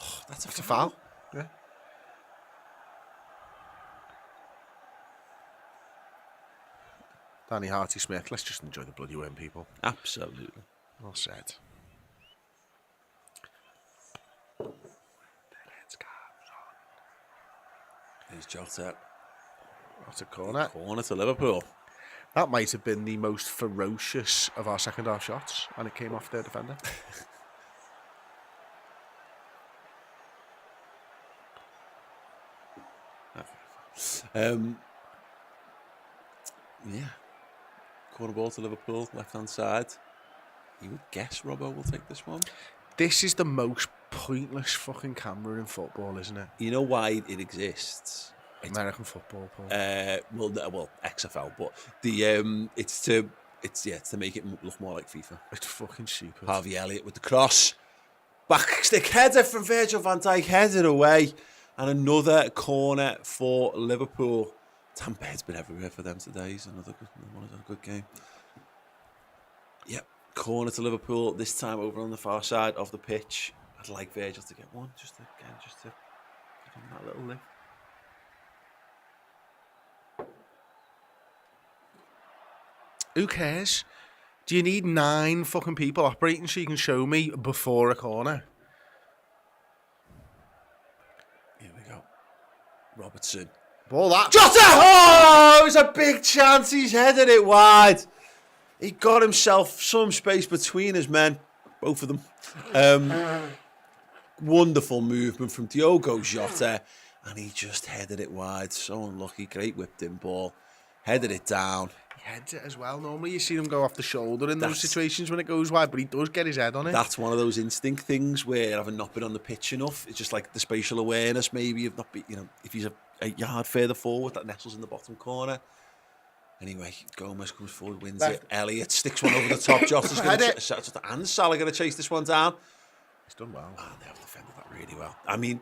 Oh, that's a foul. Yeah. Danny Harty-Smith, let's just enjoy the bloody win, people. Absolutely. Well said. Here's Jota. That's a corner. Corner to Liverpool. That might have been the most ferocious of our second half shots, and it came off their defender. Yeah. Corner ball to Liverpool, left-hand side. You would guess Robbo will take this one. This is the most pointless fucking camera in football, isn't it? You know why it exists? American football, Paul. Well, XFL, but the it's to make it look more like FIFA. It's fucking stupid. Harvey Elliott with the cross, back stick header from Virgil van Dijk, headed away, and another corner for Liverpool. Tampere's been everywhere for them today. He's another good game. Yep, corner to Liverpool. This time over on the far side of the pitch. I'd like Virgil to get one, just to give him that little lift. Who cares? Do you need 9 fucking people operating so you can show me before a corner? Here we go. Robertson. Ball that. Jota! Oh, it was a big chance. He's headed it wide. He got himself some space between his men. Both of them. Wonderful movement from Diogo Jota. And he just headed it wide. So unlucky. Great whipped in ball. Headed it down. He heads it as well. Normally you see him go off the shoulder in those situations when it goes wide, but he does get his head on it. That's one of those instinct things where having not been on the pitch enough, it's just like the spatial awareness maybe of not be, if he's a yard further forward, that nestles in the bottom corner. Anyway, Gomez comes forward, wins it. Elliott sticks one over the top. Jota's going to and Salah going to chase this one down. He's done well. Oh, they have defended that really well. I mean,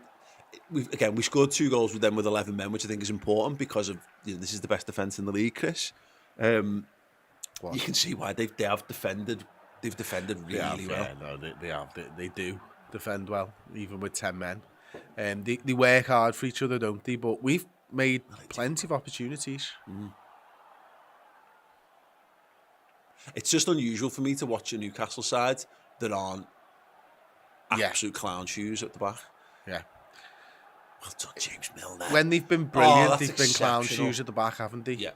we scored 2 goals with them with 11 men, which I think is important because of this is the best defence in the league, Chris. You can see why they have defended. They've defended really well. Yeah, no, they have. They do defend well, even with 10 men. They work hard for each other, don't they? But we've made plenty of opportunities. It's just unusual for me to watch a Newcastle side that aren't absolute clown shoes at the back. Yeah. Well done, James Milner. When they've been brilliant, they've been clown shoes at the back, haven't they? Yeah.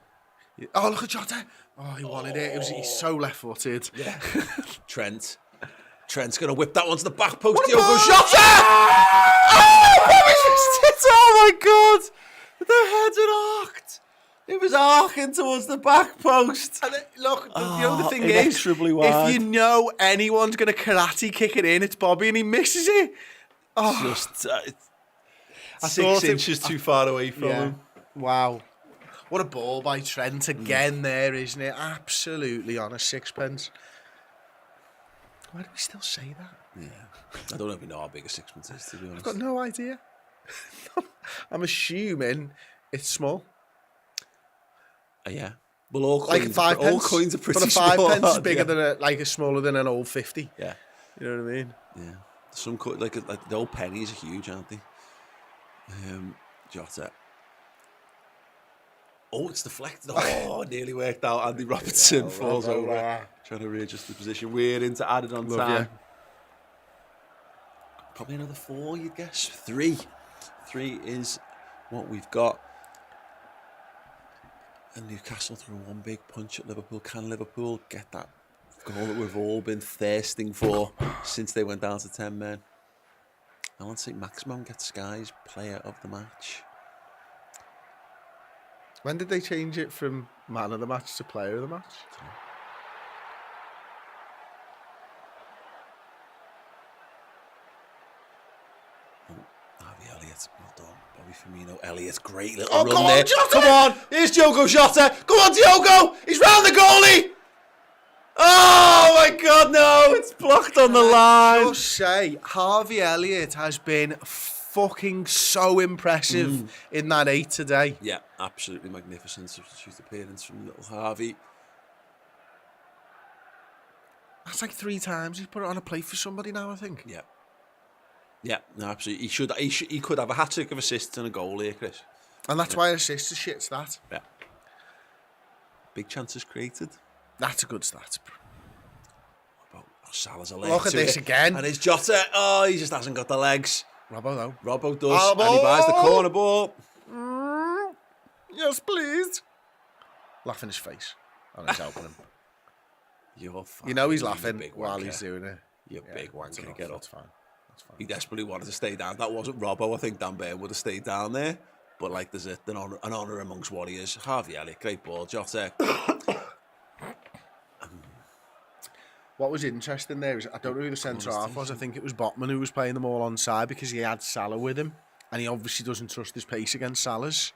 Oh, look at Jota. Oh, he wanted it. He's so left-footed. Yeah. Trent's going to whip that one to the back post. Diogo Jota! Oh, my God. The head had arced. It was arcing towards the back post. And look, the thing is, wide. If you know anyone's going to karate kick it in, it's Bobby, and he misses it. Oh. Just 6 inches too far away from him. Wow. What a ball by Trent again there, isn't it? Absolutely on a sixpence. Why do we still say that? Yeah. I don't even know how big a sixpence is, to be honest. I've got no idea. I'm assuming it's small. Yeah. Well, all coins, like all coins are pretty but a small. 5 pence is bigger than smaller than an old 50. Yeah. You know what I mean? Yeah. Some like the old pennies are huge, aren't they? Jota. Oh, it's deflected. Oh, nearly worked out. Andy Robertson falls over. Trying to readjust the position. We're into added on time. Probably another 4, you'd guess. 3. 3 is what we've got. And Newcastle threw one big punch at Liverpool. Can Liverpool get that goal that we've all been thirsting for since they went down to 10 men? Alan St. Maximin gets Sky's player of the match. When did they change it from man of the match to player of the match? Elliott, well done. Bobby Firmino, Elliott, great little Oh, run come there. on, Jota! Come on, here's Diogo Jota. Come on, Diogo. He's round the goalie. Oh my God, no! It's blocked on the line. Just say, Harvey Elliott has been fucking so impressive in that 8 today. Yeah, absolutely magnificent substitute appearance from little Harvey. That's like 3 times he's put it on a plate for somebody now, I think. Yeah. Yeah, no, absolutely. He could have a hat-trick of assists and a goal here, Chris. And that's why assists are shit stat. Yeah. Big chances created. That's a good stat. Salah's a leg. Look at this again. And it's Jota. Oh, he just hasn't got the legs. Robbo, though. Robbo does. And he buys the corner ball. Yes, please. Laugh in his face. And he's helping him. You know he's laughing while he's doing it. You're big wanker. Get up. That's fine. He desperately wanted to stay down. That wasn't Robbo. I think Dan Burn would have stayed down there. But like, there's an honour amongst warriors. Harvey Elliott, great ball. Jota. What was interesting there is, I don't know who the centre-half was. I think it was Botman who was playing them all on side because he had Salah with him. And he obviously doesn't trust his pace against Salah's.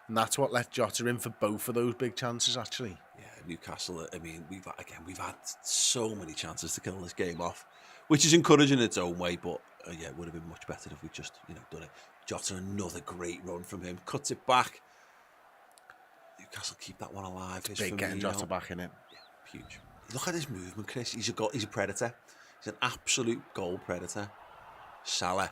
And that's what let Jota in for both of those big chances, actually. Yeah, Newcastle, I mean, we've had so many chances to kill this game off, which is encouraging in its own way, but yeah, it would have been much better if we just, done it. Jota, another great run from him, cuts it back. Newcastle keep that one alive. It's big getting Jota back in it. Yeah, huge. Look at his movement, Chris. He's a predator. He's an absolute goal predator. Salah.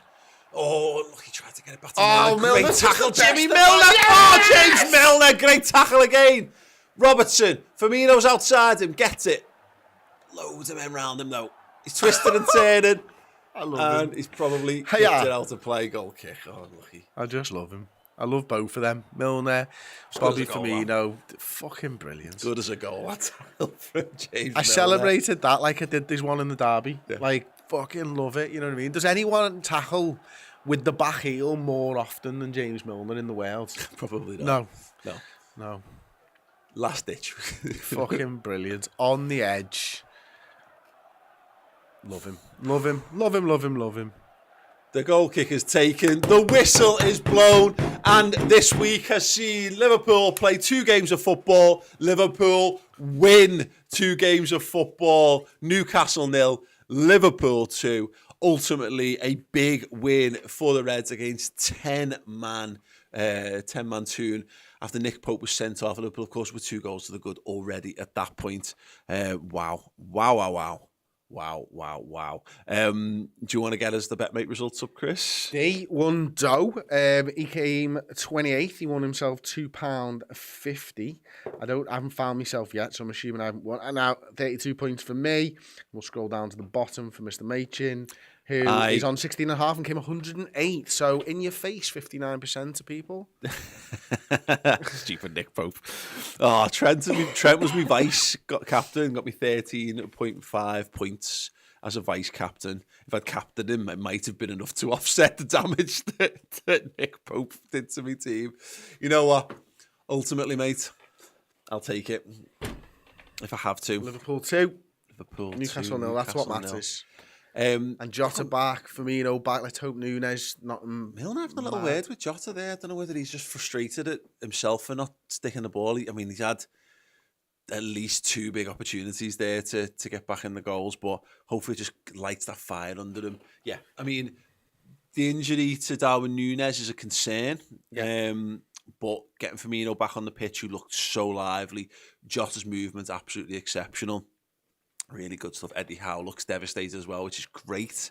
Oh, look, he tried to get it back to Milner. Great tackle, Jimmy Milner. Oh, James Milner. Great tackle again. Robertson. Firmino's outside him. Gets it. Loads of men round him, though. He's twisted and turning. I love him. And he's probably kicked it out to play goal kick. Oh, lucky. I just love him. I love both of them. Milner, Bobby Firmino, fucking brilliant. Good as a goal. That tackle from James I Milner. celebrated that like I did this one in the derby. Yeah. Like, fucking love it, you know what I mean? Does anyone tackle with the back heel more often than James Milner in the world? Probably not. No. Last ditch. Fucking brilliant. On the edge. Love him. Love him. Love him, love him, love him. The goal kick is taken, the whistle is blown, and this week has seen Liverpool play 2 games of football. Liverpool win 2 games of football. Newcastle 0, Liverpool 2. Ultimately, a big win for the Reds against 10-man tune. After Nick Pope was sent off, Liverpool, of course, with 2 goals to the good already at that point. Wow. Do you want to get us the BetMate results up, Chris? He won Doe. He came 28th. He won himself £2.50. I haven't found myself yet, so I'm assuming I haven't won. And now 32 points for me. We'll scroll down to the bottom for Mr. Machin, who is on 16.5 and came 108. So in your face, 59% of people. Stupid Nick Pope. Oh, Trent was my vice captain, got me 13.5 points as a vice captain. If I'd captained him, it might have been enough to offset the damage that Nick Pope did to my team. You know what? Ultimately, mate, I'll take it if I have to. Liverpool 2. Newcastle 0. That's what matters. And Jota back, Firmino back. Let's hope Nunez not. Milner having a little word with Jota there. I don't know whether he's just frustrated at himself for not sticking the ball. He's had at least 2 big opportunities there to get back in the goals, but hopefully it just lights that fire under him. Yeah, the injury to Darwin Nunez is a concern. Yeah. But getting Firmino back on the pitch, who looked so lively. Jota's movement's absolutely exceptional. Really good stuff. Eddie Howe looks devastated as well, which is great.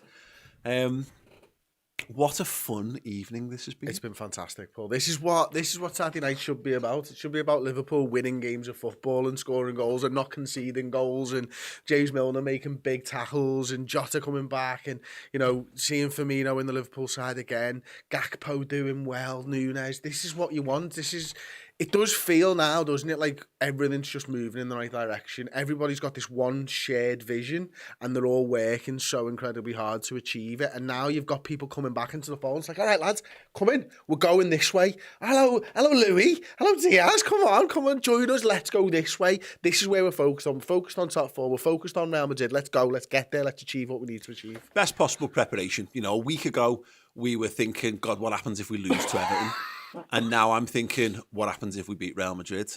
What a fun evening this has been. It's been fantastic, Paul. This is what Saturday night should be about. It should be about Liverpool winning games of football and scoring goals and not conceding goals, and James Milner making big tackles and Jota coming back, and seeing Firmino in the Liverpool side again, Gakpo doing well, Nunez. This is what you want. It does feel now, doesn't it, like everything's just moving in the right direction. Everybody's got this one shared vision and they're all working so incredibly hard to achieve it. And now you've got people coming back into the fold. It's like, all right, lads, come in. We're going this way. Hello, Louis. Hello, Diaz. Come on, join us. Let's go this way. This is where we're focused on. We're focused on top four. We're focused on Real Madrid. Let's go. Let's get there. Let's achieve what we need to achieve. Best possible preparation. You know, a week ago, we were thinking, God, what happens if we lose to Everton? And now I'm thinking, what happens if we beat Real Madrid?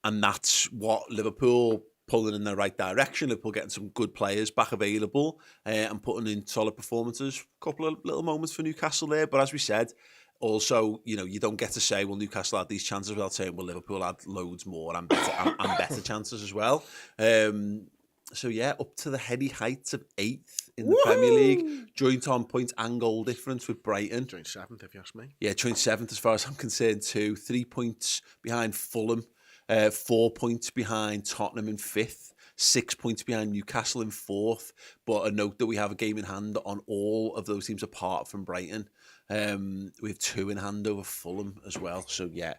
And that's what Liverpool pulling in the right direction. Liverpool getting some good players back available and putting in solid performances. A couple of little moments for Newcastle there. But as we said, also, you know, you don't get to say, well, Newcastle had these chances without saying, well, Liverpool had loads more and better chances as well. So, yeah, up to the heady heights of 8th in the Premier League. Joint on points and goal difference with Brighton. Joint 7th, if you ask me. Yeah, joint 7th as far as I'm concerned too. 3 points behind Fulham. 4 points behind Tottenham in 5th. 6 points behind Newcastle in 4th. But a note that we have a game in hand on all of those teams apart from Brighton. We have 2 in hand over Fulham as well. So, yeah,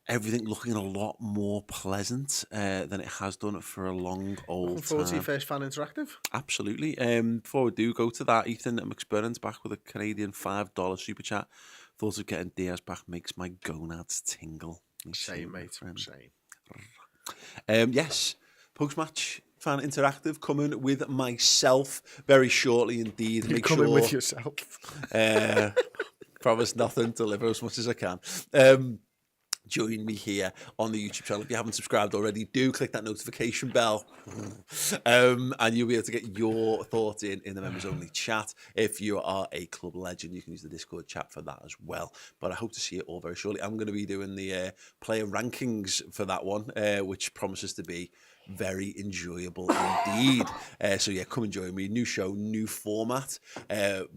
everything looking a lot more pleasant than it has done for a long old time. 41st Fan Interactive. Absolutely. Before we do go to that, Ethan McSpurrin's back with a Canadian $5 super chat. Thought of getting Diaz back makes my gonads tingle. Same, mate. Same. Yes, post-match Fan Interactive coming with myself very shortly indeed. You're coming with yourself. Promise nothing, deliver as much as I can. Join me here on the YouTube channel. If you haven't subscribed already, do click that notification bell and you'll be able to get your thoughts in the members only chat. If you are a club legend, you can use the Discord chat for that as well. But I hope to see it all very shortly. I'm going to be doing the player rankings for that one, which promises to be very enjoyable indeed. So yeah, come and join me. New show, new format,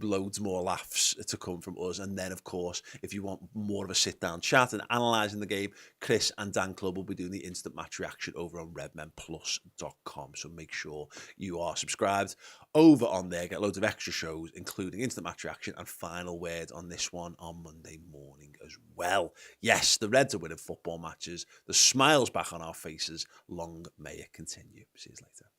loads more laughs to come from us. And then, of course, if you want more of a sit-down chat and analysing the game, Chris and Dan Clubb will be doing the instant match reaction over on redmenplus.com. So make sure you are subscribed over on there. Get loads of extra shows, including instant match reaction and final word on this one on Monday morning as well. Yes, the Reds are winning football matches. The smiles back on our faces. Long may it continue. See you later.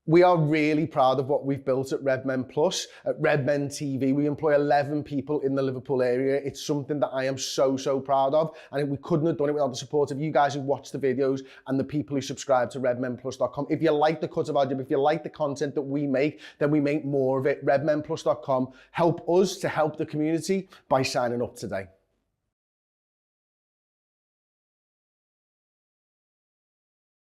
We are really proud of what we've built at Redmen Plus. At Redmen TV, we employ 11 people in the Liverpool area. It's something that I am so proud of. And we couldn't have done it without the support of you guys who watch the videos and the people who subscribe to redmenplus.com. If you like the cut of our job, if you like the content that we make, then we make more of it. Redmenplus.com. Help us to help the community by signing up today.